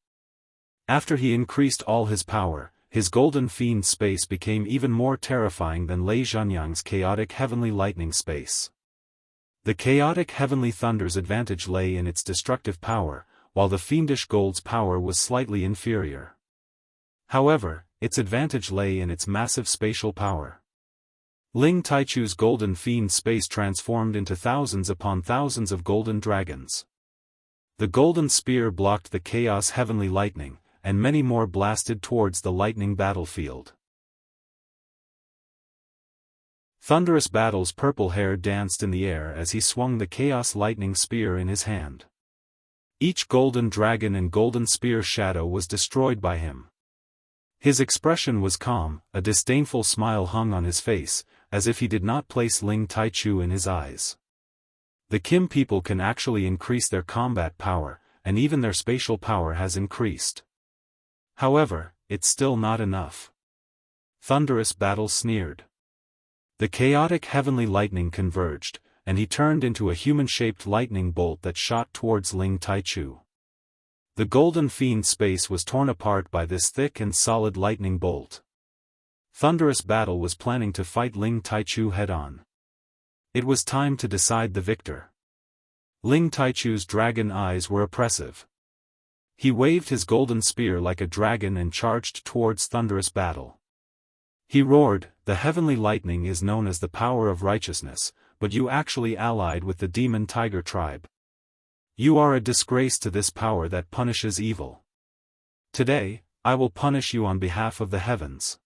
After he increased all his power, his golden fiend space became even more terrifying than Lei Zhanyang's chaotic heavenly lightning space. The chaotic heavenly thunder's advantage lay in its destructive power, while the fiendish gold's power was slightly inferior. However, its advantage lay in its massive spatial power. Ling Taichu's golden fiend space transformed into thousands upon thousands of golden dragons. The golden spear blocked the chaos heavenly lightning, and many more blasted towards the lightning battlefield. Thunderous Battle's purple hair danced in the air as he swung the chaos lightning spear in his hand. Each golden dragon and golden spear shadow was destroyed by him. His expression was calm, a disdainful smile hung on his face, as if he did not place Ling Taichu in his eyes. The Kim people can actually increase their combat power, and even their spatial power has increased. However, it's still not enough. Thunderous Battle sneered. The chaotic heavenly lightning converged, and he turned into a human-shaped lightning bolt that shot towards Ling Taichu. The golden fiend space was torn apart by this thick and solid lightning bolt. Thunderous Battle was planning to fight Ling Taichu head-on. It was time to decide the victor. Ling Taichu's dragon eyes were oppressive. He waved his golden spear like a dragon and charged towards Thunderous Battle. He roared, "The heavenly lightning is known as the power of righteousness, but you actually allied with the demon tiger tribe. You are a disgrace to this power that punishes evil. Today, I will punish you on behalf of the heavens."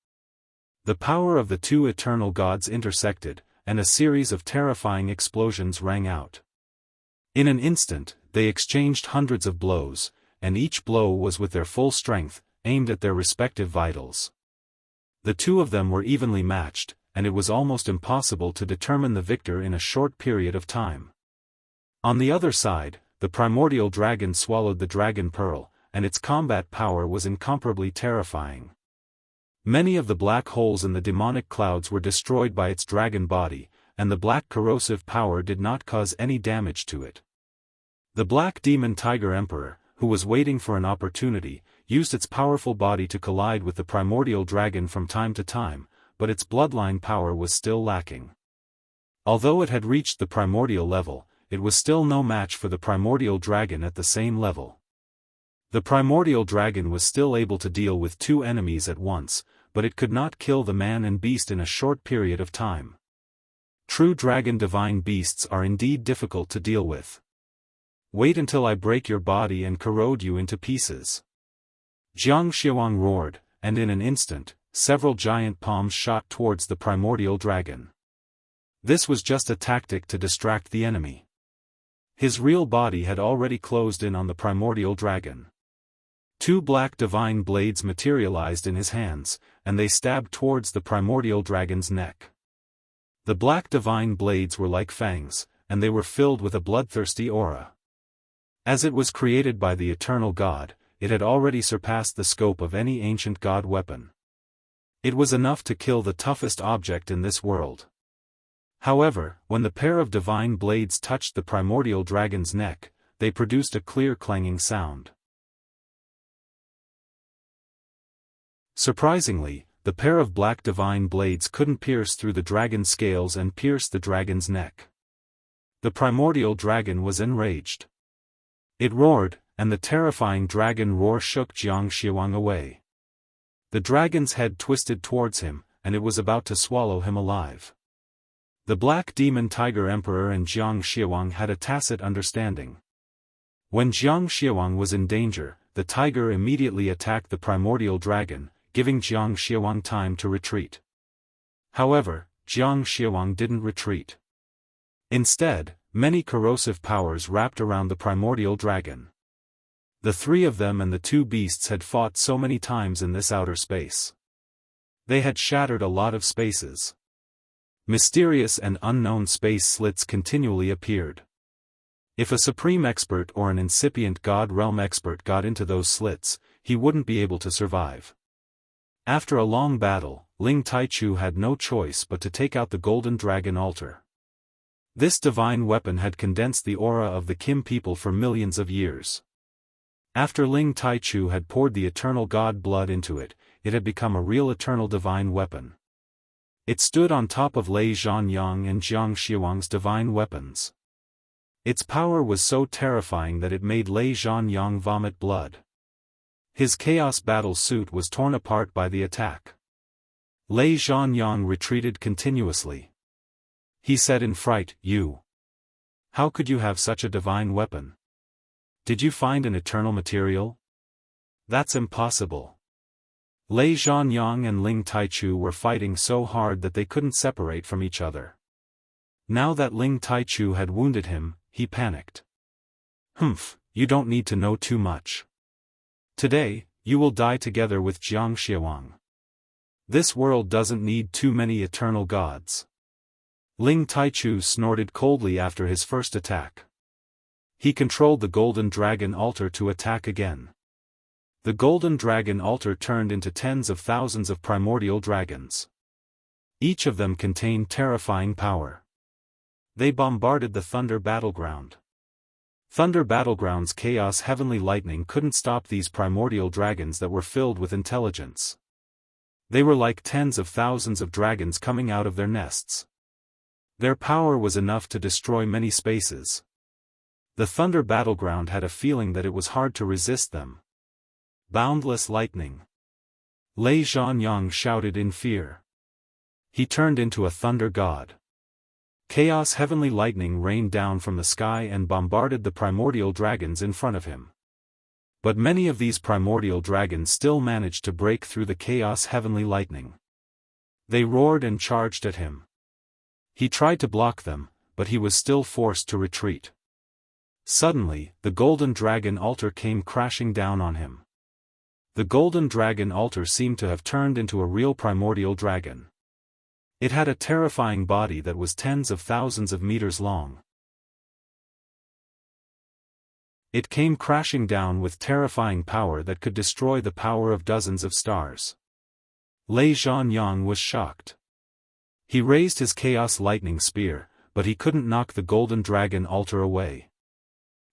The power of the two eternal gods intersected, and a series of terrifying explosions rang out. In an instant, they exchanged hundreds of blows, and each blow was with their full strength, aimed at their respective vitals. The two of them were evenly matched, and it was almost impossible to determine the victor in a short period of time. On the other side, the primordial dragon swallowed the dragon pearl, and its combat power was incomparably terrifying. Many of the black holes in the demonic clouds were destroyed by its dragon body, and the black corrosive power did not cause any damage to it. The black demon tiger emperor, who was waiting for an opportunity, used its powerful body to collide with the primordial dragon from time to time, but its bloodline power was still lacking. Although it had reached the primordial level, it was still no match for the primordial dragon at the same level. The primordial dragon was still able to deal with two enemies at once, but it could not kill the man and beast in a short period of time. True dragon divine beasts are indeed difficult to deal with. Wait until I break your body and corrode you into pieces. Jiang Xiaoang roared, and in an instant, several giant palms shot towards the primordial dragon. This was just a tactic to distract the enemy. His real body had already closed in on the primordial dragon. Two black divine blades materialized in his hands, and they stabbed towards the primordial dragon's neck. The black divine blades were like fangs, and they were filled with a bloodthirsty aura. As it was created by the eternal God, it had already surpassed the scope of any ancient god weapon. It was enough to kill the toughest object in this world. However, when the pair of divine blades touched the primordial dragon's neck, they produced a clear clanging sound. Surprisingly, the pair of black divine blades couldn't pierce through the dragon's scales and pierce the dragon's neck. The primordial dragon was enraged. It roared, and the terrifying dragon roar shook Jiang Xiaoang away. The dragon's head twisted towards him, and it was about to swallow him alive. The Black Demon Tiger Emperor and Jiang Xiawang had a tacit understanding. When Jiang Xiawang was in danger, the tiger immediately attacked the primordial dragon, giving Jiang Xiawang time to retreat. However, Jiang Xiawang didn't retreat. Instead, many corrosive powers wrapped around the primordial dragon. The three of them and the two beasts had fought so many times in this outer space. They had shattered a lot of spaces. Mysterious and unknown space slits continually appeared. If a supreme expert or an incipient God realm expert got into those slits, he wouldn't be able to survive. After a long battle, Ling Taichu had no choice but to take out the golden dragon altar. This divine weapon had condensed the aura of the Kim people for millions of years. After Ling Taichu had poured the eternal God blood into it, it had become a real eternal divine weapon. It stood on top of Lei Zhanyang and Jiang Xiawang's divine weapons. Its power was so terrifying that it made Lei Zhanyang vomit blood. His chaos battle suit was torn apart by the attack. Lei Zhanyang retreated continuously. He said in fright, "You! How could you have such a divine weapon? Did you find an eternal material? That's impossible." Lei Zhanyang and Ling Taichu were fighting so hard that they couldn't separate from each other. Now that Ling Taichu had wounded him, he panicked. "Humph, you don't need to know too much. Today, you will die together with Jiang Xiawang. This world doesn't need too many eternal gods." Ling Taichu snorted coldly after his first attack. He controlled the golden dragon altar to attack again. The golden dragon altar turned into tens of thousands of primordial dragons. Each of them contained terrifying power. They bombarded the Thunder Battleground. Thunder Battleground's chaos heavenly lightning couldn't stop these primordial dragons that were filled with intelligence. They were like tens of thousands of dragons coming out of their nests. Their power was enough to destroy many spaces. The Thunder Battleground had a feeling that it was hard to resist them. Boundless lightning. Lei Zhanyang shouted in fear. He turned into a thunder god. Chaos heavenly lightning rained down from the sky and bombarded the primordial dragons in front of him. But many of these primordial dragons still managed to break through the chaos heavenly lightning. They roared and charged at him. He tried to block them, but he was still forced to retreat. Suddenly, the golden dragon altar came crashing down on him. The golden dragon altar seemed to have turned into a real primordial dragon. It had a terrifying body that was tens of thousands of meters long. It came crashing down with terrifying power that could destroy the power of dozens of stars. Lei Zhanyang was shocked. He raised his chaos lightning spear, but he couldn't knock the golden dragon altar away.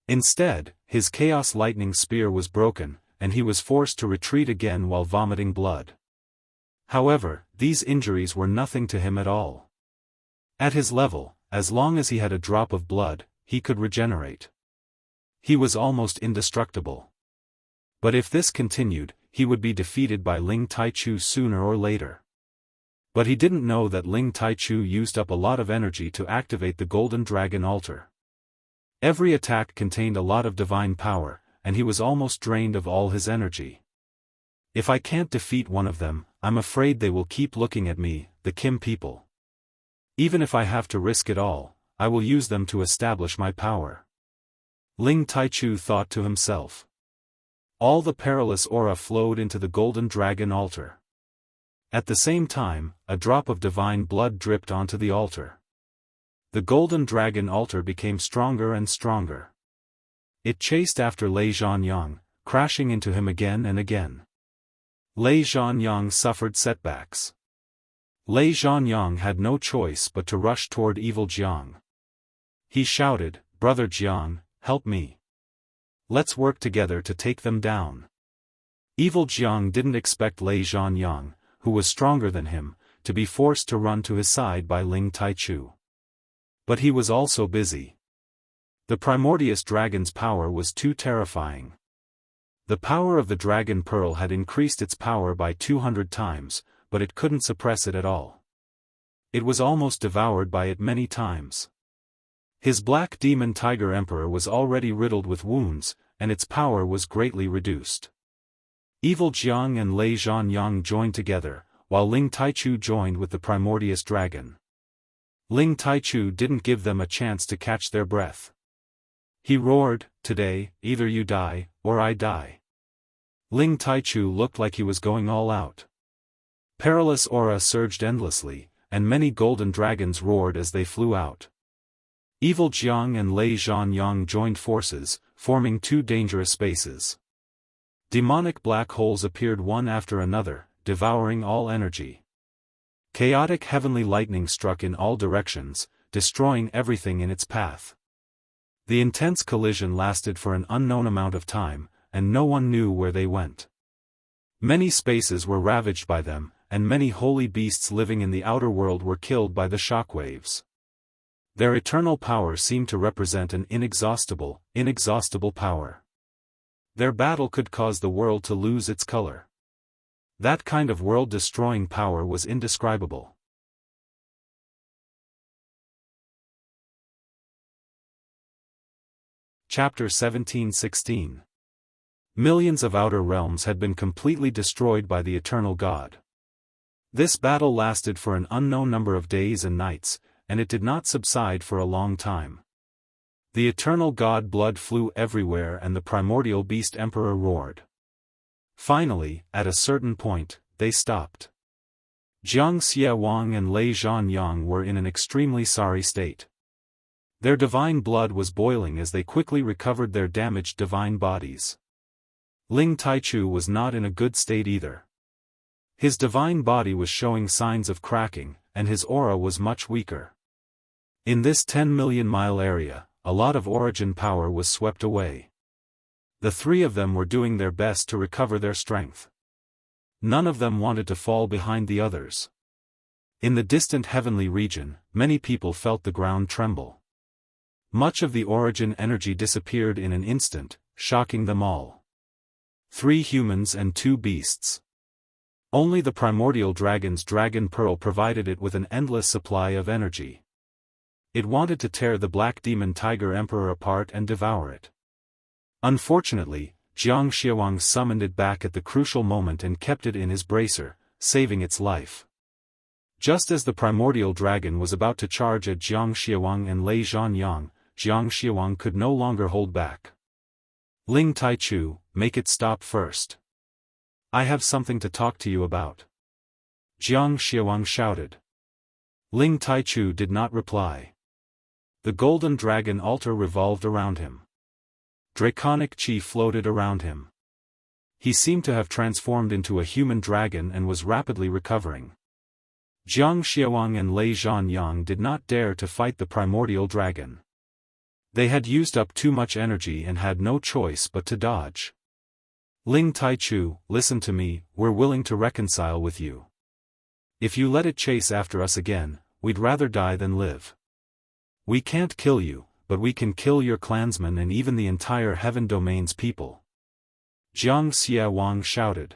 Instead, his chaos lightning spear was broken, and he was forced to retreat again while vomiting blood. However, these injuries were nothing to him at all. At his level, as long as he had a drop of blood, he could regenerate. He was almost indestructible. But if this continued, he would be defeated by Ling Taichu sooner or later. But he didn't know that Ling Taichu used up a lot of energy to activate the golden dragon altar. Every attack contained a lot of divine power, and he was almost drained of all his energy. If I can't defeat one of them, I'm afraid they will keep looking at me, the Kim people. Even if I have to risk it all, I will use them to establish my power. Ling Taichu thought to himself. All the perilous aura flowed into the golden dragon altar. At the same time, a drop of divine blood dripped onto the altar. The golden dragon altar became stronger and stronger. It chased after Lei Zhanyang, crashing into him again and again. Lei Zhanyang suffered setbacks. Lei Zhanyang had no choice but to rush toward evil Jiang. He shouted, "Brother Jiang, help me. Let's work together to take them down." Evil Jiang didn't expect Lei Zhanyang, who was stronger than him, to be forced to run to his side by Ling Taichu. But he was also busy. The primordious dragon's power was too terrifying. The power of the dragon pearl had increased its power by 200 times, but it couldn't suppress it at all. it was almost devoured by it many times. His black demon tiger emperor was already riddled with wounds, and its power was greatly reduced. Evil Jiang and Lei Zhanyang joined together, while Ling Taichu joined with the primordial dragon. Ling Taichu didn't give them a chance to catch their breath. He roared, "Today, either you die, or I die." Ling Taichu looked like he was going all out. Perilous aura surged endlessly, and many golden dragons roared as they flew out. Evil Jiang and Lei Zhanyang joined forces, forming two dangerous spaces. Demonic black holes appeared one after another, devouring all energy. Chaotic heavenly lightning struck in all directions, destroying everything in its path. The intense collision lasted for an unknown amount of time, and no one knew where they went. Many spaces were ravaged by them, and many holy beasts living in the outer world were killed by the shockwaves. Their eternal power seemed to represent an inexhaustible power. Their battle could cause the world to lose its color. That kind of world-destroying power was indescribable. Chapter 17:16. Millions of outer realms had been completely destroyed by the eternal God. This battle lasted for an unknown number of days and nights, and it did not subside for a long time. The eternal God blood flew everywhere and the primordial beast emperor roared. Finally, at a certain point, they stopped. Jiang Xiaowang and Lei Zhanyang were in an extremely sorry state. Their divine blood was boiling as they quickly recovered their damaged divine bodies. Ling Taichu was not in a good state either. His divine body was showing signs of cracking, and his aura was much weaker. In this 10-million-mile area, a lot of origin power was swept away. The three of them were doing their best to recover their strength. None of them wanted to fall behind the others. In the distant heavenly region, many people felt the ground tremble. Much of the origin energy disappeared in an instant, shocking them all. 3 humans and 2 beasts. Only the primordial dragon's dragon pearl provided it with an endless supply of energy. It wanted to tear the black demon tiger emperor apart and devour it. Unfortunately, Jiang Xiaowang summoned it back at the crucial moment and kept it in his bracer, saving its life. Just as the primordial dragon was about to charge at Jiang Xiaowang and Lei Zhanyang, Jiang Xiaowang could no longer hold back. Ling Taichu, make it stop first. I have something to talk to you about. Jiang Xiaowang shouted. Ling Taichu did not reply. The golden dragon altar revolved around him. Draconic chi floated around him. He seemed to have transformed into a human dragon and was rapidly recovering. Jiang Xiaowang and Lei Zhanyang did not dare to fight the primordial dragon. They had used up too much energy and had no choice but to dodge. Ling Taichu, listen to me, we're willing to reconcile with you. If you let it chase after us again, we'd rather die than live. We can't kill you, but we can kill your clansmen and even the entire heaven domain's people. Jiang Xiaowang shouted.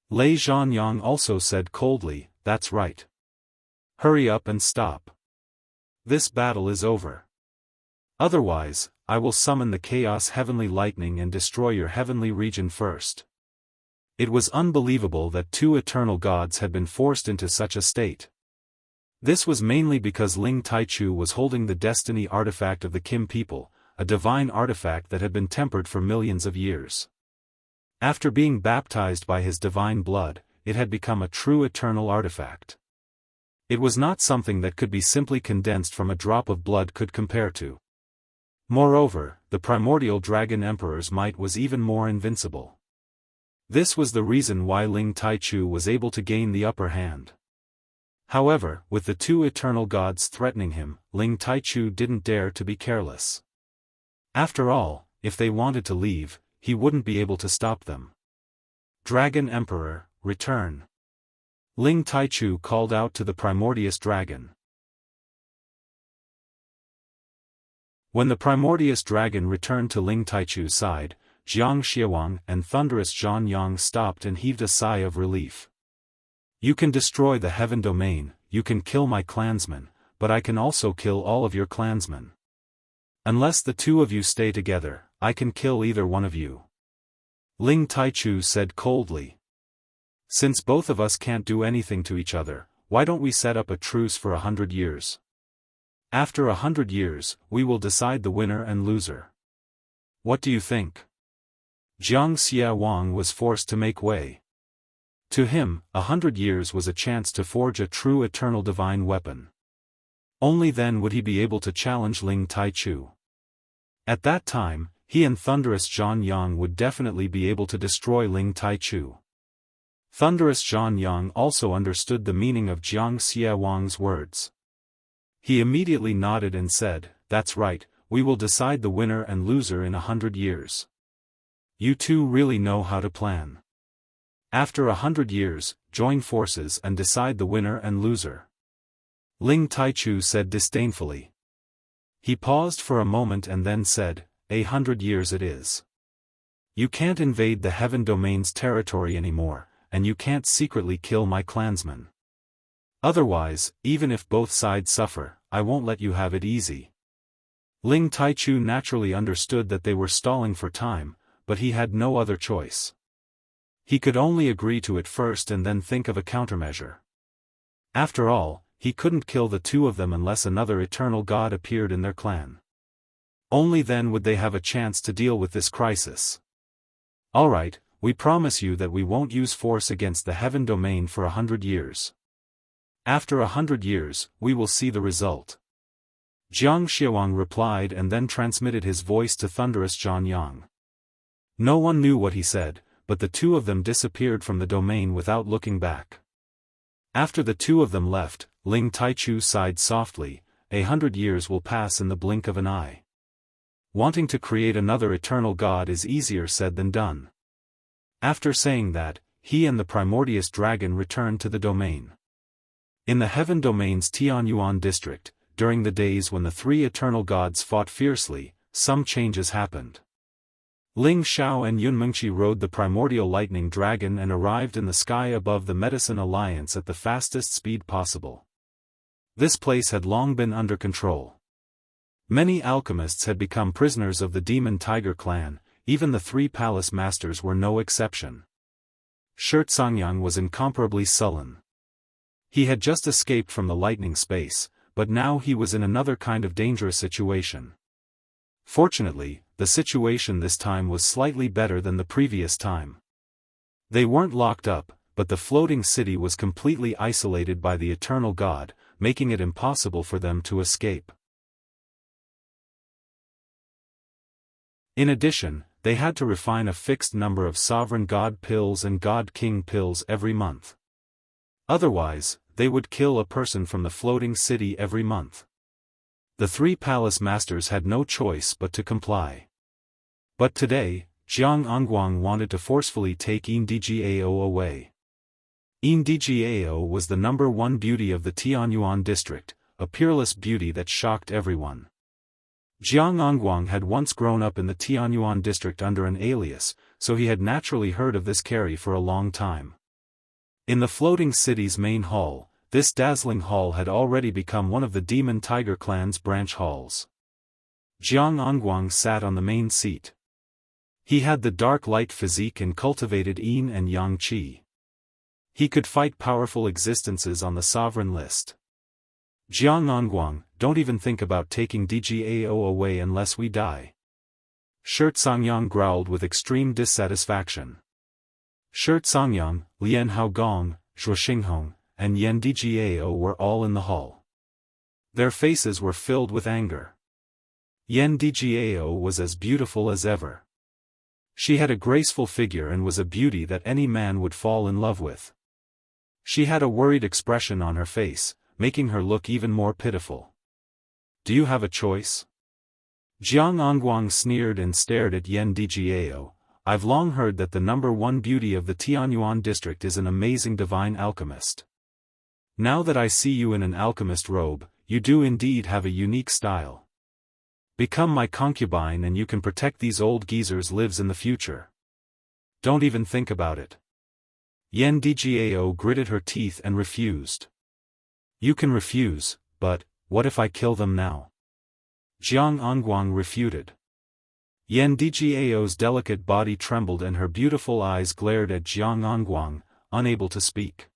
Lei Zhanyang also said coldly, that's right. Hurry up and stop. This battle is over. Otherwise, I will summon the chaos heavenly lightning and destroy your heavenly region first. It was unbelievable that 2 eternal gods had been forced into such a state. This was mainly because Ling Taichu was holding the destiny artifact of the Kim people, a divine artifact that had been tempered for millions of years. After being baptized by his divine blood, it had become a true eternal artifact. It was not something that could be simply condensed from a drop of blood could compare to. Moreover, the primordial dragon emperor's might was even more invincible. This was the reason why Ling Taichu was able to gain the upper hand. However, with the 2 eternal gods threatening him, Ling Taichu didn't dare to be careless. After all, if they wanted to leave, he wouldn't be able to stop them. Dragon Emperor, return. Ling Taichu called out to the primordial dragon. When the primordial dragon returned to Ling Taichu's side, Jiang Xiaowang and thunderous Zhanyang stopped and heaved a sigh of relief. You can destroy the heaven domain, you can kill my clansmen, but I can also kill all of your clansmen. Unless the two of you stay together, I can kill either one of you. Ling Taichu said coldly. Since both of us can't do anything to each other, why don't we set up a truce for 100 years? After 100 years, we will decide the winner and loser. What do you think? Jiangxia Wang was forced to make way. To him, 100 years was a chance to forge a true eternal divine weapon. Only then would he be able to challenge Ling Taichu. At that time, he and Thunderous Zhan Yang would definitely be able to destroy Ling Taichu. Thunderous Zhan Yang also understood the meaning of Jiangxia Wang's words. He immediately nodded and said, "That's right, we will decide the winner and loser in 100 years. You two really know how to plan. After 100 years, join forces and decide the winner and loser." Ling Taichu said disdainfully. He paused for a moment and then said, 100 years it is. You can't invade the Heaven Domain's territory anymore, and you can't secretly kill my clansmen. Otherwise, even if both sides suffer, I won't let you have it easy. Ling Taichu naturally understood that they were stalling for time, but he had no other choice. He could only agree to it first and then think of a countermeasure. After all, he couldn't kill the two of them unless another eternal god appeared in their clan. Only then would they have a chance to deal with this crisis. All right, we promise you that we won't use force against the Heaven Domain for 100 years. After 100 years, we will see the result. Jiang Xiawang replied and then transmitted his voice to Thunderous Zhan Yang. No one knew what he said, but the two of them disappeared from the domain without looking back. After the two of them left, Ling Taichu sighed softly, 100 years will pass in the blink of an eye. Wanting to create another eternal god is easier said than done. After saying that, he and the primordious dragon returned to the domain. In the Heaven Domain's Tianyuan district, during the days when the three eternal gods fought fiercely, some changes happened. Ling Xiao and Yunmengqi rode the primordial lightning dragon and arrived in the sky above the Medicine Alliance at the fastest speed possible. This place had long been under control. Many alchemists had become prisoners of the Demon Tiger clan, even the three palace masters were no exception. Shangyang was incomparably sullen. He had just escaped from the lightning space, but now he was in another kind of dangerous situation. Fortunately, the situation this time was slightly better than the previous time. They weren't locked up, but the floating city was completely isolated by the eternal god, making it impossible for them to escape. In addition, they had to refine a fixed number of Sovereign God pills and God King pills every month. Otherwise, they would kill a person from the floating city every month. The three palace masters had no choice but to comply. But today, Jiang Angguang wanted to forcefully take Ndgao away. Ndgao was the number one beauty of the Tianyuan district, a peerless beauty that shocked everyone. Jiang Angguang had once grown up in the Tianyuan district under an alias, so he had naturally heard of this carry for a long time. In the floating city's main hall, this dazzling hall had already become one of the Demon Tiger clan's branch halls. Jiang Angguang sat on the main seat. He had the dark light physique and cultivated yin and yang qi. He could fight powerful existences on the sovereign list. Jiang Angguang, don't even think about taking Dgao away unless we die. Shangyang growled with extreme dissatisfaction. Shangyang, Lian Haogong, Zhuo Xinghong, and Yan Dgao were all in the hall. Their faces were filled with anger. Yan Dgao was as beautiful as ever. She had a graceful figure and was a beauty that any man would fall in love with. She had a worried expression on her face, making her look even more pitiful. Do you have a choice? Jiang Angguang sneered and stared at Yan Dgao. I've long heard that the number one beauty of the Tianyuan district is an amazing divine alchemist. Now that I see you in an alchemist robe, you do indeed have a unique style. Become my concubine and you can protect these old geezers' lives in the future. Don't even think about it. Yan Dgao gritted her teeth and refused. You can refuse, but, what if I kill them now? Jiang Anguang refuted. Yan Djiao's delicate body trembled and her beautiful eyes glared at Jiang Anguang, unable to speak.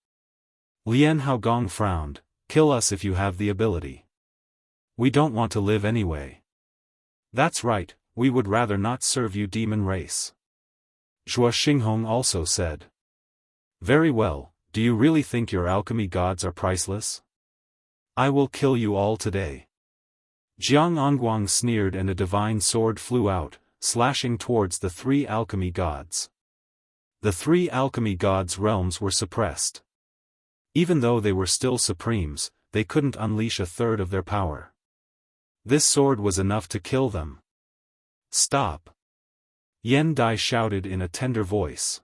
Lian Haogong frowned. Kill us if you have the ability. We don't want to live anyway. That's right, we would rather not serve you, demon race. Zhuo Xinghong also said. Very well, do you really think your alchemy gods are priceless? I will kill you all today. Jiang Anguang sneered and a divine sword flew out, slashing towards the three alchemy gods. The three alchemy gods' realms were suppressed. Even though they were still supremes, they couldn't unleash a third of their power. This sword was enough to kill them. Stop! Yen Dai shouted in a tender voice.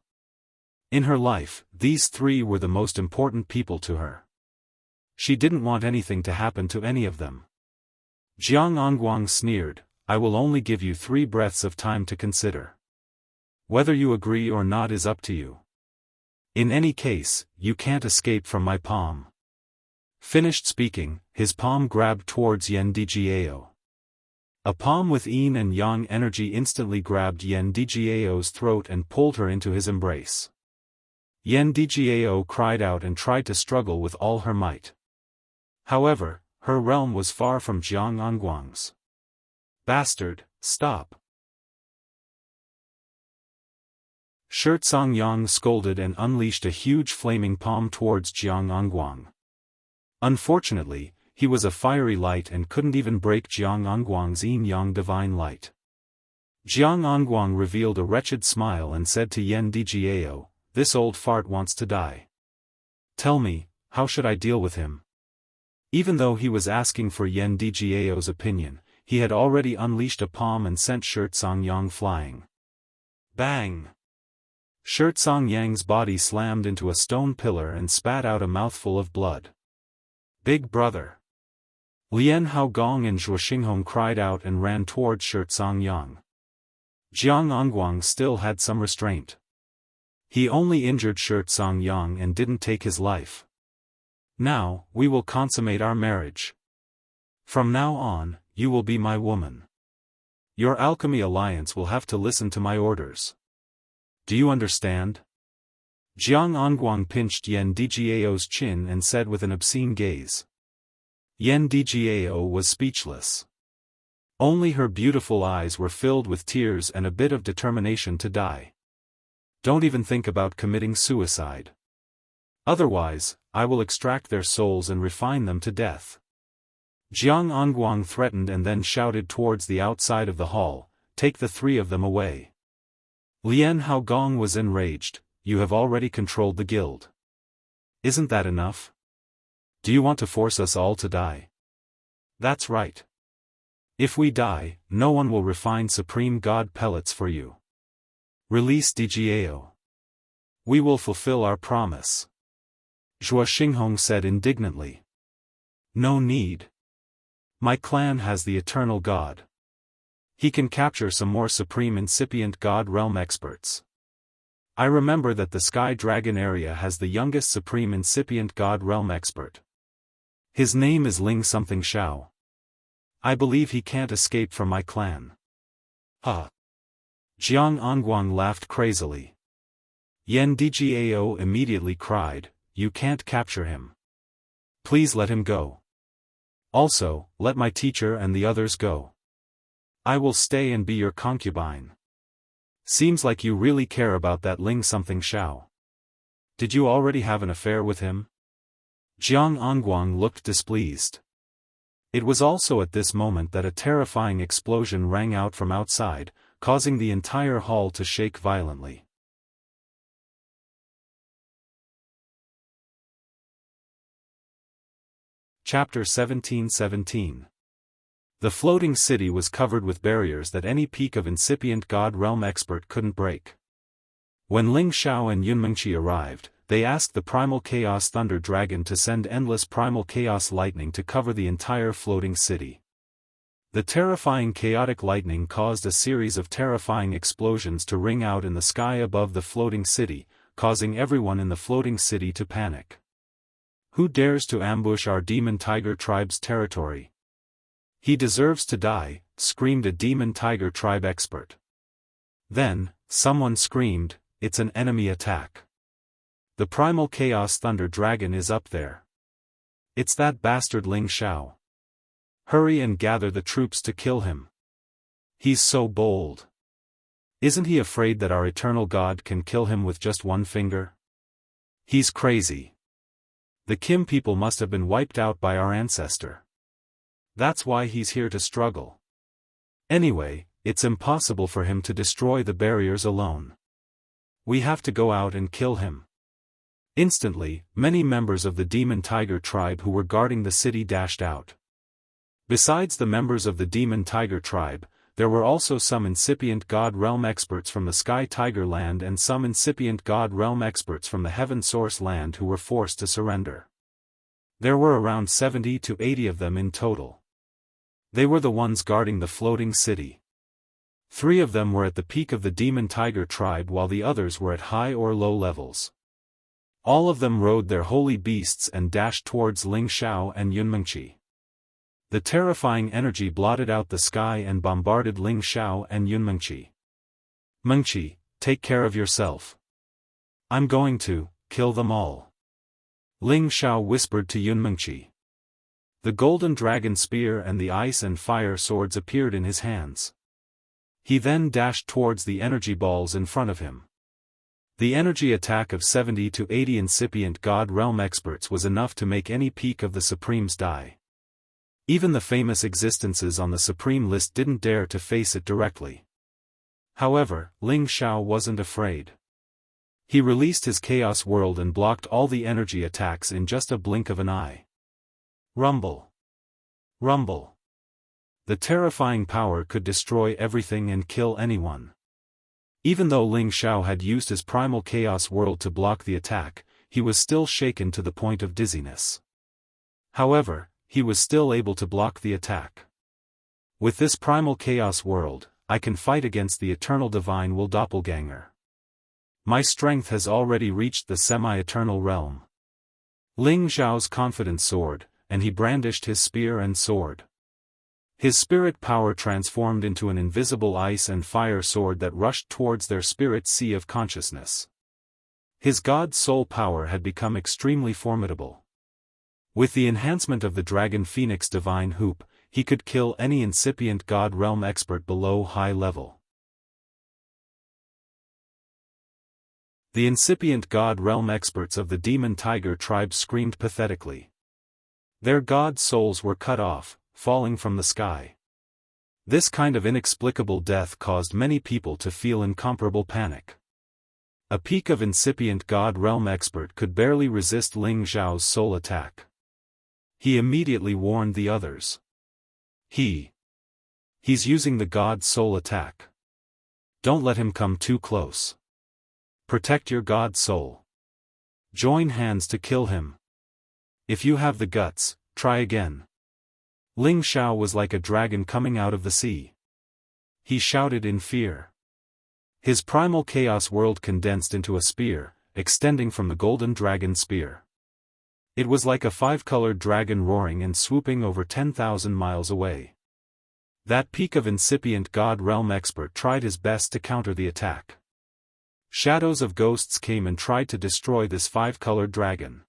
In her life, these three were the most important people to her. She didn't want anything to happen to any of them. Jiang Anguang sneered, I will only give you 3 breaths of time to consider. Whether you agree or not is up to you. In any case, you can't escape from my palm. Finished speaking, his palm grabbed towards Yan Djiao. A palm with yin and yang energy instantly grabbed Yan Djiao's throat and pulled her into his embrace. Yan Djiao cried out and tried to struggle with all her might. However, her realm was far from Jiang Anguang's. Bastard, stop! Shirtsong Yang scolded and unleashed a huge flaming palm towards Jiang Anguang. Unfortunately, he was a fiery light and couldn't even break Jiang Anguang's yin-yang divine light. Jiang Anguang revealed a wretched smile and said to Yan Djiao, this old fart wants to die. Tell me, how should I deal with him? Even though he was asking for Yan Djiao's opinion, he had already unleashed a palm and sent Shirtsong Yang flying. Bang! Shirtsong Yang's body slammed into a stone pillar and spat out a mouthful of blood. Big brother! Lian Haogong and Zhuo Xinghong cried out and ran toward Shirtsong Yang. Jiang Anguang still had some restraint. He only injured Shirtsong Yang and didn't take his life. Now, we will consummate our marriage. From now on, you will be my woman. Your alchemy alliance will have to listen to my orders. Do you understand? Jiang Anguang pinched Yan Djiao's chin and said with an obscene gaze. Yan Djiao was speechless. Only her beautiful eyes were filled with tears and a bit of determination to die. Don't even think about committing suicide. Otherwise, I will extract their souls and refine them to death. Jiang Anguang threatened and then shouted towards the outside of the hall, take the 3 of them away. Lian Haogong was enraged, you have already controlled the guild. Isn't that enough? Do you want to force us all to die? That's right. If we die, no one will refine Supreme God pellets for you. Release Djiao. We will fulfill our promise. Zhuo Xinghong said indignantly. No need. My clan has the eternal God. He can capture some more supreme incipient God realm experts. I remember that the Sky Dragon area has the youngest supreme incipient God realm expert. His name is Ling something Xiao. I believe he can't escape from my clan. Ha! Jiang Anguang laughed crazily. Yan Djiao immediately cried, you can't capture him. Please let him go. Also, let my teacher and the others go. I will stay and be your concubine. Seems like you really care about that Ling something Xiao. Did you already have an affair with him? Jiang Anguang looked displeased. It was also at this moment that a terrifying explosion rang out from outside, causing the entire hall to shake violently. Chapter 17:17. The floating city was covered with barriers that any peak of incipient God realm expert couldn't break. When Ling Xiao and Yunmengqi arrived, they asked the Primal Chaos Thunder Dragon to send endless Primal Chaos Lightning to cover the entire floating city. The terrifying chaotic lightning caused a series of terrifying explosions to ring out in the sky above the floating city, causing everyone in the floating city to panic. Who dares to ambush our demon tiger tribe's territory? He deserves to die, screamed a demon tiger tribe expert. Then, someone screamed, it's an enemy attack. The primal chaos thunder dragon is up there. It's that bastard Ling Xiao. Hurry and gather the troops to kill him. He's so bold. Isn't he afraid that our eternal God can kill him with just one finger? He's crazy. The Kim people must have been wiped out by our ancestor. That's why he's here to struggle. Anyway, it's impossible for him to destroy the barriers alone. We have to go out and kill him. Instantly, many members of the demon tiger tribe who were guarding the city dashed out. Besides the members of the demon tiger tribe, there were also some incipient God realm experts from the Sky Tiger land and some incipient God realm experts from the Heaven Source land who were forced to surrender. There were around 70 to 80 of them in total. They were the ones guarding the floating city. 3 of them were at the peak of the demon tiger tribe while the others were at high or low levels. All of them rode their holy beasts and dashed towards Ling Xiao and Yunmengqi. The terrifying energy blotted out the sky and bombarded Ling Xiao and Yunmengqi. Mengqi, take care of yourself. I'm going to kill them all. Ling Xiao whispered to Yunmengqi. The golden dragon spear and the ice and fire swords appeared in his hands. He then dashed towards the energy balls in front of him. The energy attack of 70 to 80 incipient God realm experts was enough to make any peak of the Supremes die. Even the famous existences on the Supreme list didn't dare to face it directly. However, Ling Xiao wasn't afraid. He released his Chaos World and blocked all the energy attacks in just a blink of an eye. Rumble. Rumble. The terrifying power could destroy everything and kill anyone. Even though Ling Xiao had used his primal Chaos World to block the attack, he was still shaken to the point of dizziness. However, he was still able to block the attack. With this primal Chaos World, I can fight against the eternal divine will doppelganger. My strength has already reached the semi-eternal realm. Ling Xiao's confidence soared, and he brandished his spear and sword. His spirit power transformed into an invisible ice and fire sword that rushed towards their spirit sea of consciousness. His God soul power had become extremely formidable. With the enhancement of the Dragon Phoenix Divine Hoop, he could kill any incipient God realm expert below high level. The incipient God realm experts of the Demon Tiger tribe screamed pathetically. Their God souls were cut off, falling from the sky. This kind of inexplicable death caused many people to feel incomparable panic. A peak of incipient God realm expert could barely resist Ling Xiao's soul attack. He immediately warned the others. He's using the God soul attack. Don't let him come too close. Protect your God soul. Join hands to kill him. If you have the guts, try again. Ling Xiao was like a dragon coming out of the sea. He shouted in fear. His primal chaos world condensed into a spear, extending from the golden dragon spear. It was like a 5-colored dragon roaring and swooping over 10,000 miles away. That peak of incipient God realm expert tried his best to counter the attack. Shadows of ghosts came and tried to destroy this 5-colored dragon.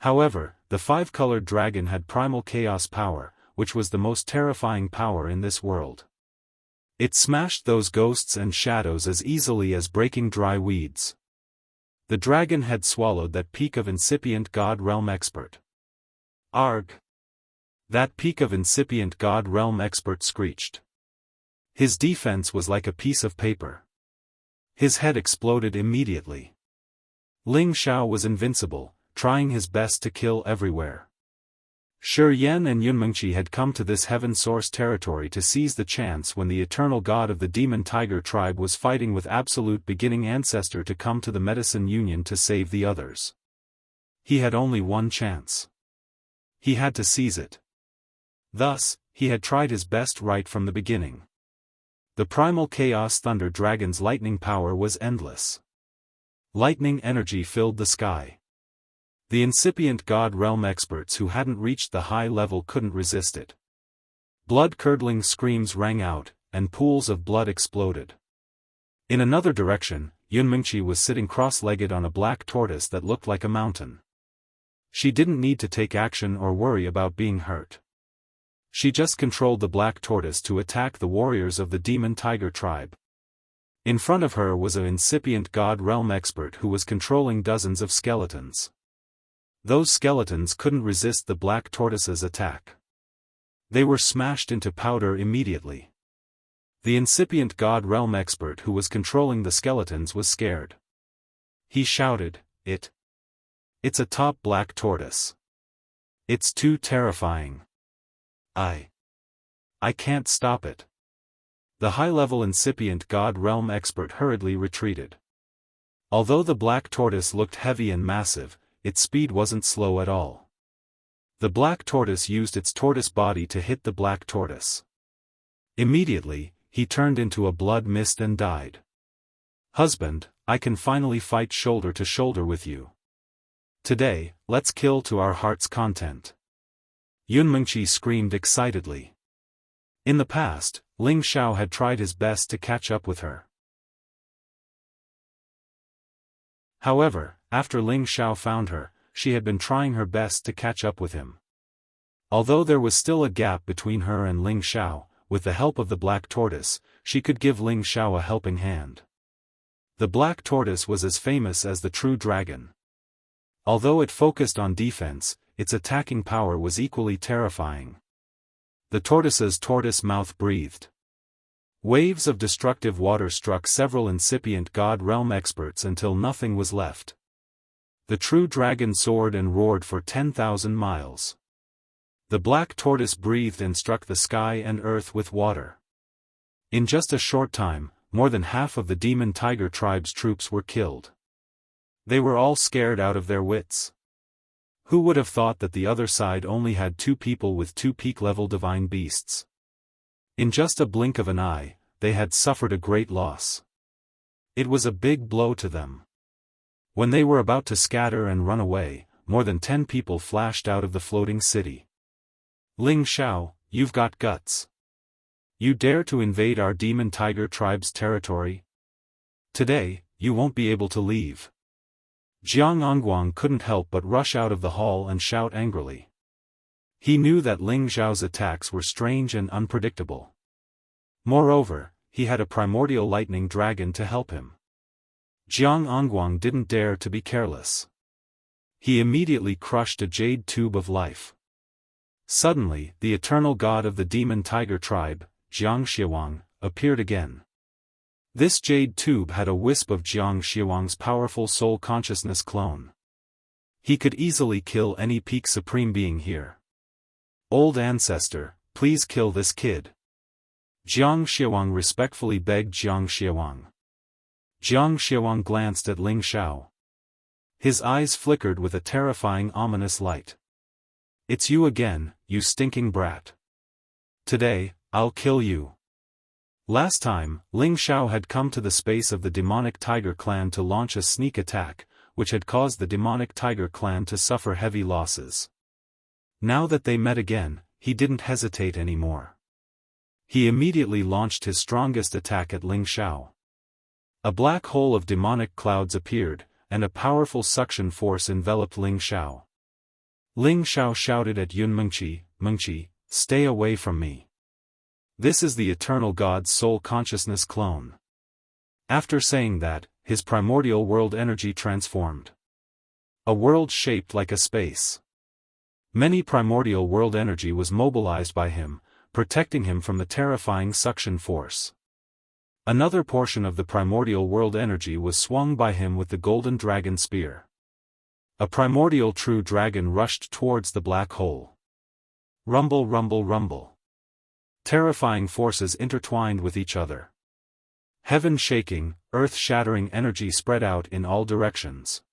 However, the 5-colored dragon had primal chaos power, which was the most terrifying power in this world. It smashed those ghosts and shadows as easily as breaking dry weeds. The dragon had swallowed that peak of incipient God realm expert. Arg! That peak of incipient God realm expert screeched. His defense was like a piece of paper. His head exploded immediately. Ling Xiao was invincible, trying his best to kill everywhere. Shi Yan and Yunmengqi had come to this heaven source territory to seize the chance when the eternal god of the demon tiger tribe was fighting with absolute beginning ancestor to come to the medicine union to save the others. He had only one chance. He had to seize it. Thus, he had tried his best right from the beginning. The primal chaos thunder dragon's lightning power was endless. Lightning energy filled the sky. The incipient God realm experts who hadn't reached the high level couldn't resist it. Blood-curdling screams rang out, and pools of blood exploded. In another direction, Yunmingqi was sitting cross-legged on a black tortoise that looked like a mountain. She didn't need to take action or worry about being hurt. She just controlled the black tortoise to attack the warriors of the demon tiger tribe. In front of her was an incipient God realm expert who was controlling dozens of skeletons. Those skeletons couldn't resist the black tortoise's attack. They were smashed into powder immediately. The incipient God realm expert who was controlling the skeletons was scared. He shouted, It's a top black tortoise. It's too terrifying. I can't stop it." The high-level incipient God realm expert hurriedly retreated. Although the black tortoise looked heavy and massive, its speed wasn't slow at all. The black tortoise used its tortoise body to hit the black tortoise. Immediately, he turned into a blood mist and died. "Husband, I can finally fight shoulder to shoulder with you. Today, let's kill to our heart's content." Yunmingqi screamed excitedly. In the past, Ling Xiao had tried his best to catch up with her. However, after Ling Xiao found her, she had been trying her best to catch up with him. Although there was still a gap between her and Ling Xiao, with the help of the black tortoise, she could give Ling Xiao a helping hand. The black tortoise was as famous as the true dragon. Although it focused on defense, its attacking power was equally terrifying. The tortoise's tortoise mouth breathed. Waves of destructive water struck several incipient God realm experts until nothing was left. The true dragon soared and roared for 10,000 miles. The black tortoise breathed and struck the sky and earth with water. In just a short time, more than half of the demon tiger tribe's troops were killed. They were all scared out of their wits. Who would have thought that the other side only had 2 people with 2 peak-level divine beasts? In just a blink of an eye, they had suffered a great loss. It was a big blow to them. When they were about to scatter and run away, more than 10 people flashed out of the floating city. "Ling Xiao, you've got guts. You dare to invade our demon tiger tribe's territory? Today, you won't be able to leave." Jianghu couldn't help but rush out of the hall and shout angrily. He knew that Ling Xiao's attacks were strange and unpredictable. Moreover, he had a primordial lightning dragon to help him. Jianghu didn't dare to be careless. He immediately crushed a jade tube of life. Suddenly, the eternal god of the demon tiger tribe, Jianghu, appeared again. This jade tube had a wisp of Jianghu's powerful soul consciousness clone. He could easily kill any peak supreme being here. "Old ancestor, please kill this kid." Jianghu respectfully begged Jianghu. Jianghu glanced at Ling Xiao. His eyes flickered with a terrifying ominous light. "It's you again, you stinking brat. Today, I'll kill you." Last time, Ling Xiao had come to the space of the demonic tiger clan to launch a sneak attack, which had caused the demonic tiger clan to suffer heavy losses. Now that they met again, he didn't hesitate anymore. He immediately launched his strongest attack at Ling Xiao. A black hole of demonic clouds appeared, and a powerful suction force enveloped Ling Xiao. Ling Xiao shouted at Yunmingqi, "Mingqi, stay away from me. This is the eternal god's soul consciousness clone." After saying that, his primordial world energy transformed. A world shaped like a space. Many primordial world energy was mobilized by him, protecting him from the terrifying suction force. Another portion of the primordial world energy was swung by him with the golden dragon spear. A primordial true dragon rushed towards the black hole. Rumble, rumble, rumble. Terrifying forces intertwined with each other. Heaven-shaking, earth-shattering energy spread out in all directions.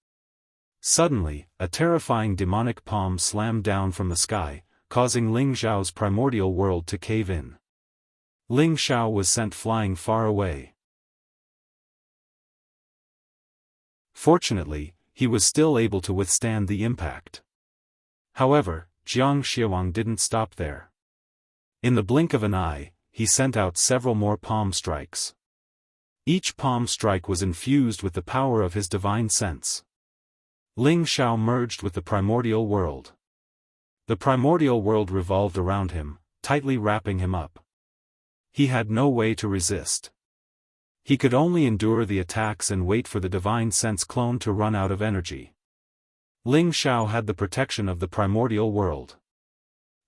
Suddenly, a terrifying demonic palm slammed down from the sky, causing Ling Xiao's primordial world to cave in. Ling Xiao was sent flying far away. Fortunately, he was still able to withstand the impact. However, Jiang Xiawang didn't stop there. In the blink of an eye, he sent out several more palm strikes. Each palm strike was infused with the power of his divine sense. Ling Xiao merged with the primordial world. The primordial world revolved around him, tightly wrapping him up. He had no way to resist. He could only endure the attacks and wait for the divine sense clone to run out of energy. Ling Xiao had the protection of the primordial world.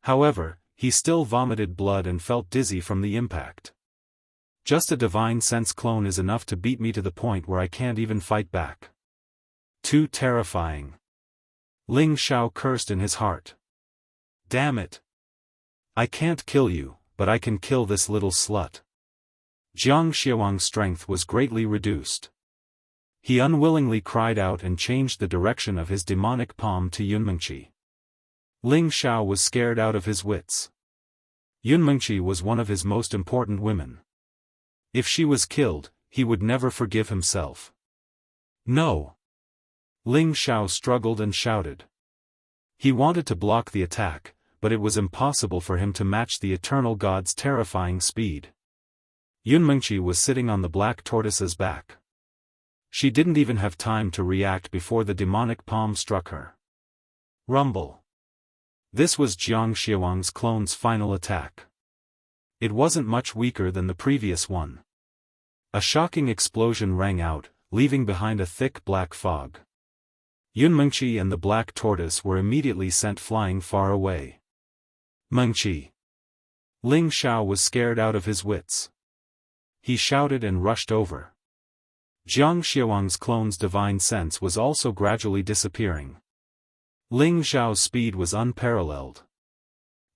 However, he still vomited blood and felt dizzy from the impact. Just a divine sense clone is enough to beat me to the point where I can't even fight back. Too terrifying. Ling Xiao cursed in his heart. Damn it. I can't kill you, but I can kill this little slut. Jiang Xiawang's strength was greatly reduced. He unwillingly cried out and changed the direction of his demonic palm to Yunmengqi. Ling Xiao was scared out of his wits. Yunmengqi was one of his most important women. If she was killed, he would never forgive himself. No. Ling Xiao struggled and shouted. He wanted to block the attack, but it was impossible for him to match the eternal god's terrifying speed. Yunmengqi was sitting on the black tortoise's back. She didn't even have time to react before the demonic palm struck her. Rumble. This was Jiang Xiawang's clone's final attack. It wasn't much weaker than the previous one. A shocking explosion rang out, leaving behind a thick black fog. Yunmengqi and the black tortoise were immediately sent flying far away. Mengqi. Ling Xiao was scared out of his wits. He shouted and rushed over. Jiang Xiawang's clone's divine sense was also gradually disappearing. Ling Xiao's speed was unparalleled.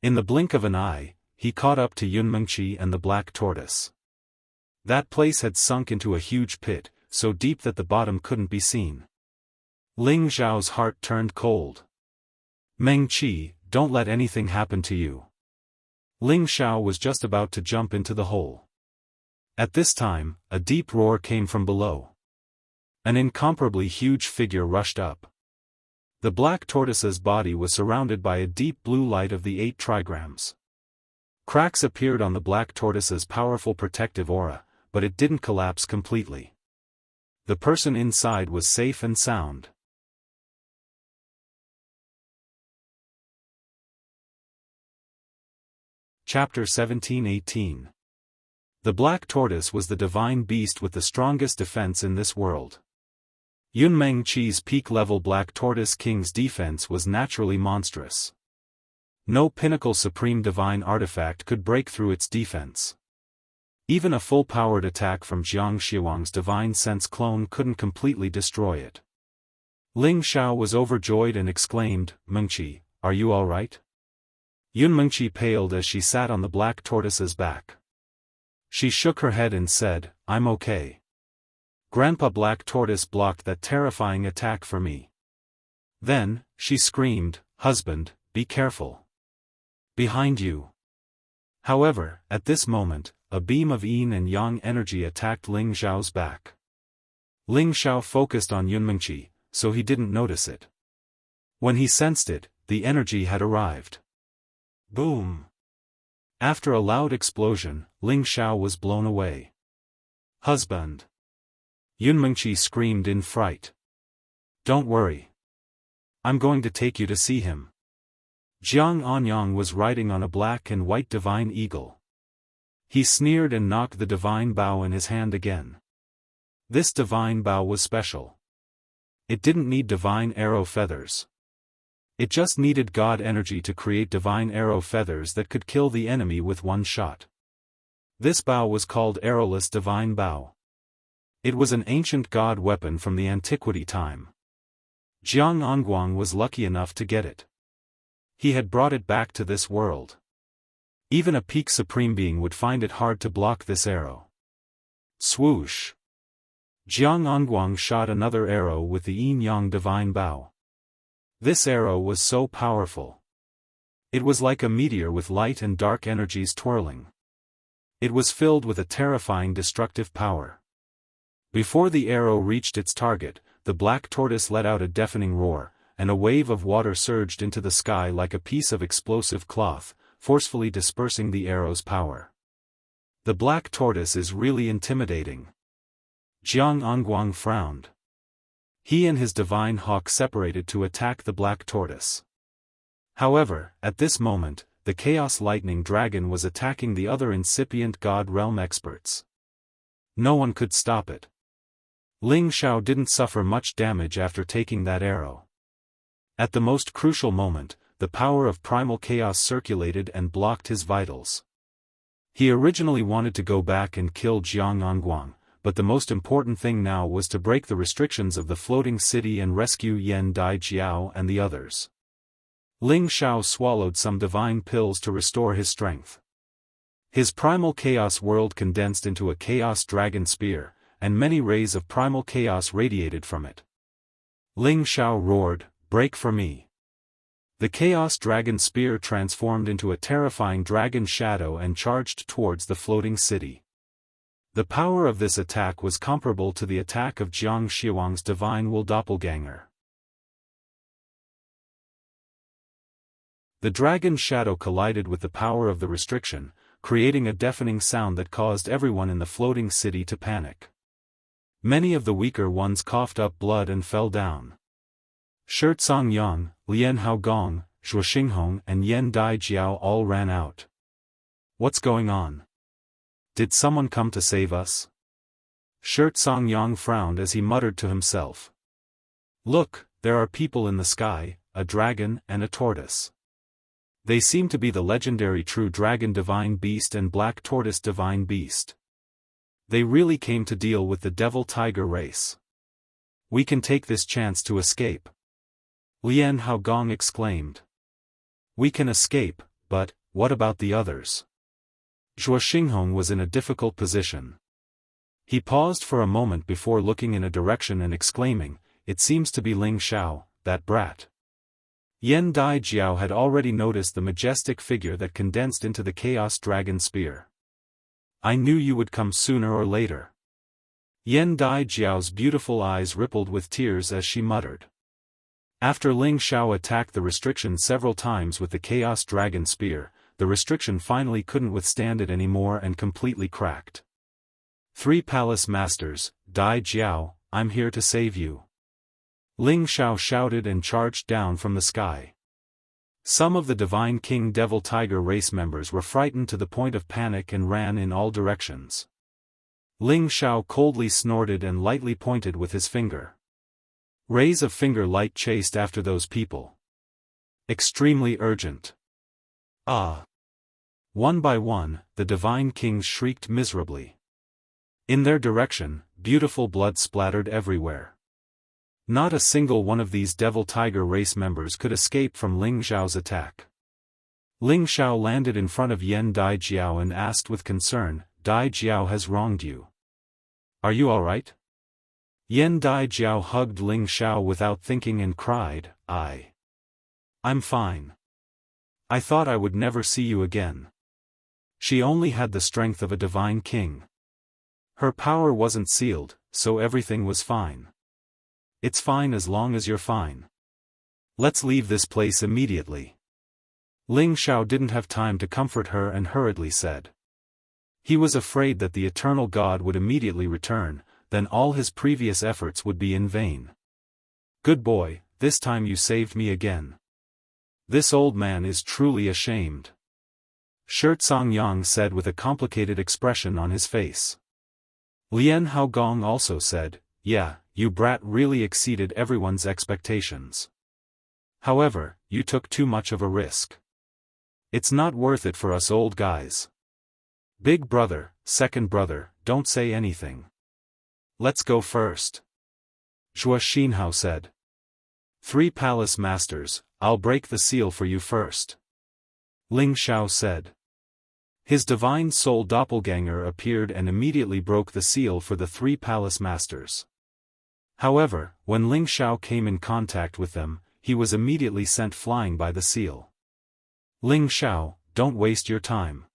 In the blink of an eye, he caught up to Yunmengqi and the black tortoise. That place had sunk into a huge pit, so deep that the bottom couldn't be seen. Ling Xiao's heart turned cold. Mengqi, don't let anything happen to you. Ling Xiao was just about to jump into the hole. At this time, a deep roar came from below. An incomparably huge figure rushed up. The black tortoise's body was surrounded by a deep blue light of the 8 trigrams. Cracks appeared on the black tortoise's powerful protective aura, but it didn't collapse completely. The person inside was safe and sound. Chapter 17-18. The black tortoise was the divine beast with the strongest defense in this world. Yunmengqi's peak-level black tortoise king's defense was naturally monstrous. No pinnacle supreme divine artifact could break through its defense. Even a full-powered attack from Jiang Xiawang's divine sense clone couldn't completely destroy it. Ling Xiao was overjoyed and exclaimed, "Mengqi, are you all right?" Yunmengqi paled as she sat on the black tortoise's back. She shook her head and said, "I'm okay. Grandpa Black Tortoise blocked that terrifying attack for me." Then, she screamed, "Husband, be careful. Behind you." However, at this moment, a beam of yin and yang energy attacked Ling Xiao's back. Ling Xiao focused on Yunmengqi, so he didn't notice it. When he sensed it, the energy had arrived. Boom! After a loud explosion, Ling Xiao was blown away. "Husband!" Yunmengqi screamed in fright. "Don't worry. I'm going to take you to see him." Jiang Anyang was riding on a black and white divine eagle. He sneered and knocked the divine bow in his hand again. This divine bow was special. It didn't need divine arrow feathers. It just needed God energy to create divine arrow feathers that could kill the enemy with one shot. This bow was called Arrowless Divine Bow. It was an ancient god weapon from the antiquity time. Jiang Onguang was lucky enough to get it. He had brought it back to this world. Even a peak supreme being would find it hard to block this arrow. Swoosh! Jiang Onguang shot another arrow with the yin-yang divine bow. This arrow was so powerful. It was like a meteor with light and dark energies twirling. It was filled with a terrifying destructive power. Before the arrow reached its target, the black tortoise let out a deafening roar, and a wave of water surged into the sky like a piece of explosive cloth, forcefully dispersing the arrow's power. The black tortoise is really intimidating. Jianghu frowned. He and his divine hawk separated to attack the black tortoise. However, at this moment, the Chaos Lightning Dragon was attacking the other incipient God Realm experts. No one could stop it. Ling Xiao didn't suffer much damage after taking that arrow. At the most crucial moment, the power of primal chaos circulated and blocked his vitals. He originally wanted to go back and kill Jianghu, but the most important thing now was to break the restrictions of the floating city and rescue Yan Dai Jiao and the others. Ling Xiao swallowed some divine pills to restore his strength. His primal chaos world condensed into a chaos dragon spear, and many rays of primal chaos radiated from it. Ling Xiao roared, "Break for me!" The chaos dragon spear transformed into a terrifying dragon shadow and charged towards the floating city. The power of this attack was comparable to the attack of Jiang Xiwang's divine will doppelganger. The dragon shadow collided with the power of the restriction, creating a deafening sound that caused everyone in the floating city to panic. Many of the weaker ones coughed up blood and fell down. Shirtsong Yang, Lian Haogong, Zhuo Xinghong and Yan Dai Jiao all ran out. What's going on? Did someone come to save us? Shirtsong Yang frowned as he muttered to himself. Look, there are people in the sky, a dragon and a tortoise. They seem to be the legendary True Dragon Divine Beast and Black Tortoise Divine Beast. They really came to deal with the Devil Tiger race. We can take this chance to escape. Lian Haogong exclaimed. We can escape, but, what about the others? Zhuo Xinghong was in a difficult position. He paused for a moment before looking in a direction and exclaiming, "It seems to be Ling Xiao, that brat." Yan Dai Jiao had already noticed the majestic figure that condensed into the Chaos Dragon Spear. I knew you would come sooner or later. Yan Dai Jiao's beautiful eyes rippled with tears as she muttered. After Ling Xiao attacked the restriction several times with the Chaos Dragon Spear, the restriction finally couldn't withstand it anymore and completely cracked. Three Palace Masters, Dai Jiao, I'm here to save you. Ling Xiao shouted and charged down from the sky. Some of the Divine King Devil Tiger race members were frightened to the point of panic and ran in all directions. Ling Xiao coldly snorted and lightly pointed with his finger. Rays of finger light chased after those people. Extremely urgent. Ah! One by one, the Divine Kings shrieked miserably. In their direction, beautiful blood splattered everywhere. Not a single one of these Devil Tiger race members could escape from Ling Xiao's attack. Ling Xiao landed in front of Yan Dai Jiao and asked with concern, Dai Jiao has wronged you. Are you alright? Yan Dai Jiao hugged Ling Xiao without thinking and cried, I'm fine. I thought I would never see you again. She only had the strength of a divine king. Her power wasn't sealed, so everything was fine. It's fine as long as you're fine. Let's leave this place immediately. Ling Xiao didn't have time to comfort her and hurriedly said. He was afraid that the eternal God would immediately return, then all his previous efforts would be in vain. Good boy, this time you saved me again. This old man is truly ashamed. Shirtsong Yang said with a complicated expression on his face. Lian Haogong also said, Yeah, you brat really exceeded everyone's expectations. However, you took too much of a risk. It's not worth it for us old guys. Big brother, second brother, don't say anything. Let's go first. Zhuo Xinhao said. Three Palace Masters, I'll break the seal for you first. Ling Xiao said. His divine soul doppelganger appeared and immediately broke the seal for the three Palace Masters. However, when Ling Xiao came in contact with them, he was immediately sent flying by the seal. Ling Xiao, don't waste your time.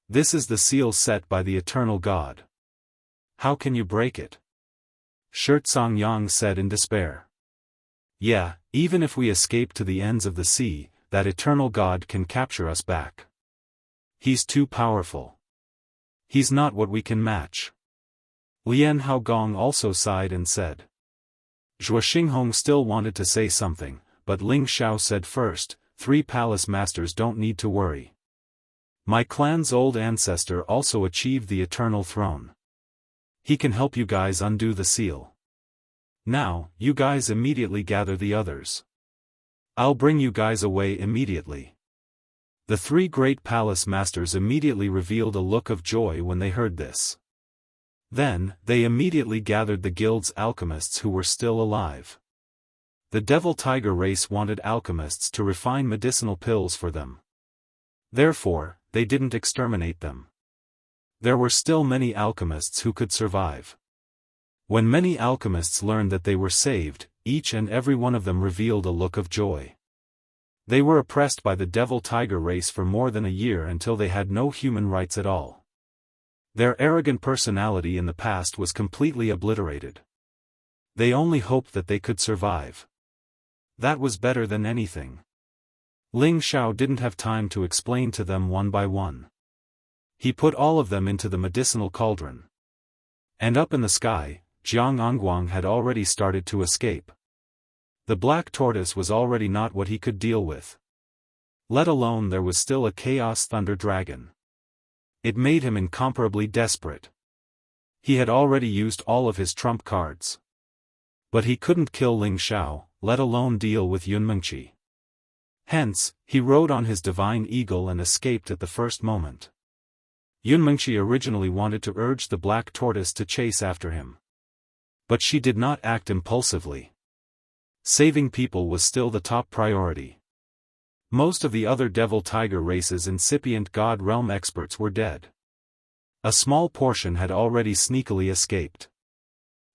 This is the seal set by the eternal God. How can you break it? Xianxia said in despair. Yeah, even if we escape to the ends of the sea, that eternal God can capture us back. He's too powerful. He's not what we can match. Lian Haogong also sighed and said. Zhuo Xinghong still wanted to say something, but Ling Xiao said first, 3 palace masters don't need to worry. My clan's old ancestor also achieved the eternal throne. He can help you guys undo the seal. Now, you guys immediately gather the others. I'll bring you guys away immediately. The 3 great palace masters immediately revealed a look of joy when they heard this. Then, they immediately gathered the guild's alchemists who were still alive. The devil tiger race wanted alchemists to refine medicinal pills for them. Therefore, they didn't exterminate them. There were still many alchemists who could survive. When many alchemists learned that they were saved, each and every one of them revealed a look of joy. They were oppressed by the devil tiger race for more than a year until they had no human rights at all. Their arrogant personality in the past was completely obliterated. They only hoped that they could survive. That was better than anything. Ling Xiao didn't have time to explain to them one by one. He put all of them into the medicinal cauldron. And up in the sky, Jianghu had already started to escape. The black tortoise was already not what he could deal with. Let alone there was still a chaos thunder dragon. It made him incomparably desperate. He had already used all of his trump cards. But he couldn't kill Ling Xiao, let alone deal with Yunmengqi. Hence, he rode on his divine eagle and escaped at the first moment. Yunmengqi originally wanted to urge the black tortoise to chase after him. But she did not act impulsively. Saving people was still the top priority. Most of the other devil tiger race's incipient god realm experts were dead. A small portion had already sneakily escaped.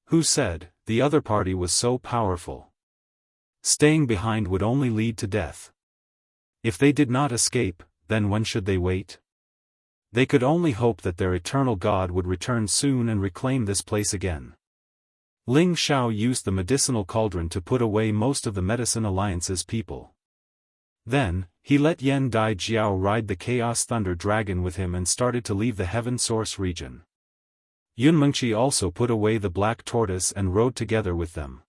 Who said, the other party was so powerful? Staying behind would only lead to death. If they did not escape, then when should they wait? They could only hope that their eternal god would return soon and reclaim this place again. Ling Xiao used the medicinal cauldron to put away most of the Medicine Alliance's people. Then, he let Yan Dai Jiao ride the Chaos Thunder Dragon with him and started to leave the Heaven Source region. Yunmengqi also put away the Black Tortoise and rode together with them.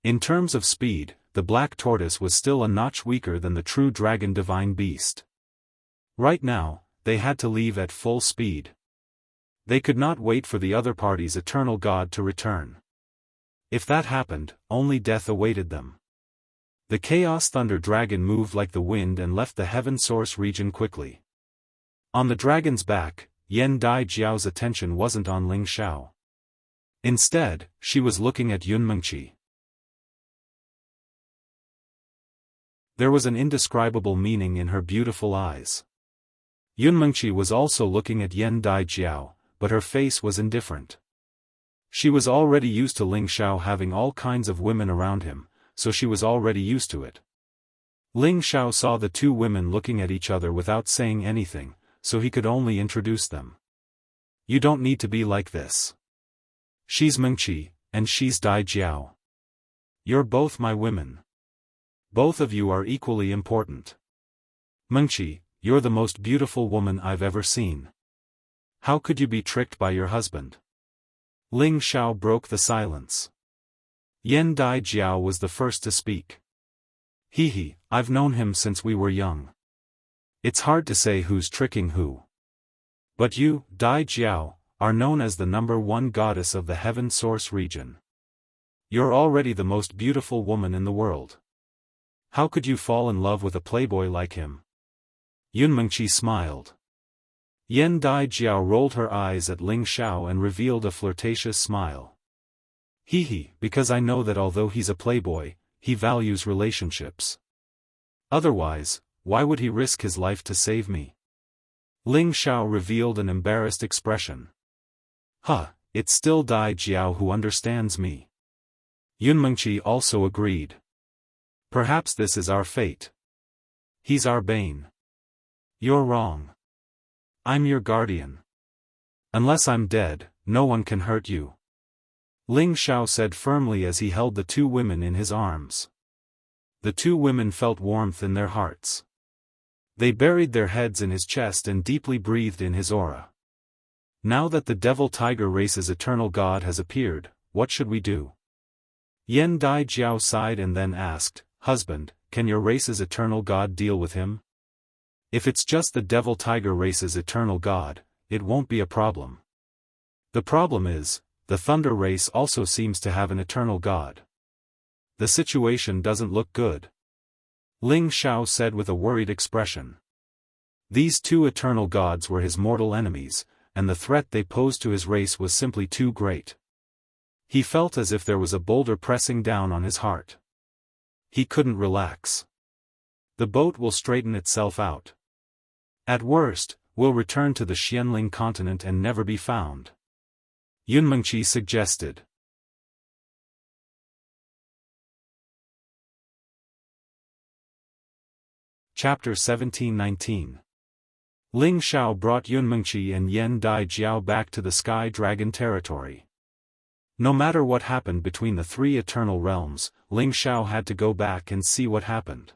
In terms of speed, the Black Tortoise was still a notch weaker than the true Dragon Divine Beast. Right now, they had to leave at full speed. They could not wait for the other party's eternal god to return. If that happened, only death awaited them. The Chaos Thunder Dragon moved like the wind and left the Heaven Source region quickly. On the dragon's back, Yan Dai Jiao's attention wasn't on Ling Xiao. Instead, she was looking at Yunmengqi. There was an indescribable meaning in her beautiful eyes. Yunmengqi was also looking at Yan Dai Jiao, but her face was indifferent. She was already used to Ling Xiao having all kinds of women around him, so she was already used to it. Ling Xiao saw the 2 women looking at each other without saying anything, so he could only introduce them. You don't need to be like this. She's Mengqi, and she's Dai Jiao. You're both my women. Both of you are equally important. Mengqi, you're the most beautiful woman I've ever seen. How could you be tricked by your husband? Ling Xiao broke the silence. Yan Dai Jiao was the first to speak. He, I've known him since we were young. It's hard to say who's tricking who. But you, Dai Jiao, are known as the #1 goddess of the Heaven Source region. You're already the most beautiful woman in the world. How could you fall in love with a playboy like him? Yunmengqi smiled. Yan Dai Jiao rolled her eyes at Ling Xiao and revealed a flirtatious smile. Because I know that although he's a playboy, he values relationships. Otherwise, why would he risk his life to save me? Ling Xiao revealed an embarrassed expression. It's still Dai Jiao who understands me. Yunmengqi also agreed. Perhaps this is our fate. He's our bane. You're wrong. I'm your guardian. Unless I'm dead, no one can hurt you," Ling Xiao said firmly as he held the two women in his arms. The two women felt warmth in their hearts. They buried their heads in his chest and deeply breathed in his aura. "Now that the Devil Tiger race's eternal god has appeared, what should we do?" Yan Dai Jiao sighed and then asked, "Husband, can your race's eternal god deal with him?" "If it's just the Devil Tiger race's eternal god, it won't be a problem. The problem is, the Thunder race also seems to have an eternal god. The situation doesn't look good," Ling Xiao said with a worried expression. These two eternal gods were his mortal enemies, and the threat they posed to his race was simply too great. He felt as if there was a boulder pressing down on his heart. He couldn't relax. "The boat will straighten itself out. At worst, we'll return to the Xianling continent and never be found," Yunmengqi suggested. Chapter 1719. Ling Xiao brought Yunmengqi and Yan Dai Jiao back to the Sky Dragon territory. No matter what happened between the three eternal realms, Ling Xiao had to go back and see what happened.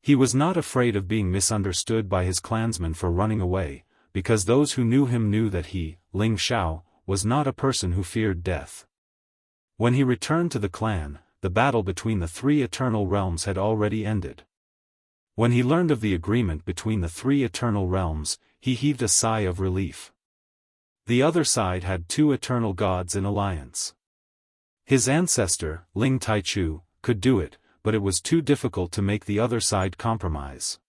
He was not afraid of being misunderstood by his clansmen for running away, because those who knew him knew that he, Ling Xiao, was not a person who feared death. When he returned to the clan, the battle between the three eternal realms had already ended. When he learned of the agreement between the three eternal realms, he heaved a sigh of relief. The other side had two eternal gods in alliance. His ancestor, Ling Taichu, could do it, but it was too difficult to make the other side compromise.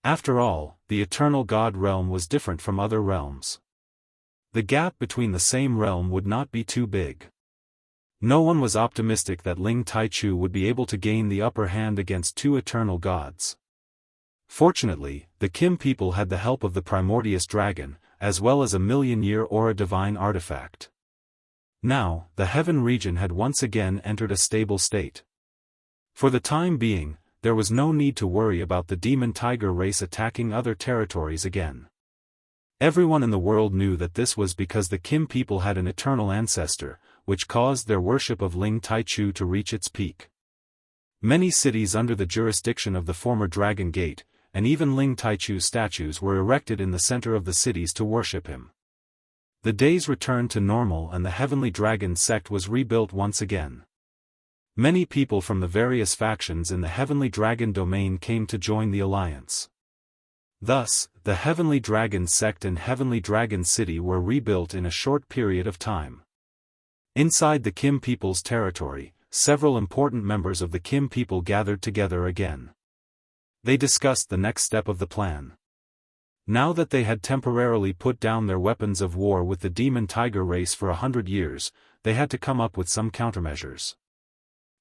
After all, the eternal god realm was different from other realms. The gap between the same realm would not be too big. No one was optimistic that Ling Taichu would be able to gain the upper hand against two eternal gods. Fortunately, the Kim people had the help of the Primordious Dragon, as well as a million-year Aura Divine artifact. Now, the Heaven region had once again entered a stable state. For the time being, there was no need to worry about the Demon Tiger race attacking other territories again. Everyone in the world knew that this was because the Kim people had an eternal ancestor, which caused their worship of Ling Taichu to reach its peak. Many cities under the jurisdiction of the former Dragon Gate, and even Ling Taichu's statues were erected in the center of the cities to worship him. The days returned to normal and the Heavenly Dragon sect was rebuilt once again. Many people from the various factions in the Heavenly Dragon domain came to join the alliance. Thus, the Heavenly Dragon sect and Heavenly Dragon City were rebuilt in a short period of time. Inside the Kim people's territory, several important members of the Kim people gathered together again. They discussed the next step of the plan. Now that they had temporarily put down their weapons of war with the Demon Tiger race for 100 years, they had to come up with some countermeasures.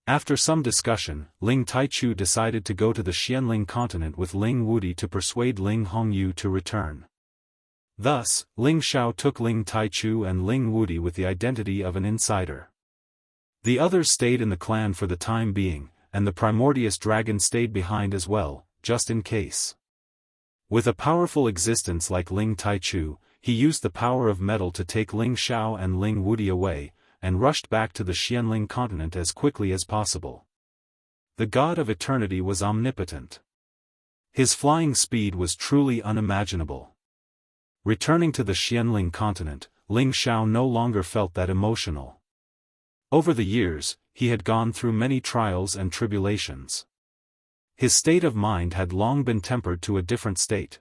After some discussion, Ling Taichu decided to go to the Xianling continent with Ling Wudi to persuade Ling Hongyu to return. Thus, Ling Xiao took Ling Taichu and Ling Wudi with the identity of an insider. The others stayed in the clan for the time being, and the Primordious Dragon stayed behind as well, just in case. With a powerful existence like Ling Taichu, he used the power of metal to take Ling Xiao and Ling Wudi away, and rushed back to the Xianling continent as quickly as possible. The God of Eternity was omnipotent. His flying speed was truly unimaginable. Returning to the Xianling continent, Ling Xiao no longer felt that emotional. Over the years, he had gone through many trials and tribulations. His state of mind had long been tempered to a different state.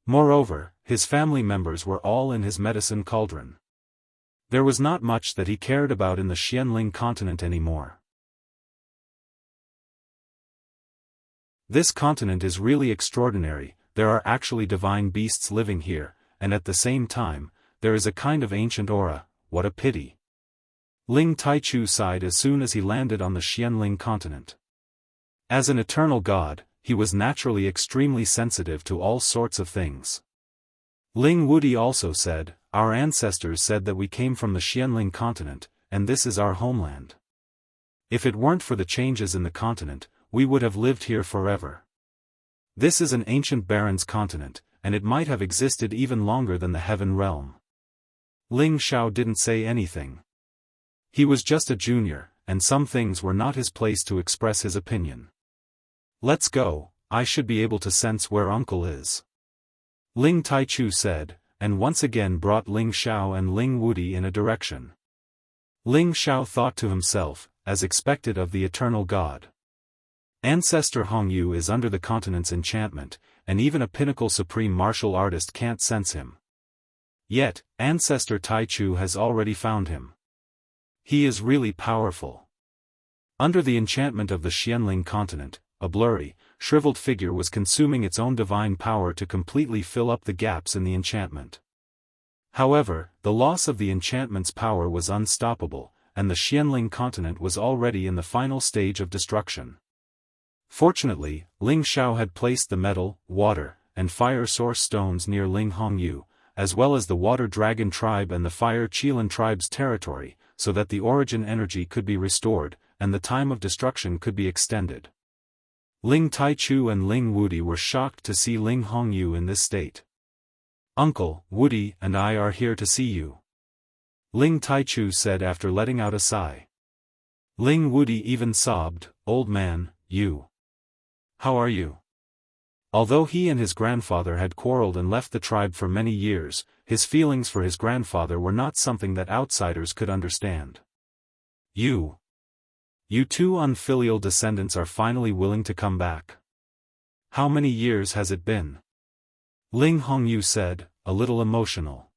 Moreover, his family members were all in his medicine cauldron. There was not much that he cared about in the Xianling continent anymore. This continent is really extraordinary, there are actually divine beasts living here, and at the same time, there is a kind of ancient aura, what a pity. Ling Taichu sighed as soon as he landed on the Xianling continent. As an eternal god, he was naturally extremely sensitive to all sorts of things. Ling Wudi also said, "Our ancestors said that we came from the Xianling continent, and this is our homeland. If it weren't for the changes in the continent, we would have lived here forever. This is an ancient baron's continent, and it might have existed even longer than the Heaven realm." Ling Xiao didn't say anything. He was just a junior, and some things were not his place to express his opinion. Let's go, I should be able to sense where uncle is. Ling Taichu said, and once again brought Ling Xiao and Ling Wudi in a direction. Ling Xiao thought to himself, as expected of the eternal god. Ancestor Hongyu is under the continent's enchantment, and even a pinnacle supreme martial artist can't sense him. Yet, Ancestor Taichu has already found him. He is really powerful. Under the enchantment of the Xianling continent, a blurry, shriveled figure was consuming its own divine power to completely fill up the gaps in the enchantment. However, the loss of the enchantment's power was unstoppable, and the Xianling continent was already in the final stage of destruction. Fortunately, Ling Xiao had placed the metal, water, and fire source stones near Ling Hongyu, as well as the Water Dragon tribe and the Fire Qilin tribe's territory, so that the origin energy could be restored, and the time of destruction could be extended. Ling Taichu and Ling Wudi were shocked to see Ling Hongyu in this state. "Uncle, Wudi and I are here to see you," Ling Taichu said after letting out a sigh. Ling Wudi even sobbed, "Old man, you. How are you?" Although he and his grandfather had quarreled and left the tribe for many years, his feelings for his grandfather were not something that outsiders could understand. You two unfilial descendants are finally willing to come back. How many years has it been?" Ling Hongyu said, a little emotional.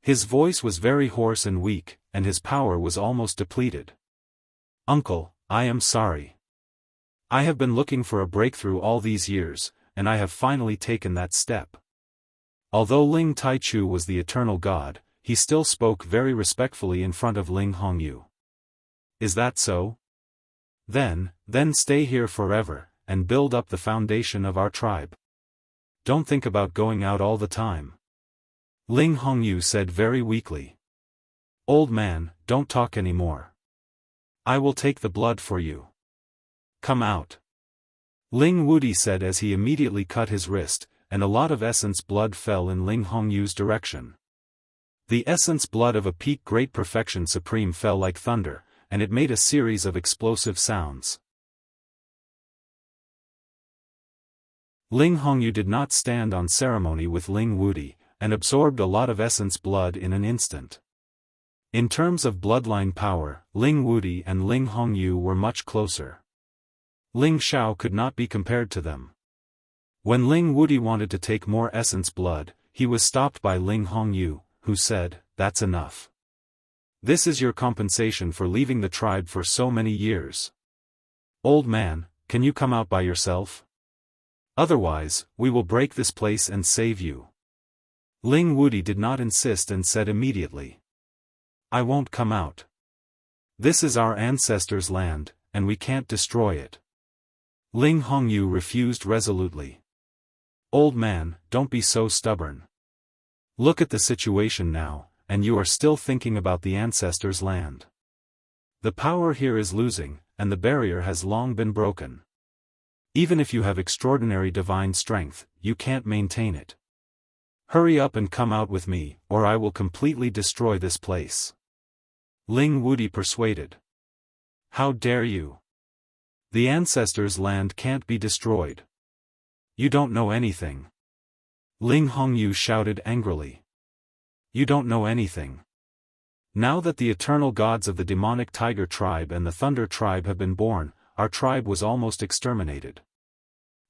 His voice was very hoarse and weak, and his power was almost depleted. "Uncle, I am sorry. I have been looking for a breakthrough all these years, and I have finally taken that step." Although Ling Taichu was the eternal god, he still spoke very respectfully in front of Ling Hongyu. "Is that so? Then stay here forever, and build up the foundation of our tribe. Don't think about going out all the time," Ling Hongyu said very weakly. "Old man, don't talk anymore. I will take the blood for you. Come out," Ling Wudi said as he immediately cut his wrist, and a lot of essence blood fell in Ling Hongyu's direction. The essence blood of a peak great perfection supreme fell like thunder, and it made a series of explosive sounds. Ling Hongyu did not stand on ceremony with Ling Wudi, and absorbed a lot of essence blood in an instant. In terms of bloodline power, Ling Wudi and Ling Hongyu were much closer. Ling Xiao could not be compared to them. When Ling Wudi wanted to take more essence blood, he was stopped by Ling Hongyu, who said, "That's enough. This is your compensation for leaving the tribe for so many years. Old man, can you come out by yourself? Otherwise, we will break this place and save you." Ling Wudi did not insist and said immediately, "I won't come out. This is our ancestors' land, and we can't destroy it." Ling Hongyu refused resolutely. "Old man, don't be so stubborn. Look at the situation now, and you are still thinking about the ancestors' land. The power here is losing, and the barrier has long been broken. Even if you have extraordinary divine strength, you can't maintain it. Hurry up and come out with me, or I will completely destroy this place." Ling Wudi persuaded. "How dare you? The ancestors' land can't be destroyed. You don't know anything." Ling Hongyu shouted angrily. "You don't know anything. Now that the eternal gods of the demonic tiger tribe and the thunder tribe have been born, our tribe was almost exterminated.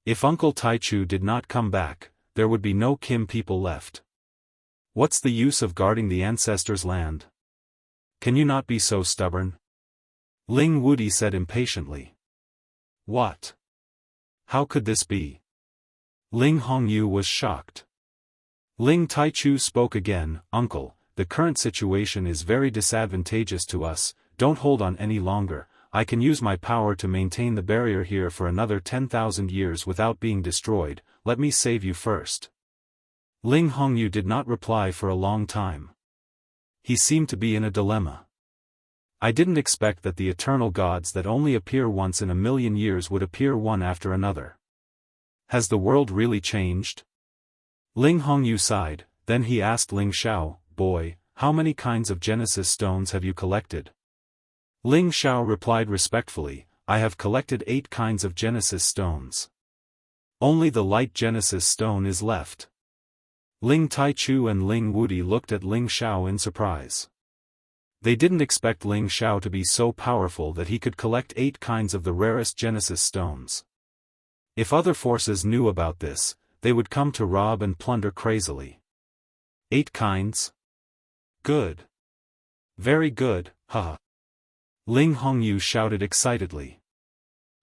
If Uncle Taichu did not come back, there would be no Kim people left. What's the use of guarding the ancestors' land? Can you not be so stubborn?" Ling Wudi said impatiently. "What? How could this be?" Ling Hongyu was shocked. Ling Taichu spoke again, "Uncle, the current situation is very disadvantageous to us, don't hold on any longer. I can use my power to maintain the barrier here for another 10,000 years without being destroyed, let me save you first." Ling Hongyu did not reply for a long time. He seemed to be in a dilemma. "I didn't expect that the eternal gods that only appear once in a million years would appear one after another. Has the world really changed?" Ling Hongyu sighed, then he asked Ling Xiao, "Boy, how many kinds of Genesis stones have you collected? Ling Xiao replied respectfully, I have collected 8 kinds of Genesis stones. Only the light Genesis stone is left. Ling Taichu and Ling Wudi looked at Ling Xiao in surprise. They didn't expect Ling Xiao to be so powerful that he could collect 8 kinds of the rarest Genesis stones. If other forces knew about this, they would come to rob and plunder crazily. 8 kinds? Good. Very good, haha. Ling Hongyu shouted excitedly.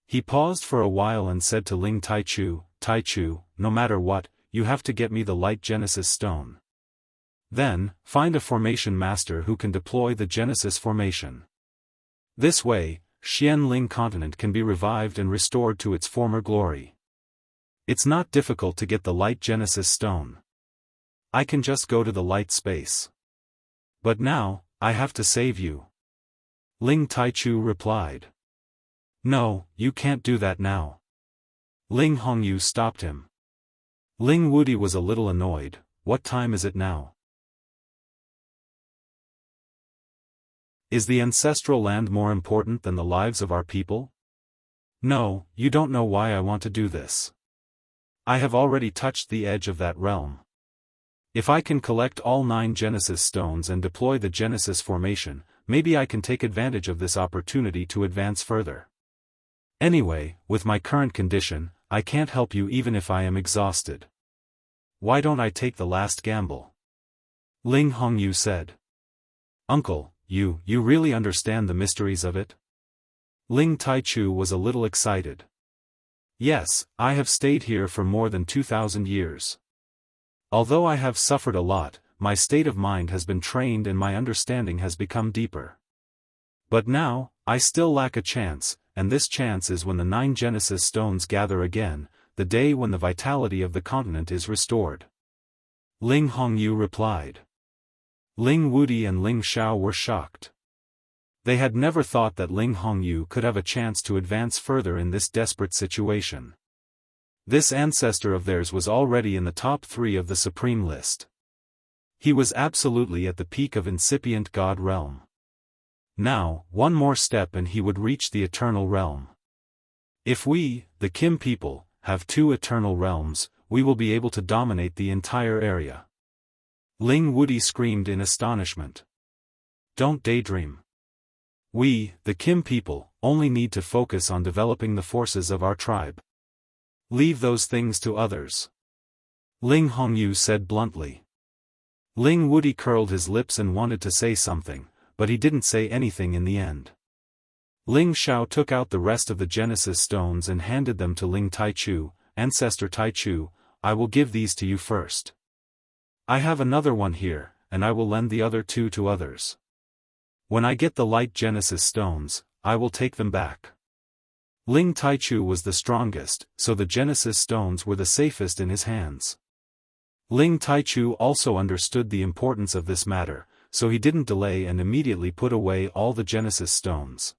He paused for a while and said to Ling Taichu, Taichu, no matter what, you have to get me the light Genesis stone. Then, find a formation master who can deploy the Genesis formation. This way, Xianling continent can be revived and restored to its former glory. It's not difficult to get the light Genesis stone. I can just go to the light space. But now, I have to save you. Ling Taichu replied. No, you can't do that now. Ling Hongyu stopped him. Ling Wudi was a little annoyed. What time is it now? Is the ancestral land more important than the lives of our people? No, you don't know why I want to do this. I have already touched the edge of that realm. If I can collect all 9 Genesis stones and deploy the Genesis formation, maybe I can take advantage of this opportunity to advance further. Anyway, with my current condition, I can't help you even if I am exhausted. Why don't I take the last gamble? Ling Hongyu said. Uncle, you really understand the mysteries of it? Ling Taichu was a little excited. Yes, I have stayed here for more than 2,000 years. Although I have suffered a lot, my state of mind has been trained and my understanding has become deeper. But now, I still lack a chance, and this chance is when the 9 Genesis stones gather again, the day when the vitality of the continent is restored. Ling Hongyu replied. Ling Wudi and Ling Xiao were shocked. They had never thought that Ling Hongyu could have a chance to advance further in this desperate situation. This ancestor of theirs was already in the top 3 of the supreme list. He was absolutely at the peak of incipient god realm. Now, one more step and he would reach the eternal realm. If we, the Kim people, have 2 eternal realms, we will be able to dominate the entire area. Ling Wudi screamed in astonishment. Don't daydream. We, the Kim people, only need to focus on developing the forces of our tribe. Leave those things to others. Ling Hongyu said bluntly. Ling Wudi curled his lips and wanted to say something, but he didn't say anything in the end. Ling Xiao took out the rest of the Genesis stones and handed them to Ling Taichu. Ancestor Taichu, I will give these to you first. I have another one here, and I will lend the other 2 to others. When I get the light Genesis stones, I will take them back. Ling Taichu was the strongest, so the Genesis stones were the safest in his hands. Ling Taichu also understood the importance of this matter, so he didn't delay and immediately put away all the Genesis stones.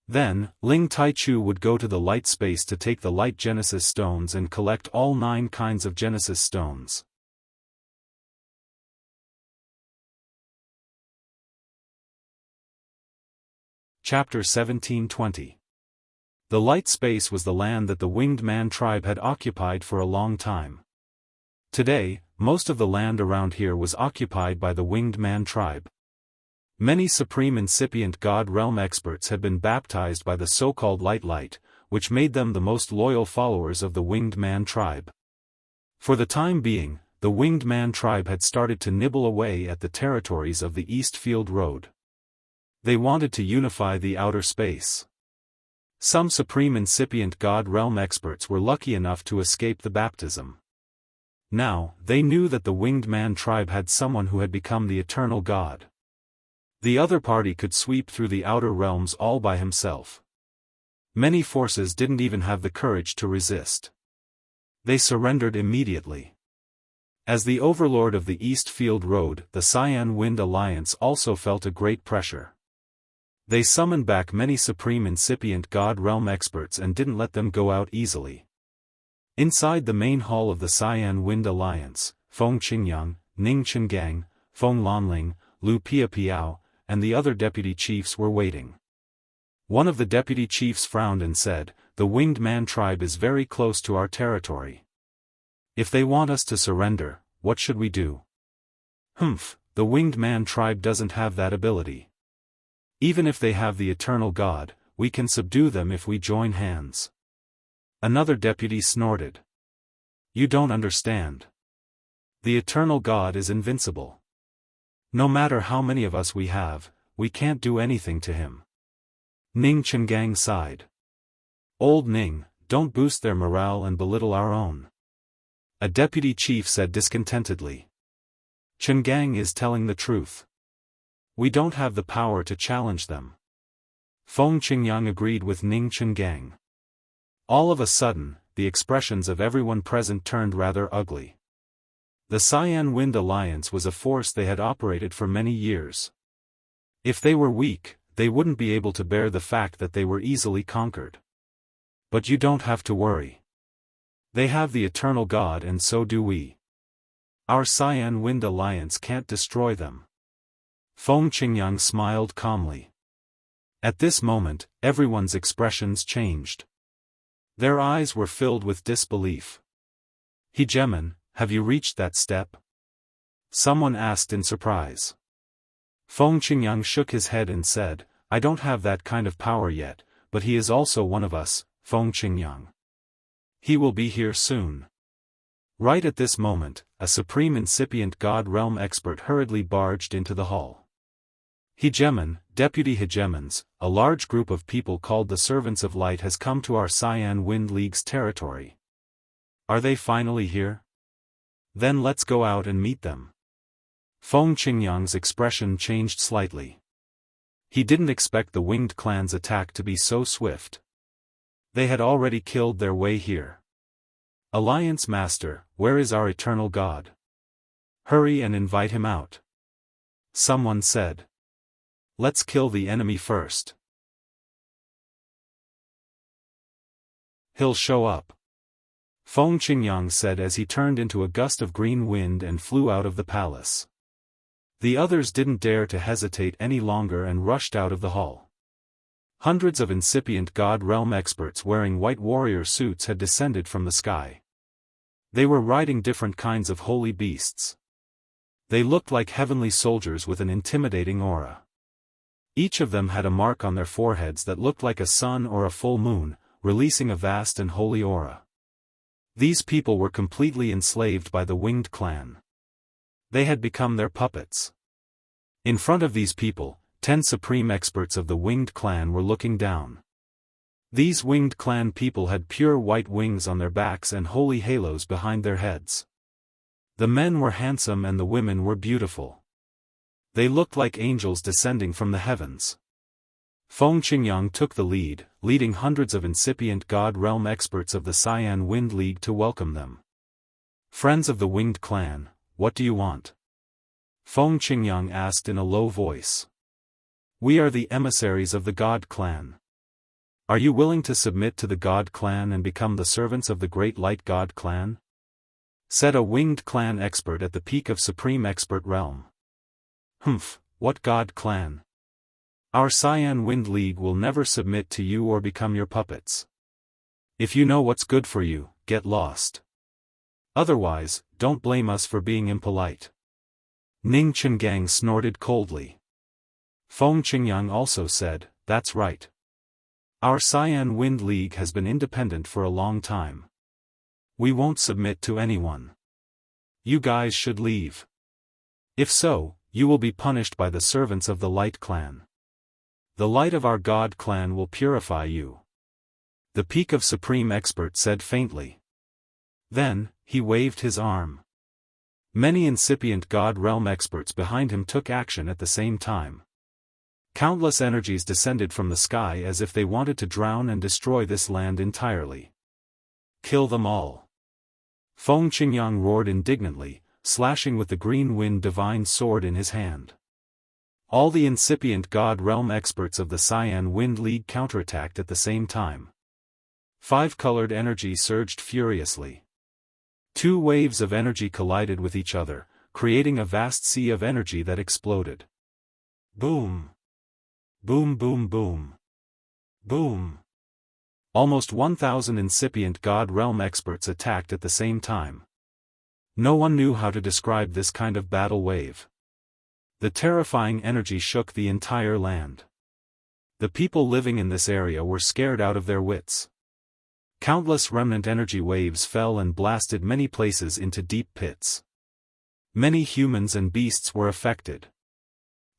Then, Ling Taichu would go to the light space to take the light Genesis stones and collect all 9 kinds of Genesis stones. Chapter 1720. The light space was the land that the Winged Man tribe had occupied for a long time. Today, most of the land around here was occupied by the Winged Man tribe. Many supreme incipient god realm experts had been baptized by the so-called Light, which made them the most loyal followers of the Winged Man tribe. For the time being, the Winged Man tribe had started to nibble away at the territories of the East Field Road. They wanted to unify the outer space. Some supreme incipient god realm experts were lucky enough to escape the baptism. Now, they knew that the Winged Man tribe had someone who had become the eternal god. The other party could sweep through the outer realms all by himself. Many forces didn't even have the courage to resist. They surrendered immediately. As the overlord of the East Field Road, the Cyan Wind Alliance also felt a great pressure. They summoned back many supreme incipient god realm experts and didn't let them go out easily. Inside the main hall of the Cyan Wind Alliance, Feng Qingyang, Ning Chengang, Feng Lanling, Lu Piapiao, and the other deputy chiefs were waiting. One of the deputy chiefs frowned and said, "The Winged Man tribe is very close to our territory. If they want us to surrender, what should we do?" "Humph, the Winged Man tribe doesn't have that ability. Even if they have the eternal God, we can subdue them if we join hands." Another deputy snorted. "You don't understand. The eternal God is invincible. No matter how many of us we have, we can't do anything to him." Ning Chengang sighed. "Old Ning, don't boost their morale and belittle our own," a deputy chief said discontentedly. "Chengang is telling the truth. We don't have the power to challenge them." Feng Qingyang agreed with Ning Chengang. All of a sudden, the expressions of everyone present turned rather ugly. The Cyan Wind Alliance was a force they had operated for many years. If they were weak, they wouldn't be able to bear the fact that they were easily conquered. But you don't have to worry. They have the eternal God and so do we. Our Cyan Wind Alliance can't destroy them. Feng Qingyang smiled calmly. At this moment, everyone's expressions changed. Their eyes were filled with disbelief. "Hegemon, have you reached that step?" someone asked in surprise. Feng Qingyang shook his head and said, "I don't have that kind of power yet, but he is also one of us, Feng Qingyang. He will be here soon." Right at this moment, a supreme incipient God realm expert hurriedly barged into the hall. "Hegemon, deputy hegemons, a large group of people called the Servants of Light has come to our Cyan Wind League's territory. Are they finally here? Then let's go out and meet them." Feng Qingyang's expression changed slightly. He didn't expect the Winged Clan's attack to be so swift. They had already killed their way here. "Alliance Master, where is our eternal God? Hurry and invite him out," someone said. "Let's kill the enemy first. He'll show up," Feng Qingyang said as he turned into a gust of green wind and flew out of the palace. The others didn't dare to hesitate any longer and rushed out of the hall. Hundreds of incipient God realm experts wearing white warrior suits had descended from the sky. They were riding different kinds of holy beasts. They looked like heavenly soldiers with an intimidating aura. Each of them had a mark on their foreheads that looked like a sun or a full moon, releasing a vast and holy aura. These people were completely enslaved by the Winged Clan. They had become their puppets. In front of these people, 10 supreme experts of the Winged Clan were looking down. These Winged Clan people had pure white wings on their backs and holy halos behind their heads. The men were handsome and the women were beautiful. They looked like angels descending from the heavens. Feng Qingyang took the lead, leading hundreds of incipient God realm experts of the Cyan Wind League to welcome them. "Friends of the Winged Clan, what do you want?" Feng Qingyang asked in a low voice. "We are the emissaries of the God Clan. Are you willing to submit to the God Clan and become the servants of the Great Light God Clan?" said a Winged Clan expert at the peak of Supreme Expert Realm. "Humph, what God Clan? Our Cyan Wind League will never submit to you or become your puppets. If you know what's good for you, get lost. Otherwise, don't blame us for being impolite." Ning Chengang snorted coldly. Feng Qingyang also said, "That's right. Our Cyan Wind League has been independent for a long time. We won't submit to anyone. You guys should leave. If so, you will be punished by the servants of the Light Clan. The light of our God Clan will purify you," the peak of Supreme Expert said faintly. Then, he waved his arm. Many incipient God realm experts behind him took action at the same time. Countless energies descended from the sky as if they wanted to drown and destroy this land entirely. "Kill them all!" Feng Qingyang roared indignantly, slashing with the green wind divine sword in his hand. All the incipient God realm experts of the Cyan Wind League counterattacked at the same time. 5-colored energy surged furiously. 2 waves of energy collided with each other, creating a vast sea of energy that exploded. Boom! Boom boom boom! Boom! Almost 1,000 incipient God Realm experts attacked at the same time. No one knew how to describe this kind of battle wave. The terrifying energy shook the entire land. The people living in this area were scared out of their wits. Countless remnant energy waves fell and blasted many places into deep pits. Many humans and beasts were affected.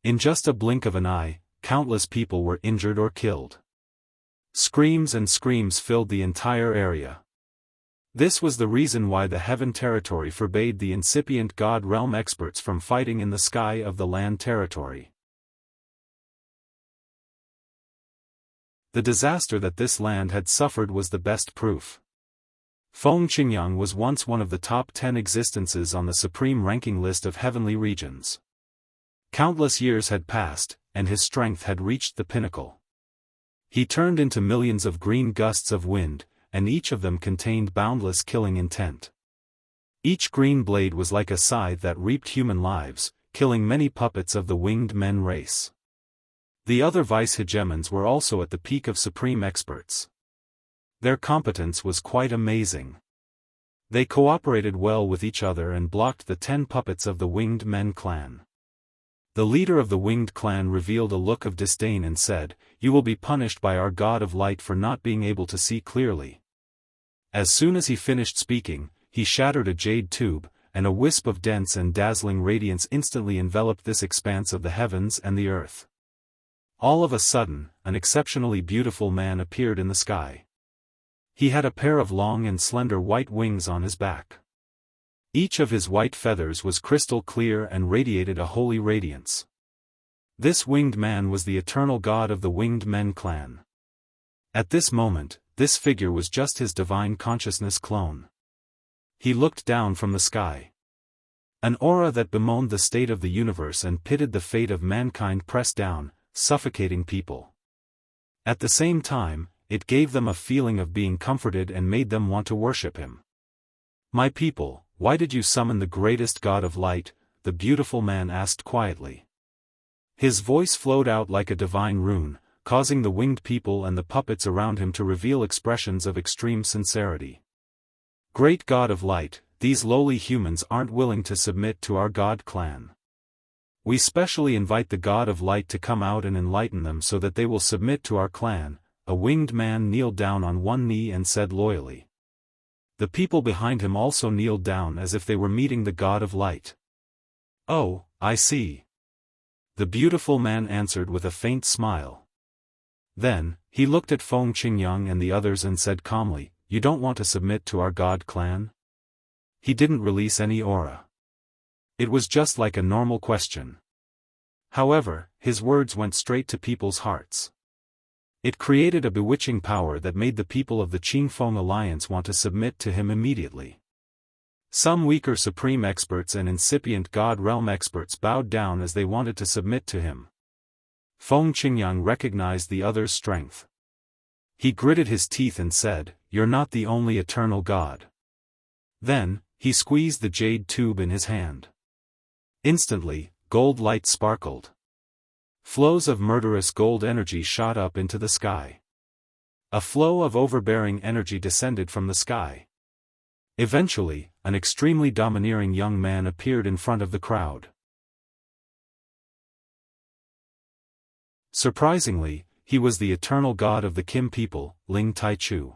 In just a blink of an eye, countless people were injured or killed. Screams and screams filled the entire area. This was the reason why the Heaven Territory forbade the incipient God Realm experts from fighting in the sky of the Land Territory. The disaster that this land had suffered was the best proof. Feng Qingyang was once one of the top 10 existences on the supreme ranking list of heavenly regions. Countless years had passed, and his strength had reached the pinnacle. He turned into millions of green gusts of wind, and each of them contained boundless killing intent. Each green blade was like a scythe that reaped human lives, killing many puppets of the winged men race. The other vice-hegemons were also at the peak of supreme experts. Their competence was quite amazing. They cooperated well with each other and blocked the 10 puppets of the Winged Men clan. The leader of the Winged clan revealed a look of disdain and said, "You will be punished by our God of Light for not being able to see clearly." As soon as he finished speaking, he shattered a jade tube, and a wisp of dense and dazzling radiance instantly enveloped this expanse of the heavens and the earth. All of a sudden, an exceptionally beautiful man appeared in the sky. He had a pair of long and slender white wings on his back. Each of his white feathers was crystal clear and radiated a holy radiance. This winged man was the eternal god of the Winged Men clan. At this moment, this figure was just his divine consciousness clone. He looked down from the sky. An aura that bemoaned the state of the universe and pitted the fate of mankind pressed down, suffocating people. At the same time, it gave them a feeling of being comforted and made them want to worship him. "My people, why did you summon the greatest god of light?" the beautiful man asked quietly. His voice flowed out like a divine rune, causing the winged people and the puppets around him to reveal expressions of extreme sincerity. "Great God of Light, these lowly humans aren't willing to submit to our God clan. We specially invite the God of Light to come out and enlighten them so that they will submit to our clan." A winged man kneeled down on one knee and said loyally. The people behind him also kneeled down as if they were meeting the God of Light. "Oh, I see." The beautiful man answered with a faint smile. Then, he looked at Feng Qingyang and the others and said calmly, "You don't want to submit to our God clan?" He didn't release any aura. It was just like a normal question. However, his words went straight to people's hearts. It created a bewitching power that made the people of the Qingfeng Alliance want to submit to him immediately. Some weaker supreme experts and incipient God Realm experts bowed down as they wanted to submit to him. Feng Qingyang recognized the other's strength. He gritted his teeth and said, "You're not the only eternal God." Then, he squeezed the jade tube in his hand. Instantly, gold light sparkled. Flows of murderous gold energy shot up into the sky. A flow of overbearing energy descended from the sky. Eventually, an extremely domineering young man appeared in front of the crowd. Surprisingly, he was the eternal god of the Kim people, Ling Taichu.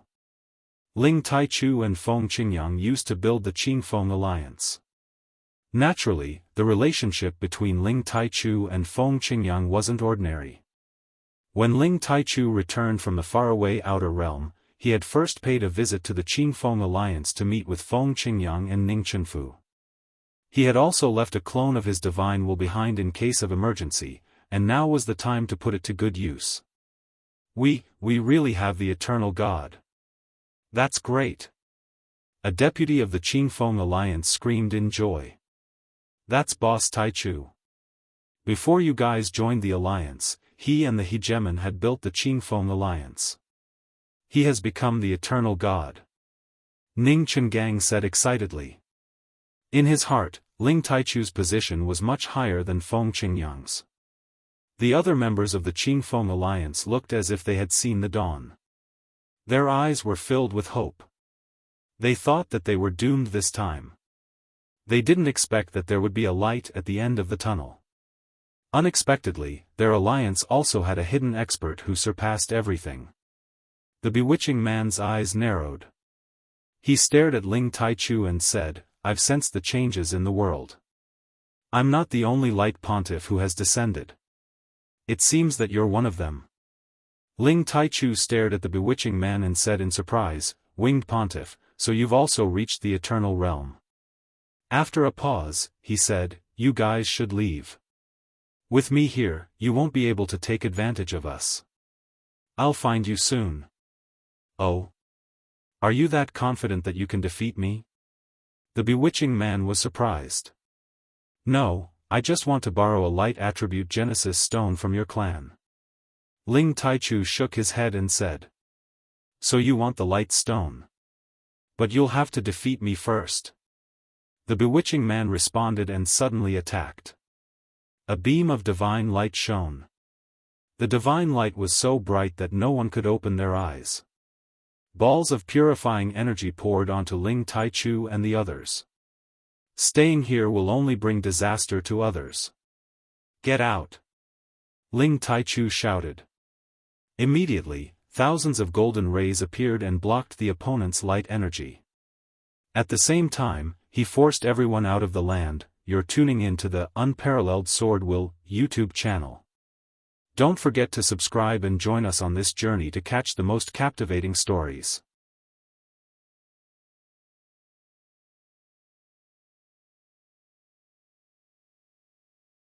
Ling Taichu and Feng Qingyang used to build the Qingfeng Alliance. Naturally, the relationship between Ling Taichu and Feng Qingyang wasn't ordinary. When Ling Taichu returned from the faraway outer realm, he had first paid a visit to the Qingfeng Alliance to meet with Feng Qingyang and Ning Chenfu. He had also left a clone of his divine will behind in case of emergency, and now was the time to put it to good use. We really have the eternal God. That's great." A deputy of the Qingfeng Alliance screamed in joy. "That's Boss Taichu. Before you guys joined the alliance, he and the hegemon had built the Qingfeng Alliance. He has become the eternal god." Ning Chengang said excitedly. In his heart, Ling Taichu's position was much higher than Feng Qingyang's. The other members of the Qingfeng alliance looked as if they had seen the dawn. Their eyes were filled with hope. They thought that they were doomed this time. They didn't expect that there would be a light at the end of the tunnel. Unexpectedly, their alliance also had a hidden expert who surpassed everything. The bewitching man's eyes narrowed. He stared at Ling Taichu and said, "I've sensed the changes in the world. I'm not the only light pontiff who has descended. It seems that you're one of them." Ling Taichu stared at the bewitching man and said in surprise, "Winged pontiff, so you've also reached the eternal realm." After a pause, he said, "You guys should leave. With me here, you won't be able to take advantage of us. I'll find you soon." "Oh? Are you that confident that you can defeat me?" The bewitching man was surprised. "No, I just want to borrow a light attribute Genesis stone from your clan." Ling Taichu shook his head and said, "So you want the light stone? But you'll have to defeat me first." The bewitching man responded and suddenly attacked. A beam of divine light shone. The divine light was so bright that no one could open their eyes. Balls of purifying energy poured onto Ling Taichu and the others. "Staying here will only bring disaster to others. Get out!" Ling Taichu shouted. Immediately, thousands of golden rays appeared and blocked the opponent's light energy. At the same time, he forced everyone out of the land. You're tuning in to the Unparalleled SwordWill YouTube channel. Don't forget to subscribe and join us on this journey to catch the most captivating stories.